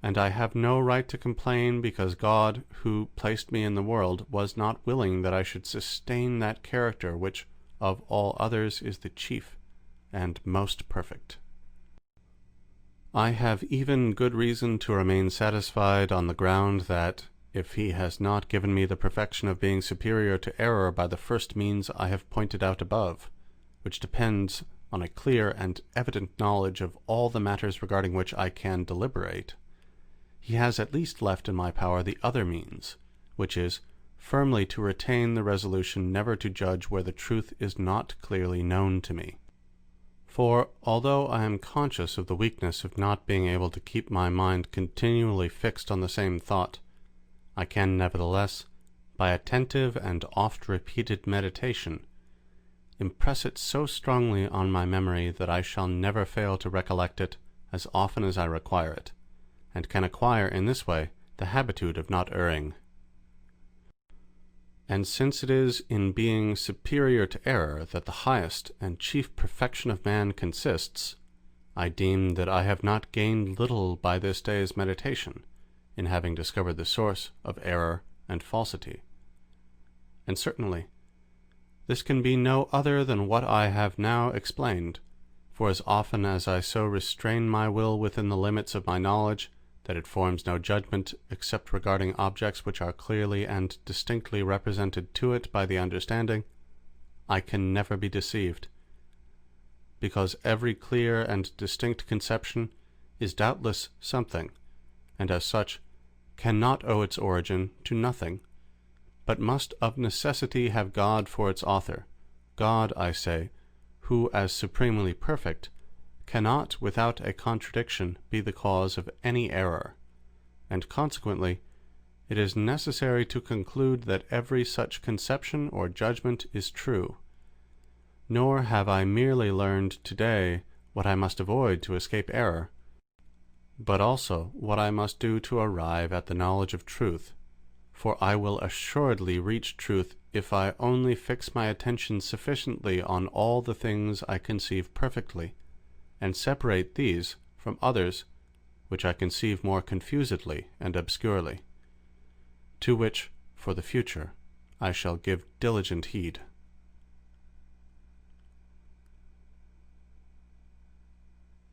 Speaker 1: And I have no right to complain, because God, who placed me in the world, was not willing that I should sustain that character which of all others is the chief and most perfect. I have even good reason to remain satisfied on the ground that, if he has not given me the perfection of being superior to error by the first means I have pointed out above, which depends on a clear and evident knowledge of all the matters regarding which I can deliberate, he has at least left in my power the other means, which is firmly to retain the resolution never to judge where the truth is not clearly known to me. For, although I am conscious of the weakness of not being able to keep my mind continually fixed on the same thought, I can nevertheless, by attentive and oft-repeated meditation, impress it so strongly on my memory that I shall never fail to recollect it as often as I require it, and can acquire in this way the habitude of not erring. And since it is in being superior to error that the highest and chief perfection of man consists, I deem that I have not gained little by this day's meditation, in having discovered the source of error and falsity. And certainly this can be no other than what I have now explained, for as often as I so restrain my will within the limits of my knowledge, that it forms no judgment except regarding objects which are clearly and distinctly represented to it by the understanding, I can never be deceived, because every clear and distinct conception is doubtless something, and as such cannot owe its origin to nothing, but must of necessity have God for its author, God, I say, who, as supremely perfect, cannot without a contradiction be the cause of any error, and consequently it is necessary to conclude that every such conception or judgment is true. Nor have I merely learned today what I must avoid to escape error, but also what I must do to arrive at the knowledge of truth, for I will assuredly reach truth if I only fix my attention sufficiently on all the things I conceive perfectly, and separate these from others which I conceive more confusedly and obscurely, to which, for the future, I shall give diligent heed.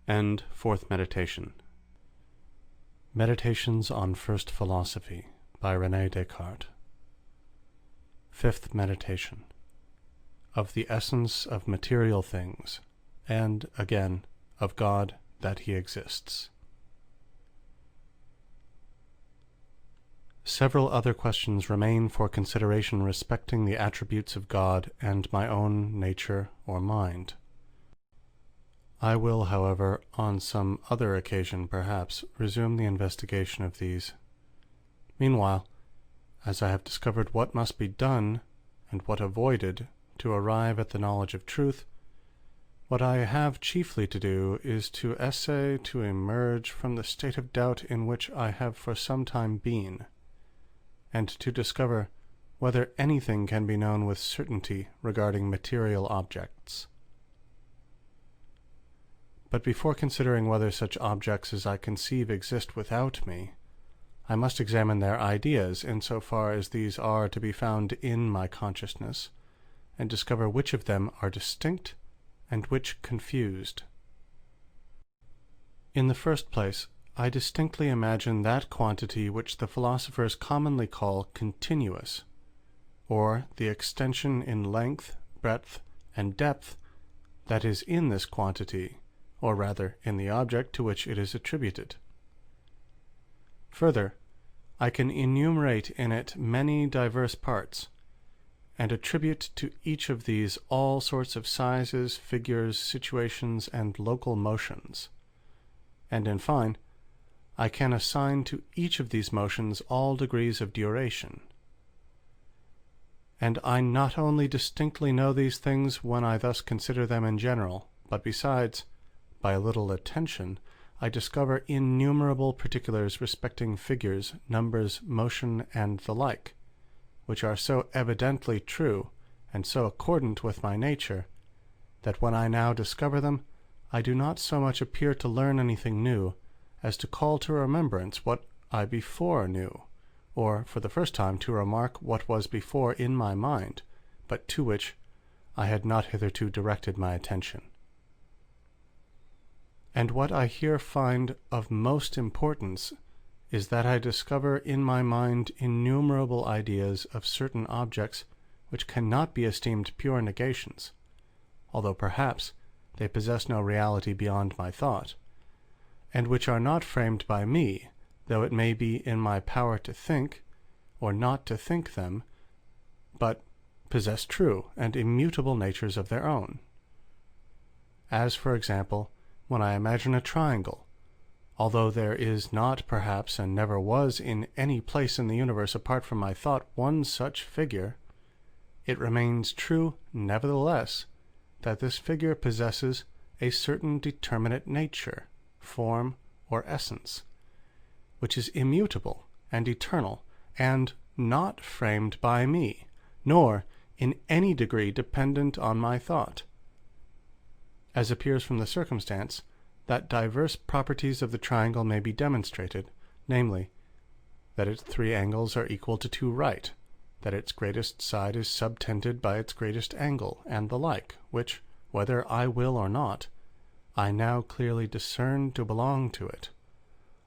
Speaker 1: End Fourth Meditation.
Speaker 2: Meditations on First Philosophy by Renee Descartes. Fifth Meditation. Of the essence of material things, and, again, of God that He exists. Several other questions remain for consideration respecting the attributes of God and my own nature or mind. I will, however, on some other occasion perhaps, resume the investigation of these. Meanwhile, as I have discovered what must be done, and what avoided, to arrive at the knowledge of truth, what I have chiefly to do is to essay to emerge from the state of doubt in which I have for some time been, and to discover whether anything can be known with certainty regarding material objects. But before considering whether such objects as I conceive exist without me, I must examine their ideas in so far as these are to be found in my consciousness, and discover which of them are distinct and which confused. In the first place, I distinctly imagine that quantity which the philosophers commonly call continuous, or the extension in length, breadth, and depth that is in this quantity, or rather in the object to which it is attributed. Further, I can enumerate in it many diverse parts, and attribute to each of these all sorts of sizes, figures, situations, and local motions. And in fine, I can assign to each of these motions all degrees of duration. And I not only distinctly know these things when I thus consider them in general, but besides, by a little attention, I discover innumerable particulars respecting figures, numbers, motion, and the like, which are so evidently true, and so accordant with my nature, that when I now discover them, I do not so much appear to learn anything new, as to call to remembrance what I before knew, or for the first time to remark what was before in my mind, but to which I had not hitherto directed my attention. And what I here find of most importance is that I discover in my mind innumerable ideas of certain objects which cannot be esteemed pure negations, although perhaps they possess no reality beyond my thought, and which are not framed by me, though it may be in my power to think, or not to think them, but possess true and immutable natures of their own. As, for example, when I imagine a triangle, although there is not, perhaps, and never was in any place in the universe apart from my thought one such figure, it remains true, nevertheless, that this figure possesses a certain determinate nature, form, or essence, which is immutable and eternal, and not framed by me, nor in any degree dependent on my thought, as appears from the circumstance that diverse properties of the triangle may be demonstrated, namely, that its 3 angles are equal to 2 right, that its greatest side is subtended by its greatest angle, and the like, which, whether I will or not, I now clearly discern to belong to it,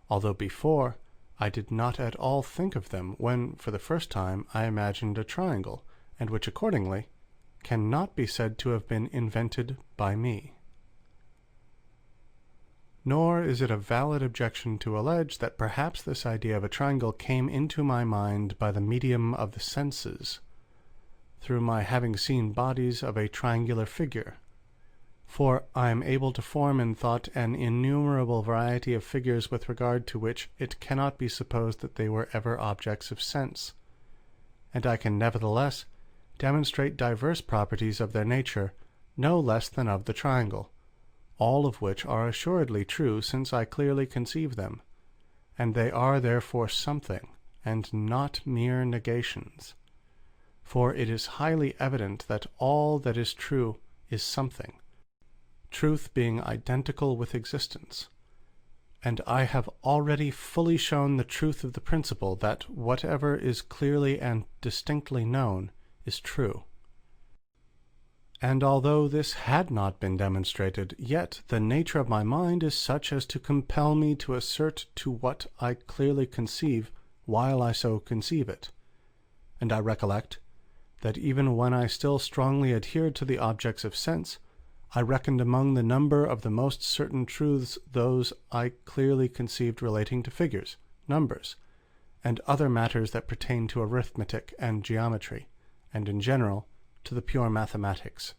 Speaker 2: although before I did not at all think of them when for the first time I imagined a triangle, and which accordingly cannot be said to have been invented by me. Nor is it a valid objection to allege that perhaps this idea of a triangle came into my mind by the medium of the senses, through my having seen bodies of a triangular figure, for I am able to form in thought an innumerable variety of figures with regard to which it cannot be supposed that they were ever objects of sense, and I can nevertheless demonstrate diverse properties of their nature no less than of the triangle, all of which are assuredly true, since I clearly conceive them, and they are therefore something, and not mere negations. For it is highly evident that all that is true is something, truth being identical with existence. And I have already fully shown the truth of the principle that whatever is clearly and distinctly known is true. And although this had not been demonstrated, yet the nature of my mind is such as to compel me to assert to what I clearly conceive while I so conceive it. And I recollect that even when I still strongly adhered to the objects of sense, I reckoned among the number of the most certain truths those I clearly conceived relating to figures, numbers, and other matters that pertain to arithmetic and geometry, and in general to the pure mathematics.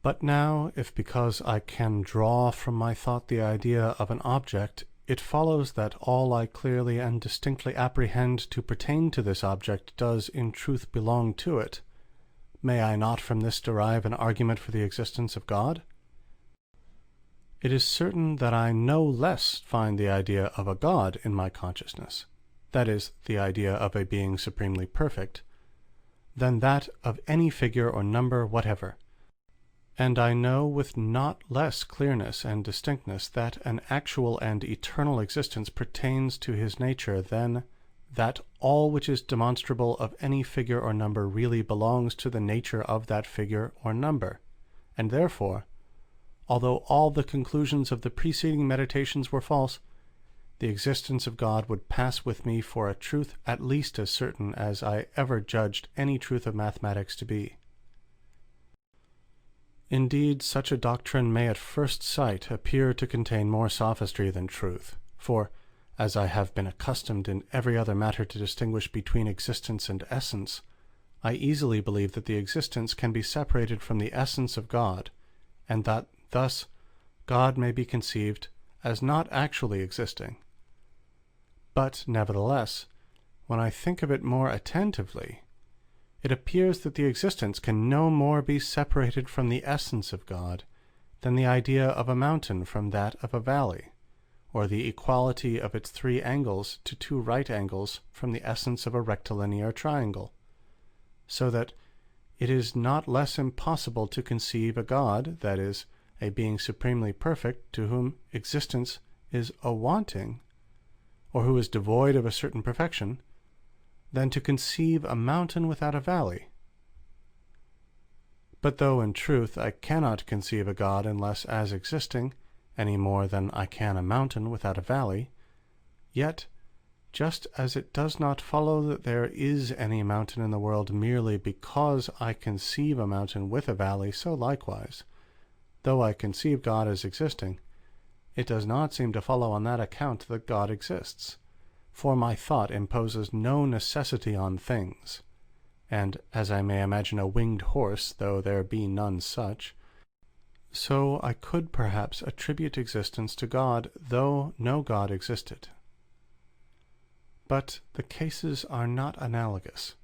Speaker 2: But now, if because I can draw from my thought the idea of an object, it follows that all I clearly and distinctly apprehend to pertain to this object does in truth belong to it, may I not from this derive an argument for the existence of God? It is certain that I no less find the idea of a God in my consciousness, that is, the idea of a being supremely perfect, than that of any figure or number whatever. And I know with not less clearness and distinctness that an actual and eternal existence pertains to his nature than that all which is demonstrable of any figure or number really belongs to the nature of that figure or number, and therefore, although all the conclusions of the preceding meditations were false, the existence of God would pass with me for a truth at least as certain as I ever judged any truth of mathematics to be. Indeed, such a doctrine may at first sight appear to contain more sophistry than truth, for as I have been accustomed in every other matter to distinguish between existence and essence, I easily believe that the existence can be separated from the essence of God, and that thus God may be conceived as not actually existing. But nevertheless, when I think of it more attentively, it appears that the existence can no more be separated from the essence of God than the idea of a mountain from that of a valley, or the equality of its 3 angles to 2 right angles from the essence of a rectilinear triangle, so that it is not less impossible to conceive a God, that is, a being supremely perfect, to whom existence is a wanting, or who is devoid of a certain perfection, than to conceive a mountain without a valley. But though in truth I cannot conceive a God unless as existing, any more than I can a mountain without a valley, yet, just as it does not follow that there is any mountain in the world merely because I conceive a mountain with a valley, so likewise, though I conceive God as existing, it does not seem to follow on that account that God exists. For my thought imposes no necessity on things, and as I may imagine a winged horse, though there be none such, so I could perhaps attribute existence to God, though no God existed. But the cases are not analogous,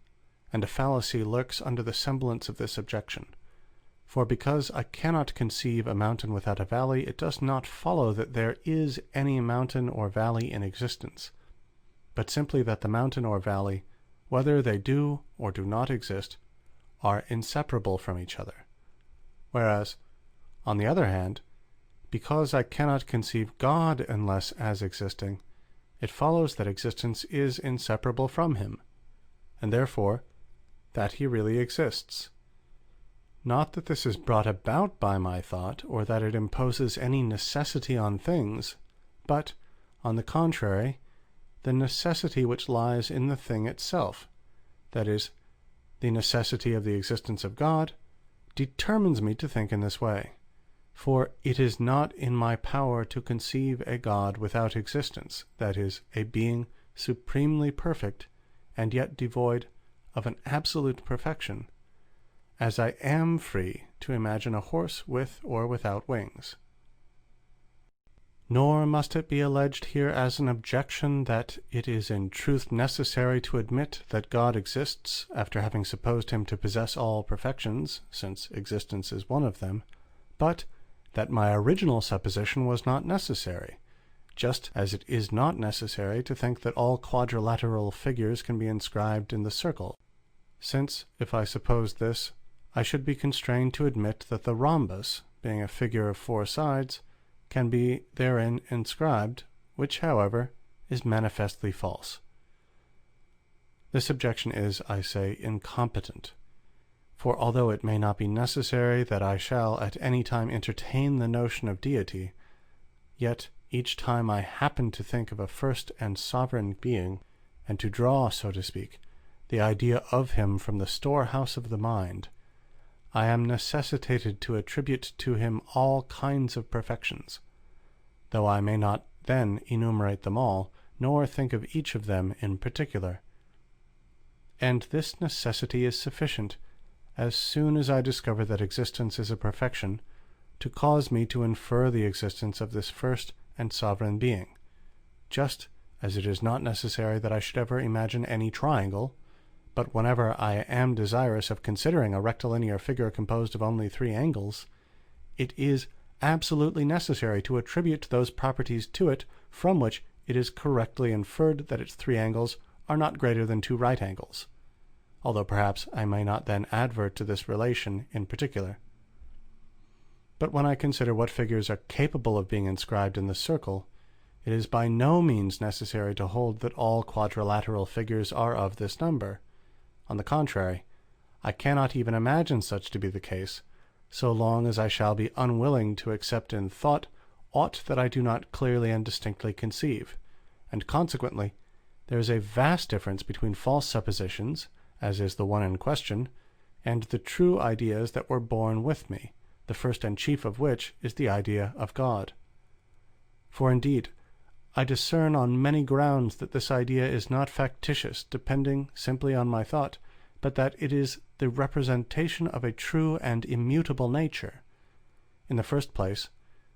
Speaker 2: and a fallacy lurks under the semblance of this objection. For because I cannot conceive a mountain without a valley, it does not follow that there is any mountain or valley in existence, but simply that the mountain or valley, whether they do or do not exist, are inseparable from each other. Whereas, on the other hand, because I cannot conceive God unless as existing, it follows that existence is inseparable from him, and therefore that he really exists. Not that this is brought about by my thought, or that it imposes any necessity on things, but, on the contrary, the necessity which lies in the thing itself, that is, the necessity of the existence of God, determines me to think in this way. For it is not in my power to conceive a God without existence, that is, a being supremely perfect, and yet devoid of an absolute perfection, as I am free to imagine a horse with or without wings. Nor must it be alleged here as an objection that it is in truth necessary to admit that God exists after having supposed him to possess all perfections, since existence is one of them, but that my original supposition was not necessary, just as it is not necessary to think that all quadrilateral figures can be inscribed in the circle, since, if I supposed this, I should be constrained to admit that the rhombus, being a figure of 4 sides, can be therein inscribed, which, however, is manifestly false. This objection is, I say, incompetent. For although it may not be necessary that I shall at any time entertain the notion of deity, yet each time I happen to think of a first and sovereign being, and to draw, so to speak, the idea of him from the storehouse of the mind, I am necessitated to attribute to him all kinds of perfections, though I may not then enumerate them all, nor think of each of them in particular. And this necessity is sufficient, as soon as I discover that existence is a perfection, to cause me to infer the existence of this first and sovereign being, just as it is not necessary that I should ever imagine any triangle, but whenever I am desirous of considering a rectilinear figure composed of only 3 angles, it is absolutely necessary to attribute those properties to it from which it is correctly inferred that its 3 angles are not greater than 2 right angles, although perhaps I may not then advert to this relation in particular. But when I consider what figures are capable of being inscribed in the circle, it is by no means necessary to hold that all quadrilateral figures are of this number. On the contrary, I cannot even imagine such to be the case, so long as I shall be unwilling to accept in thought aught that I do not clearly and distinctly conceive, and consequently there is a vast difference between false suppositions, as is the one in question, and the true ideas that were born with me, the first and chief of which is the idea of God. For indeed, I discern on many grounds that this idea is not factitious, depending simply on my thought, but that it is the representation of a true and immutable nature. In the first place,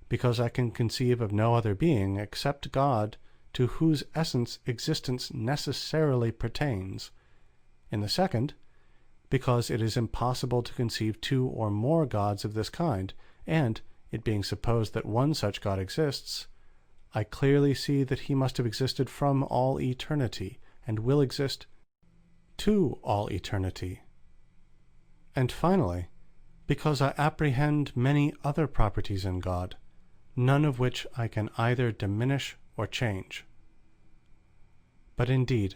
Speaker 2: because I can conceive of no other being except God, to whose essence existence necessarily pertains. In the second, because it is impossible to conceive 2 or more gods of this kind, and, it being supposed that one such God exists, I clearly see that he must have existed from all eternity, and will exist to all eternity. And finally, because I apprehend many other properties in God, none of which I can either diminish or change. But indeed,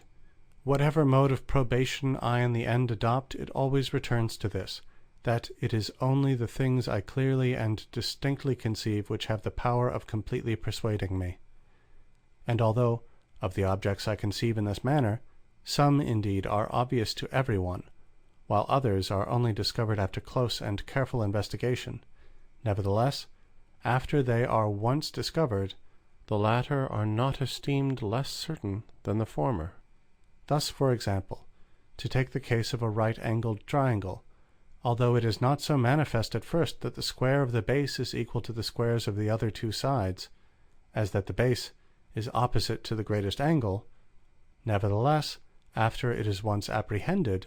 Speaker 2: whatever mode of probation I in the end adopt, it always returns to this, that it is only the things I clearly and distinctly conceive which have the power of completely persuading me. And although, of the objects I conceive in this manner, some indeed are obvious to every one, while others are only discovered after close and careful investigation, nevertheless, after they are once discovered, the latter are not esteemed less certain than the former. Thus, for example, to take the case of a right-angled triangle, although it is not so manifest at first that the square of the base is equal to the squares of the other 2 sides, as that the base is opposite to the greatest angle, nevertheless, after it is once apprehended,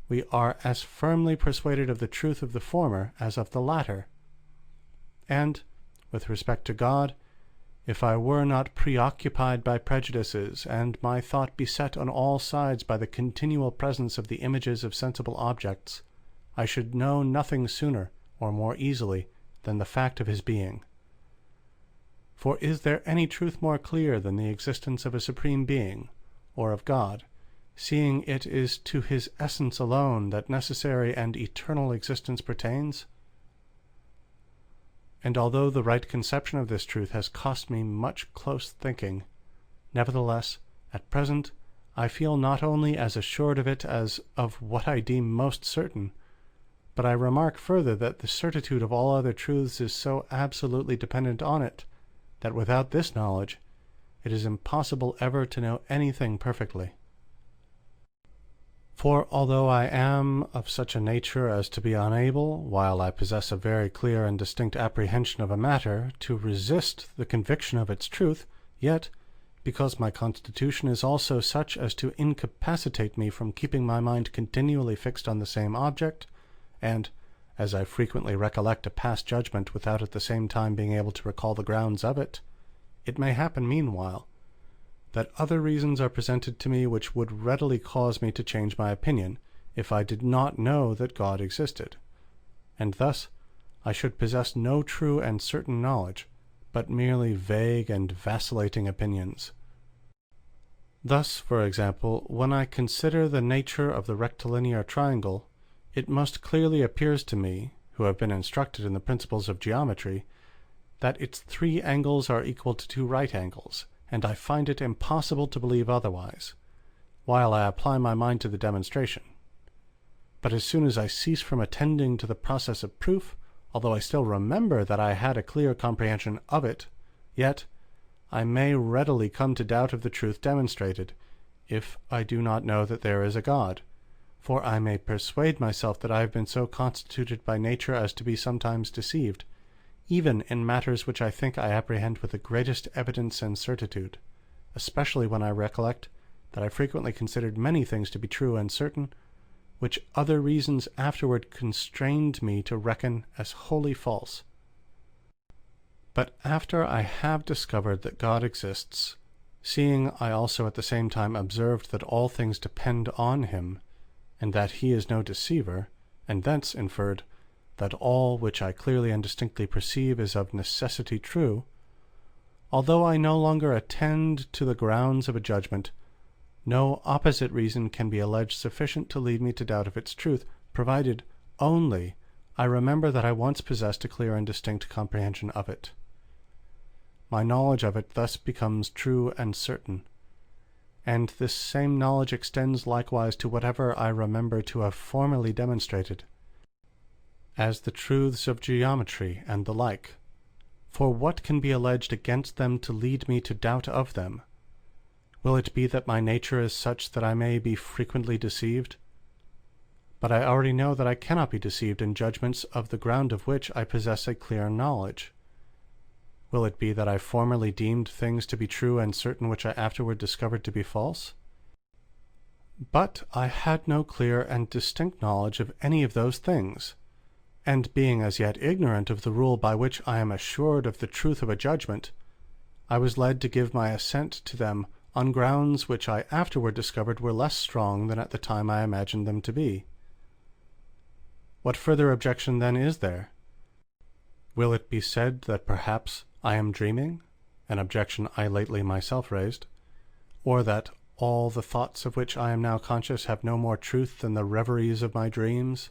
Speaker 2: we are as firmly persuaded of the truth of the former as of the latter. And, with respect to God, if I were not preoccupied by prejudices, and my thought beset on all sides by the continual presence of the images of sensible objects, I should know nothing sooner or more easily than the fact of his being. For is there any truth more clear than the existence of a supreme being, or of God, seeing it is to his essence alone that necessary and eternal existence pertains? And although the right conception of this truth has cost me much close thinking, nevertheless, at present, I feel not only as assured of it as of what I deem most certain, but I remark further that the certitude of all other truths is so absolutely dependent on it, that without this knowledge, it is impossible ever to know anything perfectly. For although I am of such a nature as to be unable, while I possess a very clear and distinct apprehension of a matter, to resist the conviction of its truth, yet, because my constitution is also such as to incapacitate me from keeping my mind continually fixed on the same object, and, as I frequently recollect a past judgment without at the same time being able to recall the grounds of it, it may happen meanwhile that other reasons are presented to me which would readily cause me to change my opinion, if I did not know that God existed, and thus I should possess no true and certain knowledge, but merely vague and vacillating opinions. Thus, for example, when I consider the nature of the rectilinear triangle, it most clearly appears to me, who have been instructed in the principles of geometry, that its 3 angles are equal to 2 right angles, and I find it impossible to believe otherwise, while I apply my mind to the demonstration. But as soon as I cease from attending to the process of proof, although I still remember that I had a clear comprehension of it, yet I may readily come to doubt of the truth demonstrated, if I do not know that there is a God. For I may persuade myself that I have been so constituted by nature as to be sometimes deceived, even in matters which I think I apprehend with the greatest evidence and certitude, especially when I recollect that I frequently considered many things to be true and certain, which other reasons afterward constrained me to reckon as wholly false. But after I have discovered that God exists, seeing I also at the same time observed that all things depend on him, and that he is no deceiver, and thence inferred that all which I clearly and distinctly perceive is of necessity true, although I no longer attend to the grounds of a judgment, no opposite reason can be alleged sufficient to lead me to doubt of its truth, provided only I remember that I once possessed a clear and distinct comprehension of it. My knowledge of it thus becomes true and certain, and this same knowledge extends likewise to whatever I remember to have formerly demonstrated, as the truths of geometry and the like. For what can be alleged against them to lead me to doubt of them? Will it be that my nature is such that I may be frequently deceived? But I already know that I cannot be deceived in judgments of the ground of which I possess a clear knowledge. Will it be that I formerly deemed things to be true and certain which I afterward discovered to be false? But I had no clear and distinct knowledge of any of those things, and being as yet ignorant of the rule by which I am assured of the truth of a judgment, I was led to give my assent to them on grounds which I afterward discovered were less strong than at the time I imagined them to be. What further objection then is there? Will it be said that perhaps I am dreaming, an objection I lately myself raised, or that all the thoughts of which I am now conscious have no more truth than the reveries of my dreams?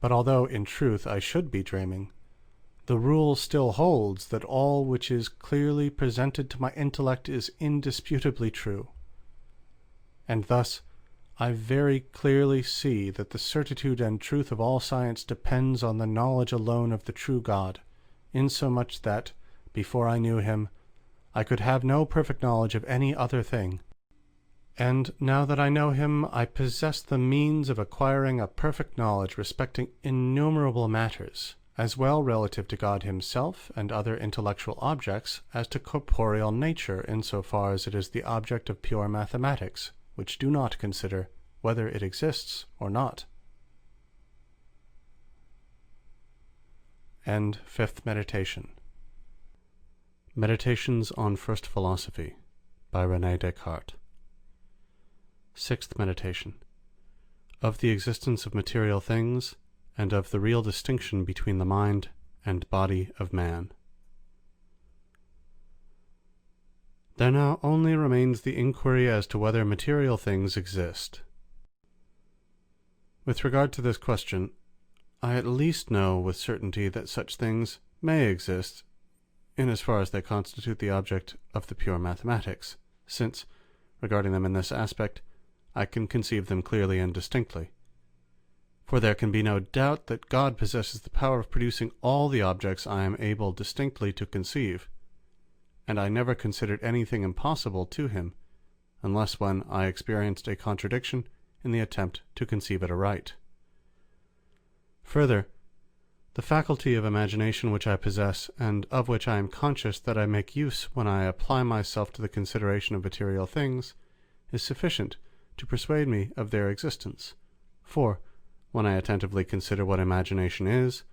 Speaker 2: But although in truth I should be dreaming, the rule still holds that all which is clearly presented to my intellect is indisputably true. And thus I very clearly see that the certitude and truth of all science depends on the knowledge alone of the true God, insomuch that, before I knew him, I could have no perfect knowledge of any other thing. And now that I know him, I possess the means of acquiring a perfect knowledge respecting innumerable matters, as well relative to God himself and other intellectual objects, as to corporeal nature, in so far as it is the object of pure mathematics, which do not consider whether it exists or not. And fifth meditation. Meditations on First Philosophy by Renee Descartes. Sixth meditation. Of the existence of material things, and of the real distinction between the mind and body of man. There now only remains the inquiry as to whether material things exist. With regard to this question, I at least know with certainty that such things may exist, in as far as they constitute the object of the pure mathematics, since, regarding them in this aspect, I can conceive them clearly and distinctly. For there can be no doubt that God possesses the power of producing all the objects I am able distinctly to conceive, and I never considered anything impossible to him, unless when I experienced a contradiction in the attempt to conceive it aright. Further, the faculty of imagination which I possess, and of which I am conscious that I make use when I apply myself to the consideration of material things, is sufficient to persuade me of their existence. For,
Speaker 1: when I attentively consider what imagination is,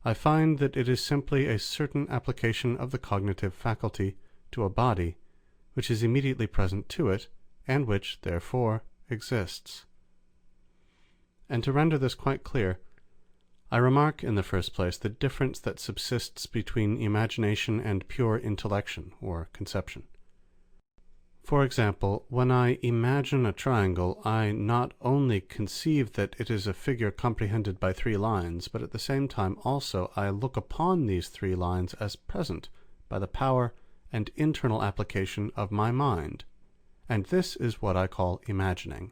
Speaker 1: I find that it is simply a certain application of the cognitive faculty to a body which is immediately present to it, and which, therefore, exists. And to render this quite clear, I remark in the first place the difference that subsists between imagination and pure intellection, or conception. For example, when I imagine a triangle, I not only conceive that it is a figure comprehended by 3 lines, but at the same time also I look upon these 3 lines as present by the power and internal application of my mind, and this is what I call imagining.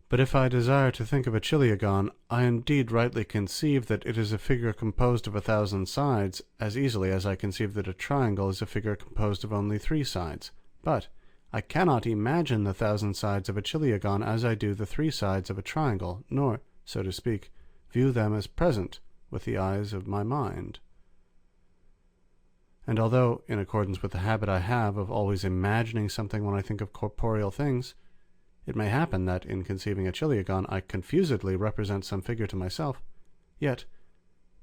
Speaker 1: But if I desire to think of a chiliagon, I indeed rightly conceive that it is a figure composed of 1,000 sides, as easily as I conceive that a triangle is a figure composed of only 3 sides. But I cannot imagine the 1,000 sides of a chiliagon as I do the 3 sides of a triangle, nor, so to speak, view them as present with the eyes of my mind. And although, in accordance with the habit I have of always imagining something when I think of corporeal things, it may happen that, in conceiving a chiliagon, I confusedly represent some figure to myself, yet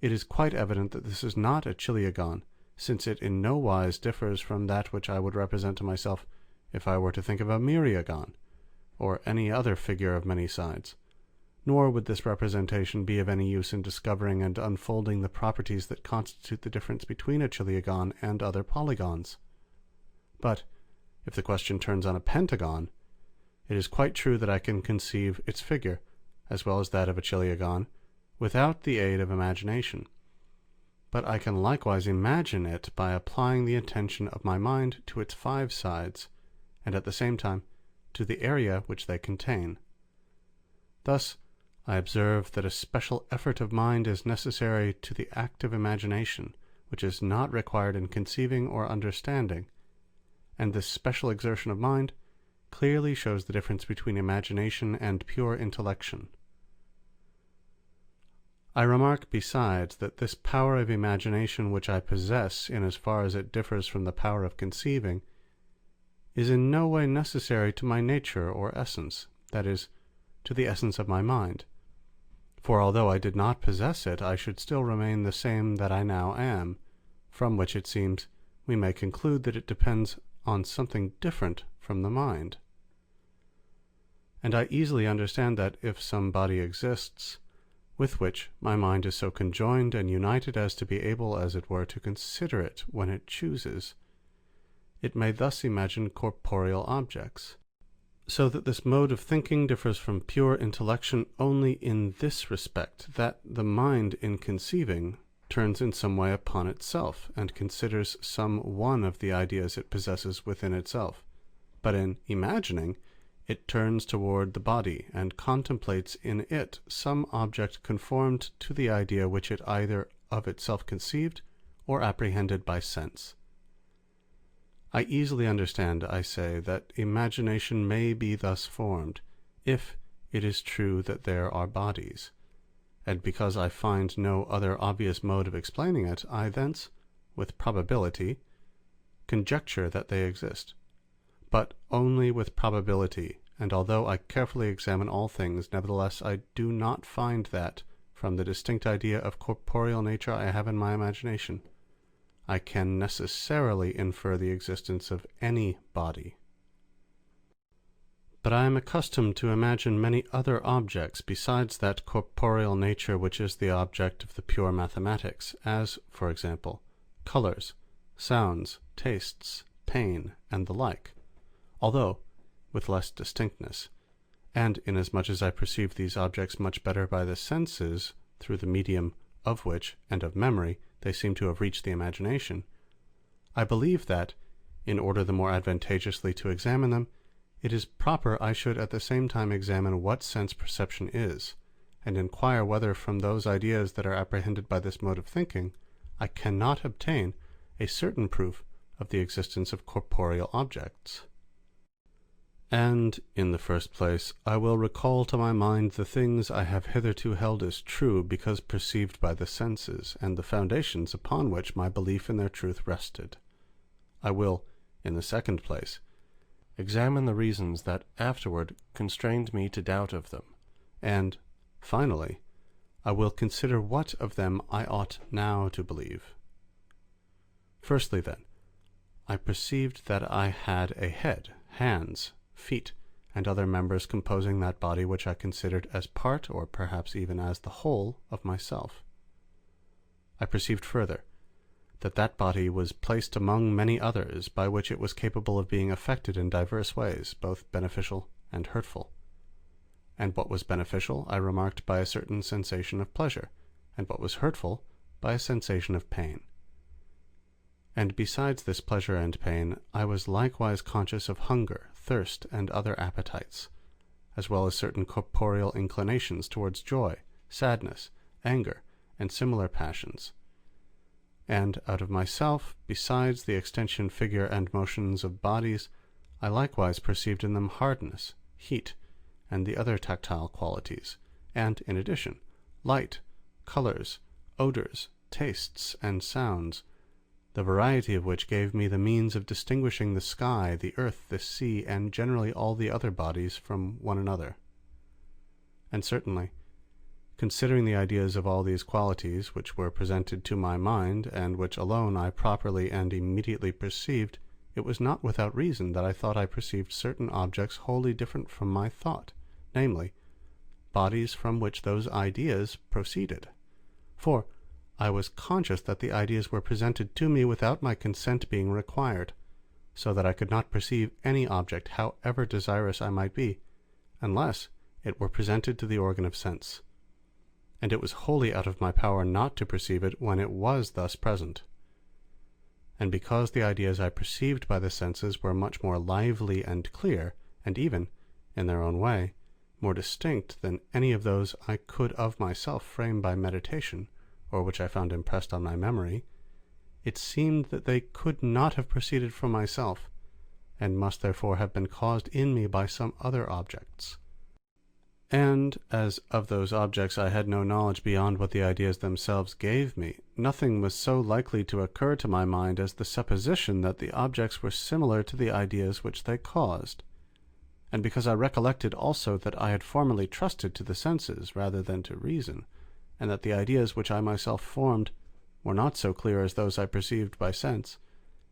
Speaker 1: it is quite evident that this is not a chiliagon, since it in no wise differs from that which I would represent to myself if I were to think of a myriagon, or any other figure of many sides. Nor would this representation be of any use in discovering and unfolding the properties that constitute the difference between a chiliagon and other polygons. But if the question turns on a pentagon, it is quite true that I can conceive its figure, as well as that of a chiliagon, without the aid of imagination. But I can likewise imagine it by applying the attention of my mind to its 5 sides, and at the same time to the area which they contain. Thus I observe that a special effort of mind is necessary to the act of imagination, which is not required in conceiving or understanding, and this special exertion of mind clearly shows the difference between imagination and pure intellection. I remark besides that this power of imagination which I possess, in as far as it differs from the power of conceiving, is in no way necessary to my nature or essence, that is, to the essence of my mind. For although I did not possess it, I should still remain the same that I now am, from which it seems we may conclude that it depends on something different from the mind. And I easily understand that, if some body exists, with which my mind is so conjoined and united as to be able, as it were, to consider it when it chooses, it may thus imagine corporeal objects. So that this mode of thinking differs from pure intellection only in this respect, that the mind in conceiving turns in some way upon itself, and considers some one of the ideas it possesses within itself. But in imagining, it turns toward the body, and contemplates in it some object conformed to the idea which it either of itself conceived, or apprehended by sense. I easily understand, I say, that imagination may be thus formed, if it is true that there are bodies; and because I find no other obvious mode of explaining it, I thence, with probability, conjecture that they exist. But only with probability, and although I carefully examine all things, nevertheless I do not find that, from the distinct idea of corporeal nature I have in my imagination, I can necessarily infer the existence of any body. But I am accustomed to imagine many other objects besides that corporeal nature which is the object of the pure mathematics, as, for example, colours, sounds, tastes, pain, and the like, although with less distinctness, and inasmuch as I perceive these objects much better by the senses, through the medium of which, and of memory, they seem to have reached the imagination, I believe that, in order the more advantageously to examine them, it is proper I should at the same time examine what sense perception is, and inquire whether from those ideas that are apprehended by this mode of thinking, I cannot obtain a certain proof of the existence of corporeal objects. And, in the first place, I will recall to my mind the things I have hitherto held as true because perceived by the senses, and the foundations upon which my belief in their truth rested. I will, in the second place, examine the reasons that afterward constrained me to doubt of them, and, Finally, I will consider what of them I ought now to believe. Firstly, then, I perceived that I had a head, hands, feet, and other members composing that body which I considered as part, or perhaps even as the whole, of myself. I perceived further, that that body was placed among many others, by which it was capable of being affected in diverse ways, both beneficial and hurtful. And what was beneficial I remarked by a certain sensation of pleasure, and what was hurtful by a sensation of pain. And besides this pleasure and pain, I was likewise conscious of hunger, thirst, and other appetites, as well as certain corporeal inclinations towards joy, sadness, anger, and similar passions. And out of myself, besides the extension, figure, and motions of bodies, I likewise perceived in them hardness, heat, and the other tactile qualities, and, in addition, light, colours, odours, tastes, and sounds, the variety of which gave me the means of distinguishing the sky, the earth, the sea, and generally all the other bodies from one another. And certainly, considering the ideas of all these qualities which were presented to my mind, and which alone I properly and immediately perceived, it was not without reason that I thought I perceived certain objects wholly different from my thought, namely, bodies from which those ideas proceeded. For I was conscious that the ideas were presented to me without my consent being required, so that I could not perceive any object, however desirous I might be, unless it were presented to the organ of sense. And it was wholly out of my power not to perceive it when it was thus present. And because the ideas I perceived by the senses were much more lively and clear, and even, in their own way, more distinct than any of those I could of myself frame by meditation, or which I found impressed on my memory, it seemed that they could not have proceeded from myself, and must therefore have been caused in me by some other objects. And as of those objects I had no knowledge beyond what the ideas themselves gave me, nothing was so likely to occur to my mind as the supposition that the objects were similar to the ideas which they caused. And because I recollected also that I had formerly trusted to the senses rather than to reason, and that the ideas which I myself formed were not so clear as those I perceived by sense,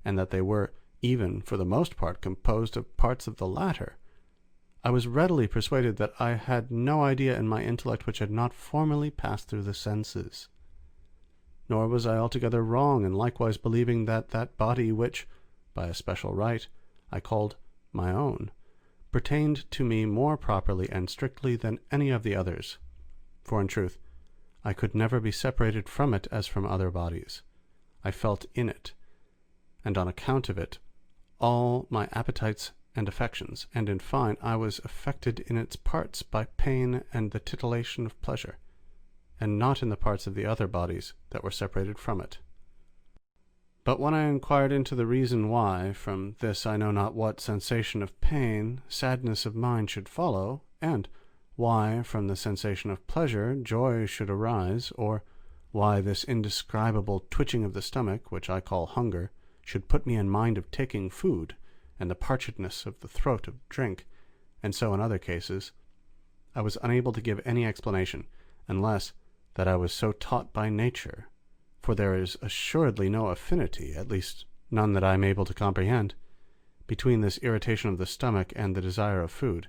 Speaker 1: and that they were even for the most part composed of parts of the latter, I was readily persuaded that I had no idea in my intellect which had not formerly passed through the senses. Nor was I altogether wrong in likewise believing that that body which, by a special right, I called my own, pertained to me more properly and strictly than any of the others. For in truth, I could never be separated from it as from other bodies. I felt in it, and on account of it, all my appetites and affections, and in fine I was affected in its parts by pain and the titillation of pleasure, and not in the parts of the other bodies that were separated from it. But when I inquired into the reason why, from this I know not what sensation of pain, sadness of mind should follow, and why from the sensation of pleasure joy should arise, or why this indescribable twitching of the stomach, which I call hunger, should put me in mind of taking food, and the parchedness of the throat of drink, and so in other cases, I was unable to give any explanation, unless that I was so taught by nature, for there is assuredly no affinity, at least none that I am able to comprehend, between this irritation of the stomach and the desire of food,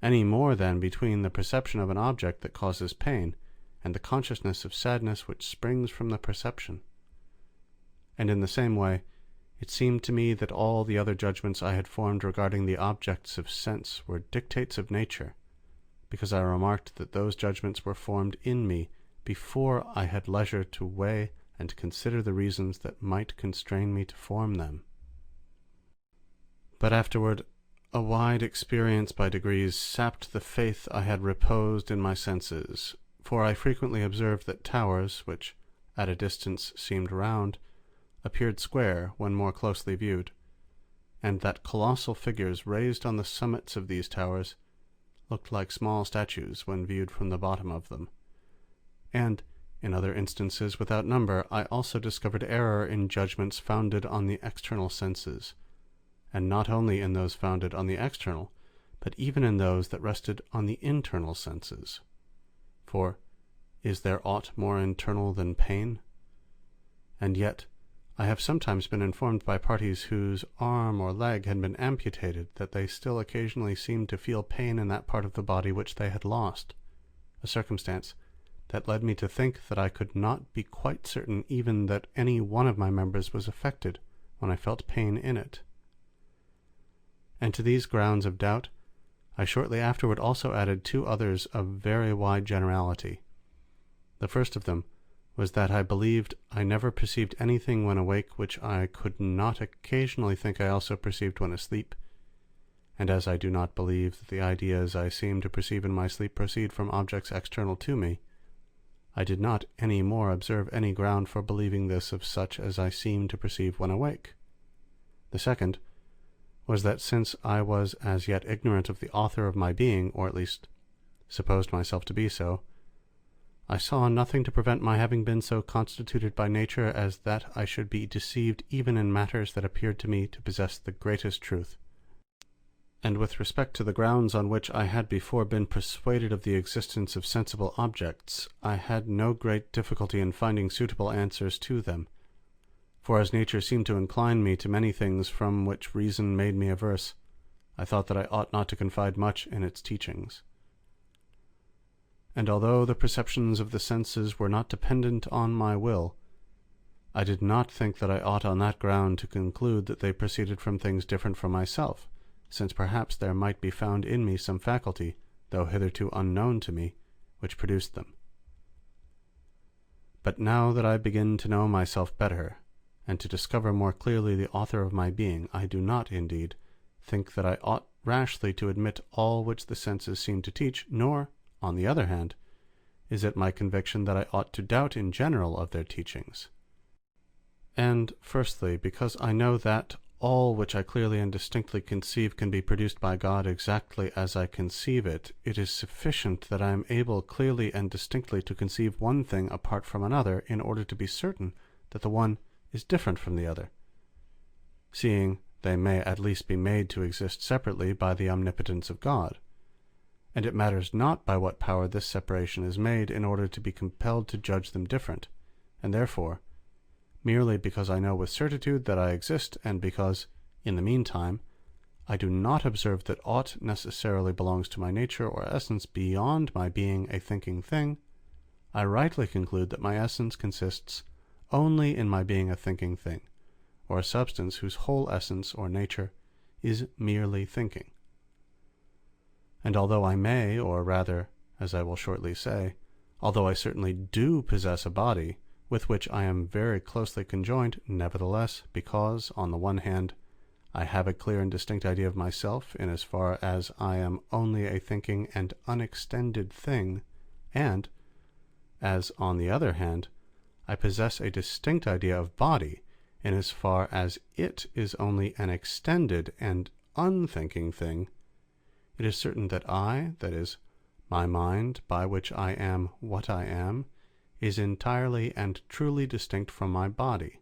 Speaker 1: any more than between the perception of an object that causes pain, and the consciousness of sadness which springs from the perception. And in the same way, it seemed to me that all the other judgments I had formed regarding the objects of sense were dictates of nature, because I remarked that those judgments were formed in me before I had leisure to weigh and consider the reasons that might constrain me to form them. But afterward, a wide experience by degrees sapped the faith I had reposed in my senses, for I frequently observed that towers, which at a distance seemed round, appeared square when more closely viewed, and that colossal figures raised on the summits of these towers looked like small statues when viewed from the bottom of them. And in other instances without number, I also discovered error in judgments founded on the external senses, and not only in those founded on the external, but even in those that rested on the internal senses. For is there aught more internal than pain? And yet I have sometimes been informed by parties whose arm or leg had been amputated, that they still occasionally seemed to feel pain in that part of the body which they had lost, a circumstance that led me to think that I could not be quite certain even that any one of my members was affected when I felt pain in it. And to these grounds of doubt I shortly afterward also added two others of very wide generality. The first of them was that I believed I never perceived anything when awake which I could not occasionally think I also perceived when asleep, and as I do not believe that the ideas I seem to perceive in my sleep proceed from objects external to me, I did not any more observe any ground for believing this of such as I seem to perceive when awake. The second was that since I was as yet ignorant of the author of my being, or at least supposed myself to be so, I saw nothing to prevent my having been so constituted by nature as that I should be deceived even in matters that appeared to me to possess the greatest truth. And with respect to the grounds on which I had before been persuaded of the existence of sensible objects, I had no great difficulty in finding suitable answers to them. For as nature seemed to incline me to many things from which reason made me averse, I thought that I ought not to confide much in its teachings. And although the perceptions of the senses were not dependent on my will, I did not think that I ought on that ground to conclude that they proceeded from things different from myself, since perhaps there might be found in me some faculty, though hitherto unknown to me, which produced them. But now that I begin to know myself better, and to discover more clearly the author of my being, I do not, indeed, think that I ought rashly to admit all which the senses seem to teach, nor, on the other hand, is it my conviction that I ought to doubt in general of their teachings. And, firstly, because I know that all which I clearly and distinctly conceive can be produced by God exactly as I conceive it, it is sufficient that I am able clearly and distinctly to conceive one thing apart from another, in order to be certain that the one is different from the other, seeing they may at least be made to exist separately by the omnipotence of God. And it matters not by what power this separation is made, in order to be compelled to judge them different, and therefore, merely because I know with certitude that I exist, and because, in the meantime, I do not observe that aught necessarily belongs to my nature or essence beyond my being a thinking thing, I rightly conclude that my essence consists only in my being a thinking thing, or a substance whose whole essence or nature is merely thinking. And although I may, or rather, as I will shortly say, although I certainly do possess a body, with which I am very closely conjoined, nevertheless, because, on the one hand, I have a clear and distinct idea of myself, in as far as I am only a thinking and unextended thing, and, as, on the other hand, I possess a distinct idea of body, in as far as it is only an extended and unthinking thing, it is certain that I, that is, my mind, by which I am what I am, is entirely and truly distinct from my body,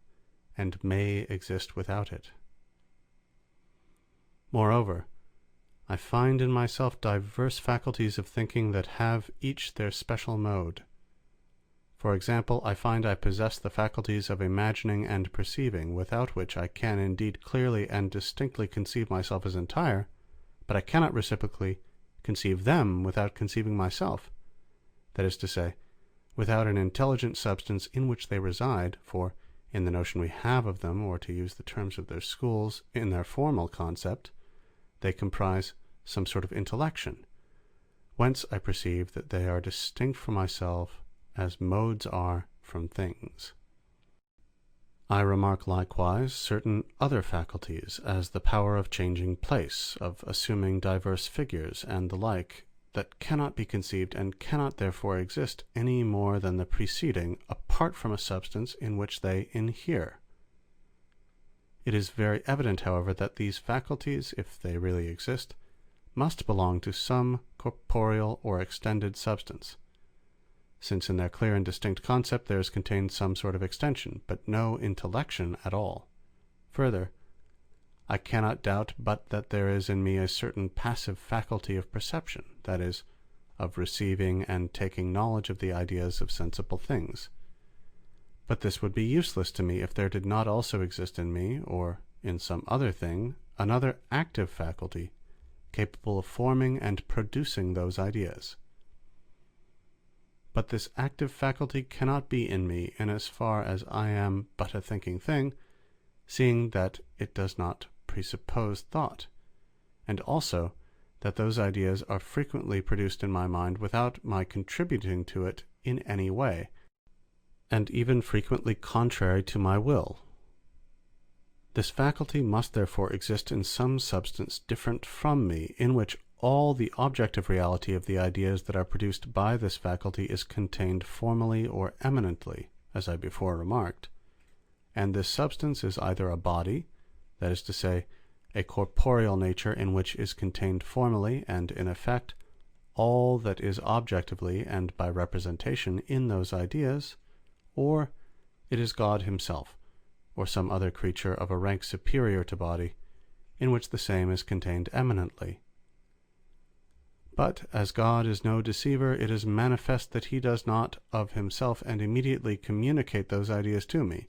Speaker 1: and may exist without it. Moreover, I find in myself diverse faculties of thinking that have each their special mode. For example, I find I possess the faculties of imagining and perceiving, without which I can indeed clearly and distinctly conceive myself as entire, but I cannot reciprocally conceive them without conceiving myself, that is to say, without an intelligent substance in which they reside, for, in the notion we have of them, or to use the terms of their schools, in their formal concept, they comprise some sort of intellection, whence I perceive that they are distinct from myself as modes are from things. I remark likewise certain other faculties, as the power of changing place, of assuming diverse figures, and the like, that cannot be conceived, and cannot therefore exist any more than the preceding, apart from a substance in which they inhere. It is very evident, however, that these faculties, if they really exist, must belong to some corporeal or extended substance, since in their clear and distinct concept there is contained some sort of extension, but no intellection at all. Further, I cannot doubt but that there is in me a certain passive faculty of perception, that is, of receiving and taking knowledge of the ideas of sensible things. But this would be useless to me if there did not also exist in me, or in some other thing, another active faculty, capable of forming and producing those ideas. But this active faculty cannot be in me in as far as I am but a thinking thing, seeing that it does not presuppose thought, and also that those ideas are frequently produced in my mind without my contributing to it in any way, and even frequently contrary to my will. This faculty must therefore exist in some substance different from me, in which all the objective reality of the ideas that are produced by this faculty is contained formally or eminently, as I before remarked, and this substance is either a body, that is to say, a corporeal nature in which is contained formally and in effect all that is objectively and by representation in those ideas, or it is God himself, or some other creature of a rank superior to body, in which the same is contained eminently. But as God is no deceiver, it is manifest that he does not of himself and immediately communicate those ideas to me,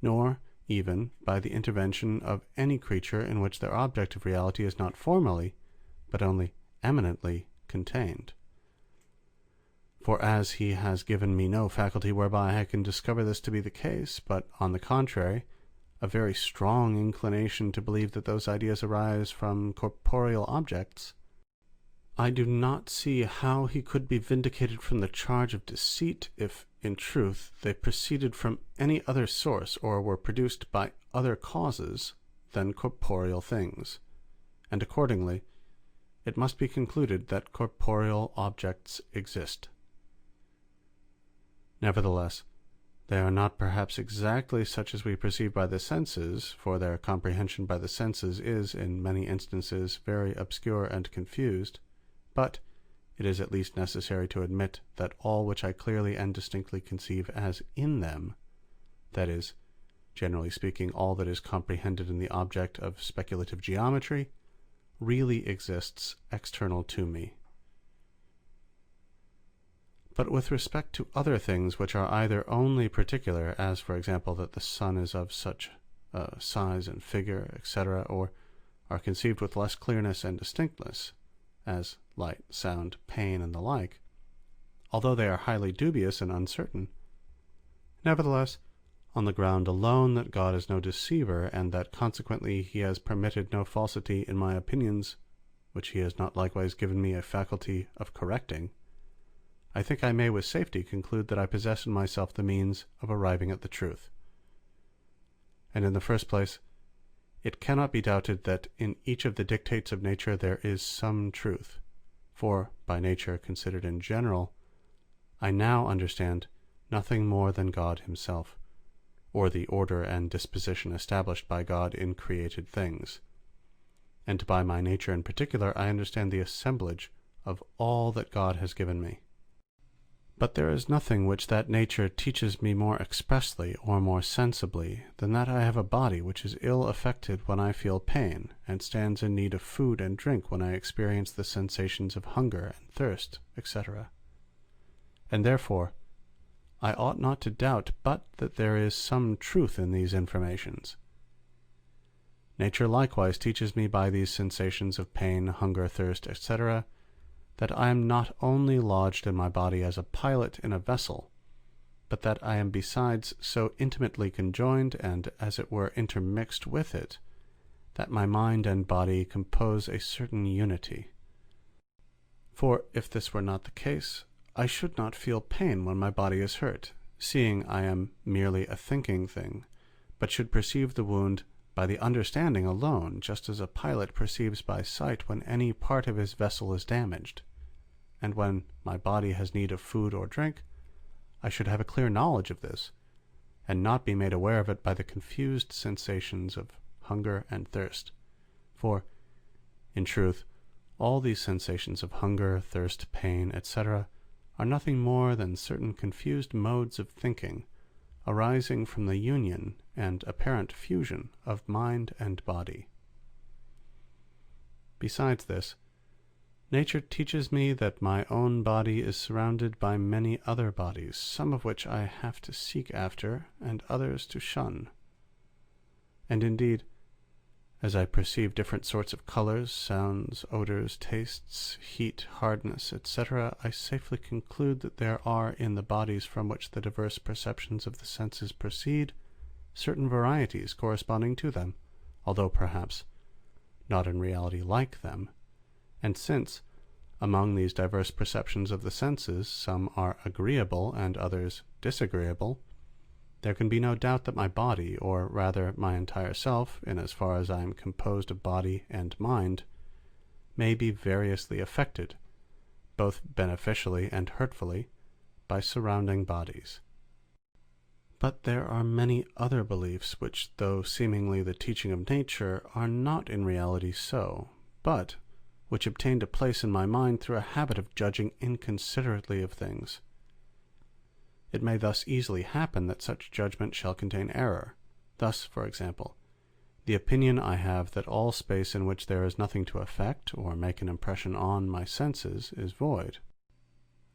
Speaker 1: nor even by the intervention of any creature in which their objective reality is not formally, but only eminently contained. For as he has given me no faculty whereby I can discover this to be the case, but, on the contrary, a very strong inclination to believe that those ideas arise from corporeal objects, I do not see how he could be vindicated from the charge of deceit, if, in truth, they proceeded from any other source, or were produced by other causes than corporeal things, and accordingly it must be concluded that corporeal objects exist. Nevertheless, they are not perhaps exactly such as we perceive by the senses, for their comprehension by the senses is, in many instances, very obscure and confused, but it is at least necessary to admit that all which I clearly and distinctly conceive as in them, that is, generally speaking, all that is comprehended in the object of speculative geometry, really exists external to me. But with respect to other things which are either only particular, as for example that the sun is of such size and figure, etc., or are conceived with less clearness and distinctness, as light, sound, pain, and the like, although they are highly dubious and uncertain, nevertheless, on the ground alone that God is no deceiver, and that consequently he has permitted no falsity in my opinions, which he has not likewise given me a faculty of correcting, I think I may with safety conclude that I possess in myself the means of arriving at the truth. And in the first place, it cannot be doubted that in each of the dictates of nature there is some truth, for, by nature considered in general, I now understand nothing more than God himself, or the order and disposition established by God in created things. And by my nature in particular I understand the assemblage of all that God has given me. But there is nothing which that nature teaches me more expressly or more sensibly than that I have a body which is ill affected when I feel pain, and stands in need of food and drink when I experience the sensations of hunger and thirst, etc. And therefore I ought not to doubt but that there is some truth in these informations. Nature likewise teaches me by these sensations of pain, hunger, thirst, etc., that I am not only lodged in my body as a pilot in a vessel, but that I am besides so intimately conjoined and as it were intermixed with it, that my mind and body compose a certain unity. For if this were not the case, I should not feel pain when my body is hurt, seeing I am merely a thinking thing, but should perceive the wound by the understanding alone, just as a pilot perceives by sight when any part of his vessel is damaged. And when my body has need of food or drink, I should have a clear knowledge of this, and not be made aware of it by the confused sensations of hunger and thirst. For, in truth, all these sensations of hunger, thirst, pain, etc., are nothing more than certain confused modes of thinking, arising from the union and apparent fusion of mind and body. Besides this, Nature teaches me that my own body is surrounded by many other bodies, some of which I have to seek after, and others to shun. And indeed, as I perceive different sorts of colors, sounds, odors, tastes, heat, hardness, etc., I safely conclude that there are in the bodies from which the diverse perceptions of the senses proceed certain varieties corresponding to them, although perhaps not in reality like them. And since, among these diverse perceptions of the senses, some are agreeable and others disagreeable, there can be no doubt that my body, or rather my entire self, in as far as I am composed of body and mind, may be variously affected, both beneficially and hurtfully, by surrounding bodies. But there are many other beliefs which, though seemingly the teaching of nature, are not in reality so, but which obtained a place in my mind through a habit of judging inconsiderately of things. It may thus easily happen that such judgment shall contain error. Thus, for example, the opinion I have that all space in which there is nothing to affect or make an impression on my senses is void;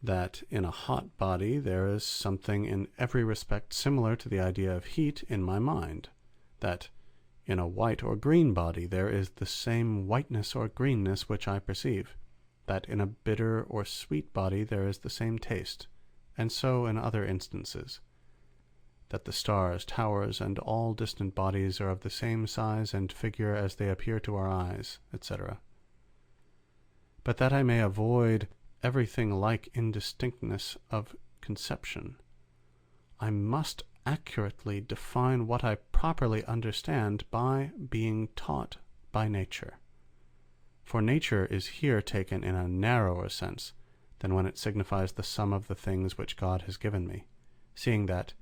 Speaker 1: that in a hot body there is something in every respect similar to the idea of heat in my mind; that in a white or green body there is the same whiteness or greenness which I perceive; that in a bitter or sweet body there is the same taste; and so in other instances; that the stars, towers, and all distant bodies are of the same size and figure as they appear to our eyes, etc. But that I may avoid everything like indistinctness of conception, I must accurately define what I properly understand by being taught by nature. For nature is here taken in a narrower sense than when it signifies the sum of the things which God has given me, seeing that,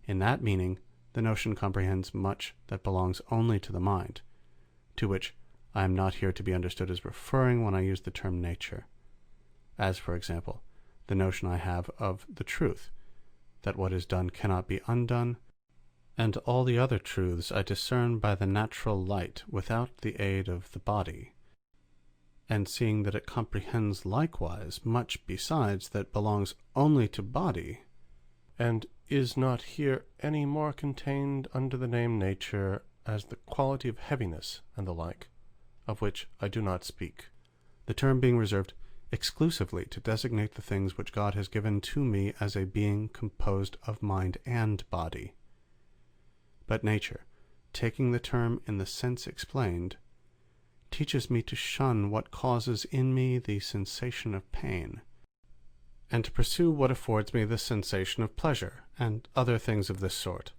Speaker 1: in that meaning, the notion comprehends much that belongs only to the mind, to which I am not here to be understood as referring when I use the term nature; as, for example, the notion I have of the truth, that what is done cannot be undone, and all the other truths I discern by the natural light without the aid of the body; and seeing that it comprehends likewise much besides that belongs only to body, and is not here any more contained under the name nature, as the quality of heaviness and the like, of which I do not speak, the term being reserved exclusively to designate the things which God has given to me as a being composed of mind and body. But nature, taking the term in the sense explained, teaches me to shun what causes in me the sensation of pain, and to pursue what affords me the sensation of pleasure, and other things of this sort.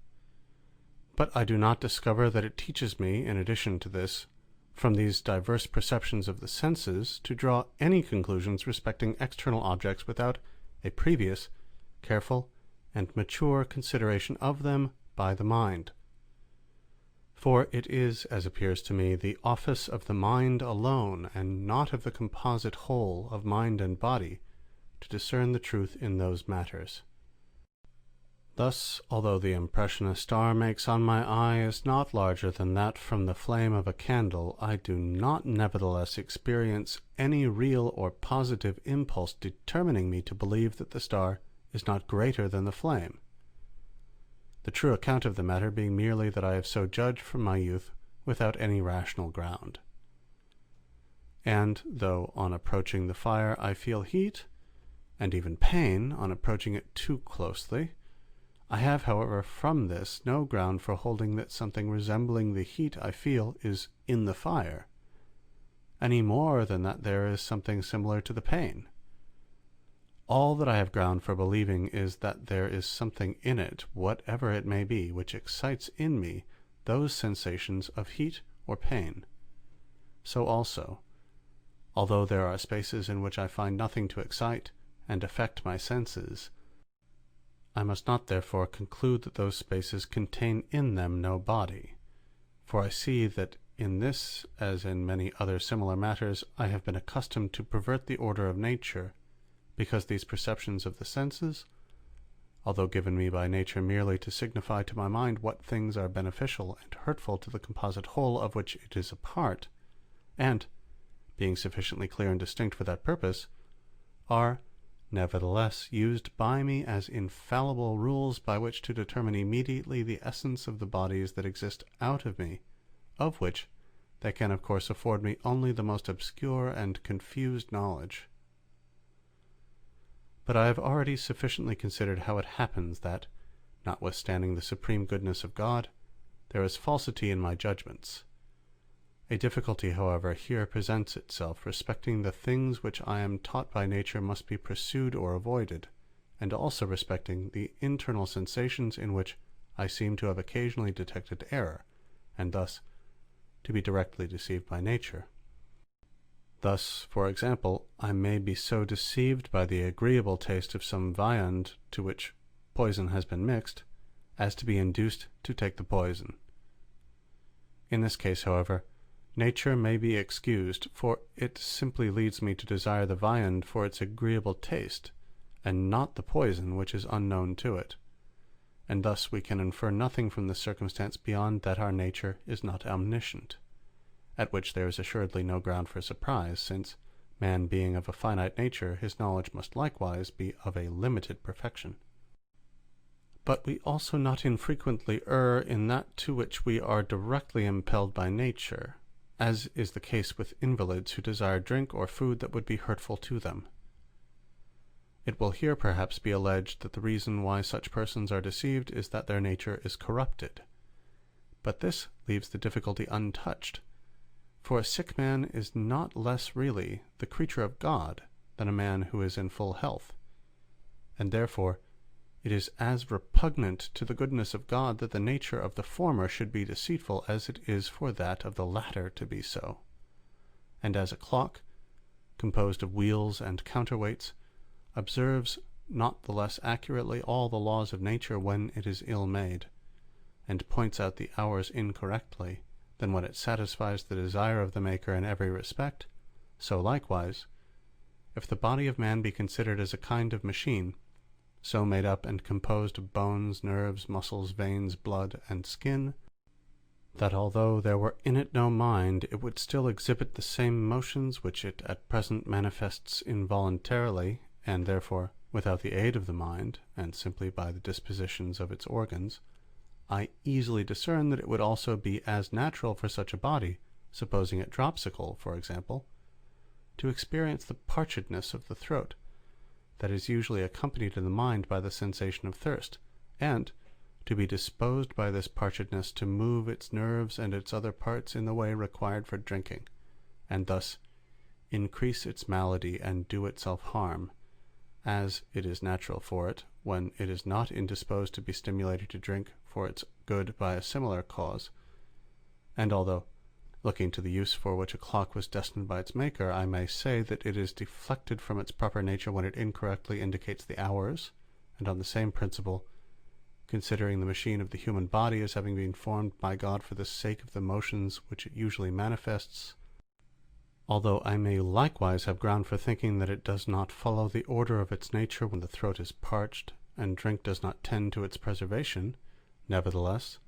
Speaker 1: But I do not discover that it teaches me, in addition to this, from these diverse perceptions of the senses, to draw any conclusions respecting external objects without a previous, careful, and mature consideration of them by the mind. For it is, as appears to me, the office of the mind alone, and not of the composite whole of mind and body, to discern the truth in those matters. Thus, although the impression a star makes on my eye is not larger than that from the flame of a candle, I do not nevertheless experience any real or positive impulse determining me to believe that the star is not greater than the flame; the true account of the matter being merely that I have so judged from my youth without any rational ground. And though on approaching the fire I feel heat, and even pain on approaching it too closely, I have, however, from this no ground for holding that something resembling the heat I feel is in the fire, any more than that there is something similar to the pain. All that I have ground for believing is that there is something in it, whatever it may be, which excites in me those sensations of heat or pain. So also, although there are spaces in which I find nothing to excite and affect my senses, I must not therefore conclude that those spaces contain in them no body; for I see that in this, as in many other similar matters, I have been accustomed to pervert the order of nature, because these perceptions of the senses, although given me by nature merely to signify to my mind what things are beneficial and hurtful to the composite whole of which it is a part, and being sufficiently clear and distinct for that purpose, are nevertheless used by me as infallible rules by which to determine immediately the essence of the bodies that exist out of me, of which they can of course afford me only the most obscure and confused knowledge. But I have already sufficiently considered how it happens that, notwithstanding the supreme goodness of God, there is falsity in my judgments. A difficulty, however, here presents itself respecting the things which I am taught by nature must be pursued or avoided, and also respecting the internal sensations in which I seem to have occasionally detected error, and thus to be directly deceived by nature. Thus, for example, I may be so deceived by the agreeable taste of some viand to which poison has been mixed, as to be induced to take the poison. In this case, however, nature may be excused, for it simply leads me to desire the viand for its agreeable taste, and not the poison which is unknown to it. And thus we can infer nothing from this circumstance beyond that our nature is not omniscient, at which there is assuredly no ground for surprise, since, man being of a finite nature, his knowledge must likewise be of a limited perfection. But we also not infrequently err in that to which we are directly impelled by nature, as is the case with invalids who desire drink or food that would be hurtful to them. It will here perhaps be alleged that the reason why such persons are deceived is that their nature is corrupted. But this leaves the difficulty untouched, for a sick man is not less really the creature of God than a man who is in full health, and therefore it is as repugnant to the goodness of God that the nature of the former should be deceitful as it is for that of the latter to be so. And as a clock, composed of wheels and counterweights, observes not the less accurately all the laws of nature when it is ill made, and points out the hours incorrectly, than when it satisfies the desire of the maker in every respect, so likewise, if the body of man be considered as a kind of machine, so made up and composed of bones, nerves, muscles, veins, blood, and skin, that although there were in it no mind, it would still exhibit the same motions which it at present manifests involuntarily, and therefore without the aid of the mind, and simply by the dispositions of its organs, I easily discern that it would also be as natural for such a body, supposing it dropsical, for example, to experience the parchedness of the throat, that is usually accompanied in the mind by the sensation of thirst, and to be disposed by this parchedness to move its nerves and its other parts in the way required for drinking, and thus increase its malady and do itself harm, as it is natural for it, when it is not indisposed to be stimulated to drink for its good by a similar cause. And although, looking to the use for which a clock was destined by its maker, I may say that it is deflected from its proper nature when it incorrectly indicates the hours, and on the same principle, considering the machine of the human body as having been formed by God for the sake of the motions which it usually manifests, although I may likewise have ground for thinking that it does not follow the order of its nature when the throat is parched, and drink does not tend to its preservation, nevertheless,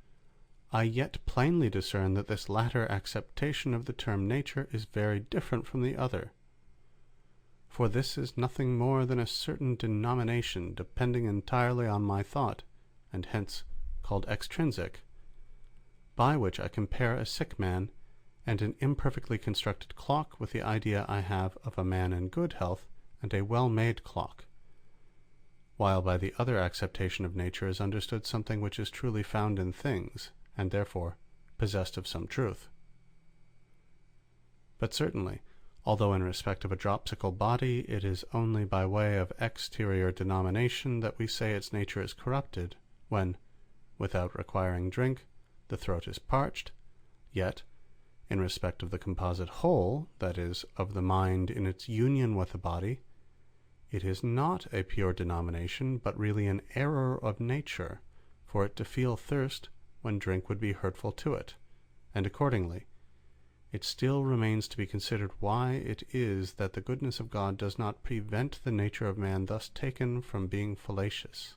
Speaker 1: I yet plainly discern that this latter acceptation of the term nature is very different from the other. For this is nothing more than a certain denomination depending entirely on my thought, and hence called extrinsic, by which I compare a sick man and an imperfectly constructed clock with the idea I have of a man in good health and a well-made clock, while by the other acceptation of nature is understood something which is truly found in things, and therefore possessed of some truth. But certainly, although in respect of a dropsical body it is only by way of exterior denomination that we say its nature is corrupted, when, without requiring drink, the throat is parched, yet, in respect of the composite whole, that is, of the mind in its union with the body, it is not a pure denomination, but really an error of nature, for it to feel thirst when drink would be hurtful to it, and accordingly, it still remains to be considered why it is that the goodness of God does not prevent the nature of man thus taken from being fallacious.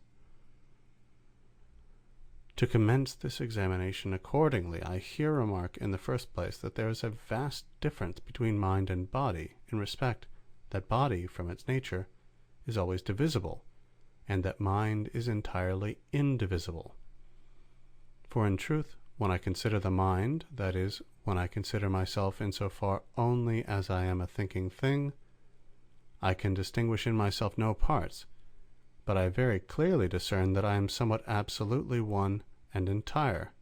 Speaker 1: To commence this examination accordingly, I here remark in the first place that there is a vast difference between mind and body, in respect that body, from its nature, is always divisible, and that mind is entirely indivisible. For in truth, when I consider the mind, that is, when I consider myself in so far only as I am a thinking thing, I can distinguish in myself no parts, but I very clearly discern that I am somewhat absolutely one and entire.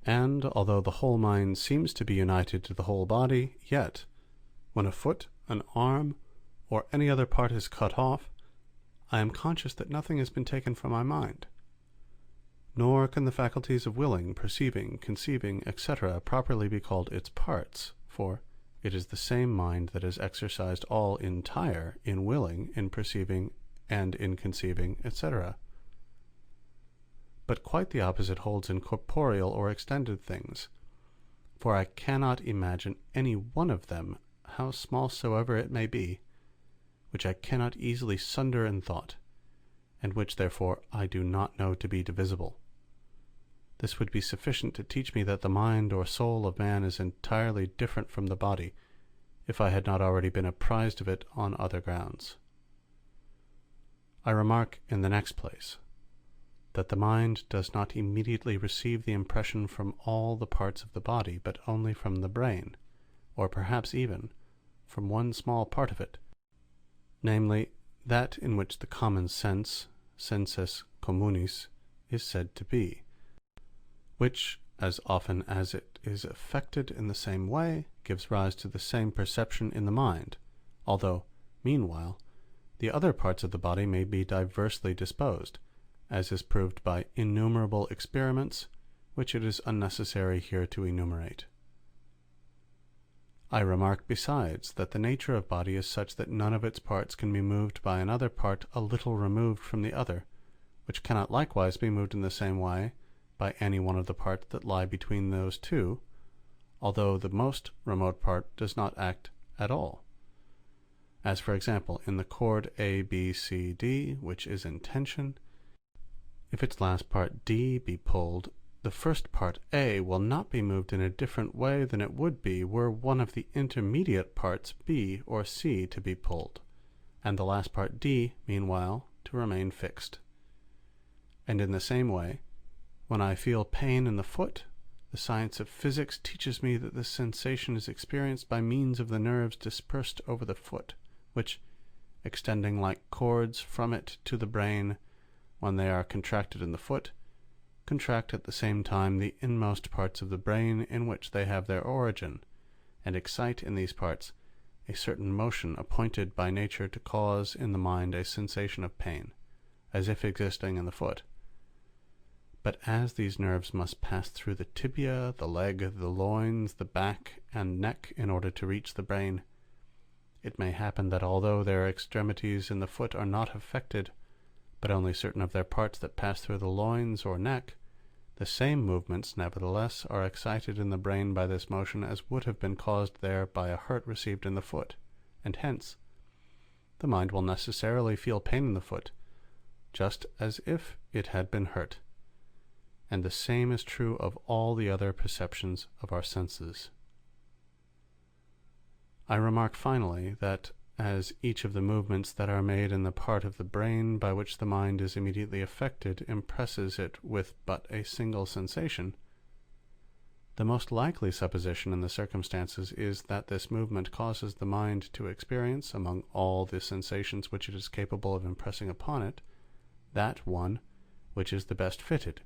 Speaker 1: And although the whole mind seems to be united to the whole body, yet, when a foot, an arm, or any other part is cut off, I am conscious that nothing has been taken from my mind. Nor can the faculties of willing, perceiving, conceiving, etc. properly be called its parts, for it is the same mind that is exercised all entire in willing, in perceiving, and in conceiving, etc. But quite the opposite holds in corporeal or extended things, for I cannot imagine any one of them, how small soever it may be, which I cannot easily sunder in thought, and which therefore I do not know to be divisible. This would be sufficient to teach me that the mind or soul of man is entirely different from the body, if I had not already been apprised of it on other grounds. I remark in the next place, that the mind does not immediately receive the impression from all the parts of the body, but only from the brain, or perhaps even from one small part of it, namely, that in which the common sense, sensus communis, is said to be, which, as often as it is affected in the same way, gives rise to the same perception in the mind, although, meanwhile, the other parts of the body may be diversely disposed, as is proved by innumerable experiments, which it is unnecessary here to enumerate. I remark besides that the nature of body is such that none of its parts can be moved by another part a little removed from the other, which cannot likewise be moved in the same way by any one of the parts that lie between those two, although the most remote part does not act at all. As for example, in the chord A, B, C, D, which is in tension, if its last part D be pulled, the first part A will not be moved in a different way than it would be were one of the intermediate parts B or C to be pulled, and the last part D, meanwhile, to remain fixed. And in the same way, when I feel pain in the foot, the science of physics teaches me that this sensation is experienced by means of the nerves dispersed over the foot, which, extending like cords from it to the brain, when they are contracted in the foot, contract at the same time the inmost parts of the brain in which they have their origin, and excite in these parts a certain motion appointed by nature to cause in the mind a sensation of pain, as if existing in the foot. But as these nerves must pass through the tibia, the leg, the loins, the back, and neck in order to reach the brain, it may happen that although their extremities in the foot are not affected, but only certain of their parts that pass through the loins or neck, the same movements nevertheless are excited in the brain by this motion as would have been caused there by a hurt received in the foot, and hence the mind will necessarily feel pain in the foot, just as if it had been hurt. And the same is true of all the other perceptions of our senses. I remark finally that as each of the movements that are made in the part of the brain by which the mind is immediately affected impresses it with but a single sensation, the most likely supposition in the circumstances is that this movement causes the mind to experience, among all the sensations which it is capable of impressing upon it, that one which is the best fitted,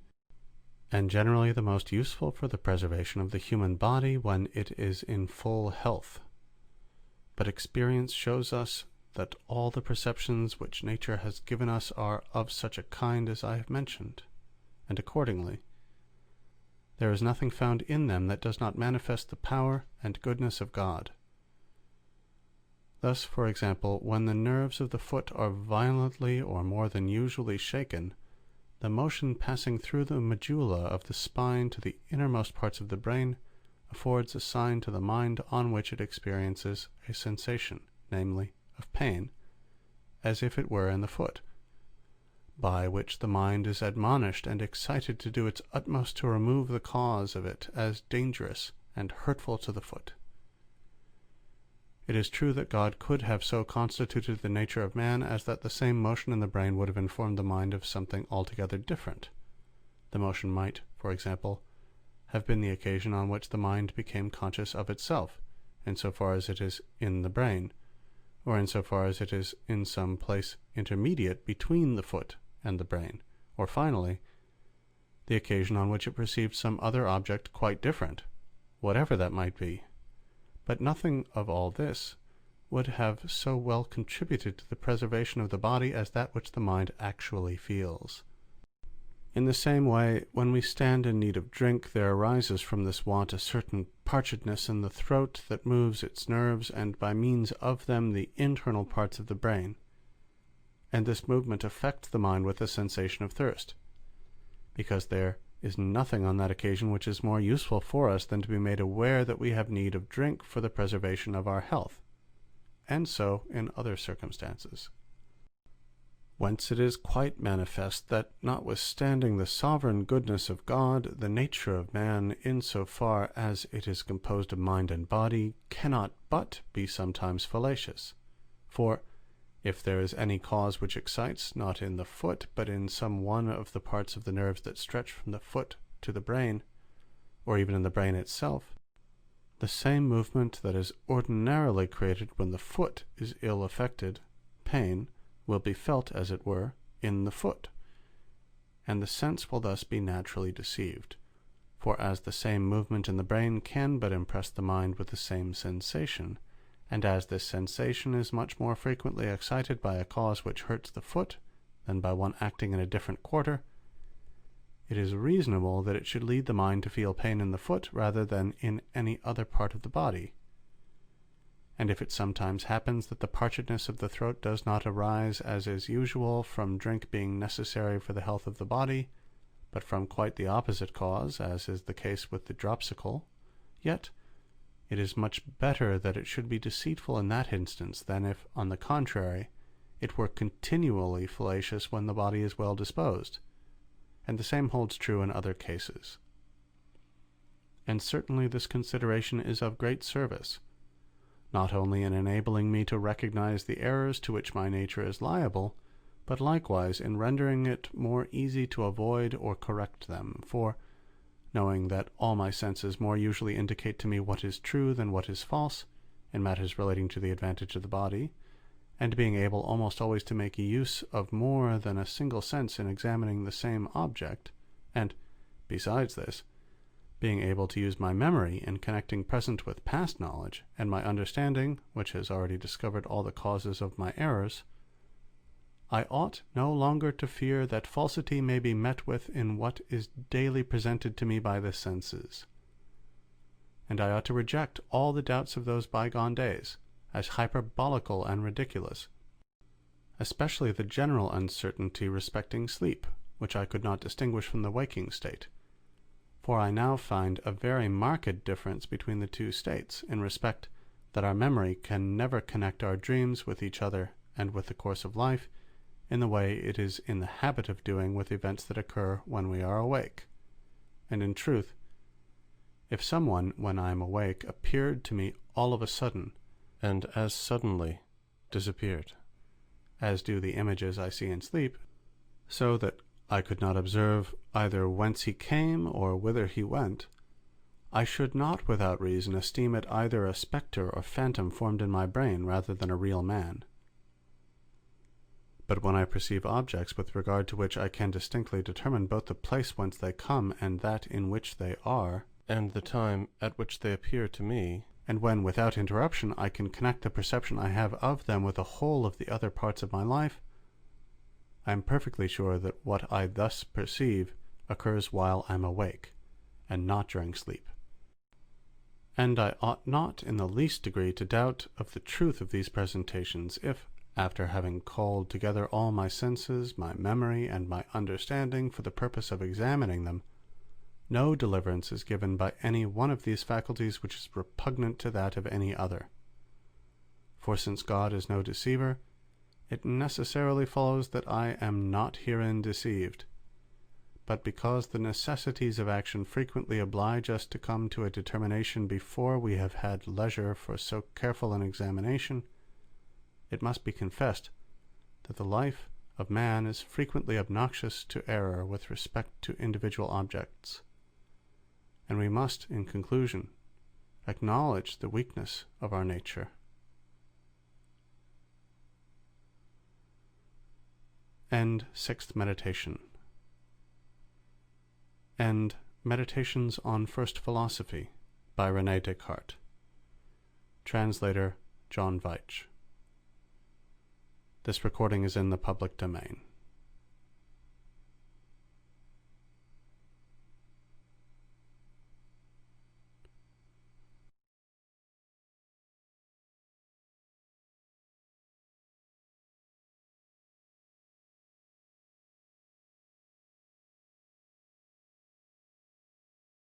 Speaker 1: and generally the most useful for the preservation of the human body when it is in full health. But experience shows us that all the perceptions which nature has given us are of such a kind as I have mentioned, and accordingly there is nothing found in them that does not manifest the power and goodness of God. Thus, for example, when the nerves of the foot are violently or more than usually shaken, the motion passing through the medulla of the spine to the innermost parts of the brain affords a sign to the mind on which it experiences a sensation, namely, of pain, as if it were in the foot. by which the mind is admonished and excited to do its utmost to remove the cause of it as dangerous and hurtful to the foot. It is true that God could have so constituted the nature of man as that the same motion in the brain would have informed the mind of something altogether different. The motion might, for example, have been the occasion on which the mind became conscious of itself, insofar as it is in the brain, or insofar as it is in some place intermediate between the foot and the brain, or finally, the occasion on which it perceived some other object quite different, whatever that might be. But nothing of all this would have so well contributed to the preservation of the body as that which the mind actually feels. In the same way, when we stand in need of drink, there arises from this want a certain parchedness in the throat that moves its nerves, and by means of them the internal parts of the brain. And this movement affects the mind with a sensation of thirst, because there is nothing on that occasion which is more useful for us than to be made aware that we have need of drink for the preservation of our health, and so in other circumstances. Whence it is quite manifest that, notwithstanding the sovereign goodness of God, the nature of man, in so far as it is composed of mind and body, cannot but be sometimes fallacious. For if there is any cause which excites, not in the foot, but in some one of the parts of the nerves that stretch from the foot to the brain, or even in the brain itself, the same movement that is ordinarily created when the foot is ill affected, pain, will be felt, as it were, in the foot, and the sense will thus be naturally deceived. For as the same movement in the brain can but impress the mind with the same sensation, and as this sensation is much more frequently excited by a cause which hurts the foot than by one acting in a different quarter, it is reasonable that it should lead the mind to feel pain in the foot rather than in any other part of the body. And if it sometimes happens that the parchedness of the throat does not arise, as is usual, from drink being necessary for the health of the body, but from quite the opposite cause, as is the case with the dropsicle, yet it is much better that it should be deceitful in that instance than if, on the contrary, it were continually fallacious when the body is well disposed. And the same holds true in other cases. And certainly this consideration is of great service, not only in enabling me to recognize the errors to which my nature is liable, but likewise in rendering it more easy to avoid or correct them. For, knowing that all my senses more usually indicate to me what is true than what is false, in matters relating to the advantage of the body, and being able almost always to make use of more than a single sense in examining the same object, and, besides this, being able to use my memory in connecting present with past knowledge, and my understanding, which has already discovered all the causes of my errors, I ought no longer to fear that falsity may be met with in what is daily presented to me by the senses. And I ought to reject all the doubts of those bygone days, as hyperbolical and ridiculous, especially the general uncertainty respecting sleep, which I could not distinguish from the waking state. For I now find a very marked difference between the two states, in respect that our memory can never connect our dreams with each other and with the course of life, in the way it is in the habit of doing with events that occur when we are awake. And in truth, if someone, when I am awake, appeared to me all of a sudden, and as suddenly disappeared, as do the images I see in sleep, so that I could not observe either whence he came or whither he went, I should not without reason esteem it either a spectre or phantom formed in my brain rather than a real man. But when I perceive objects with regard to which I can distinctly determine both the place whence they come and that in which they are, and the time at which they appear to me, and when without interruption I can connect the perception I have of them with the whole of the other parts of my life, I am perfectly sure that what I thus perceive occurs while I am awake, and not during sleep. And I ought not in the least degree to doubt of the truth of these presentations, if, after having called together all my senses, my memory, and my understanding for the purpose of examining them, no deliverance is given by any one of these faculties which is repugnant to that of any other. For since God is no deceiver, it necessarily follows that I am not herein deceived, but because the necessities of action frequently oblige us to come to a determination before we have had leisure for so careful an examination, it must be confessed that the life of man is frequently obnoxious to error with respect to individual objects, and we must, in conclusion, acknowledge the weakness of our nature. End Sixth Meditation. End Meditations on First Philosophy by Renee Descartes. Translator John Veitch. This recording is in the public domain.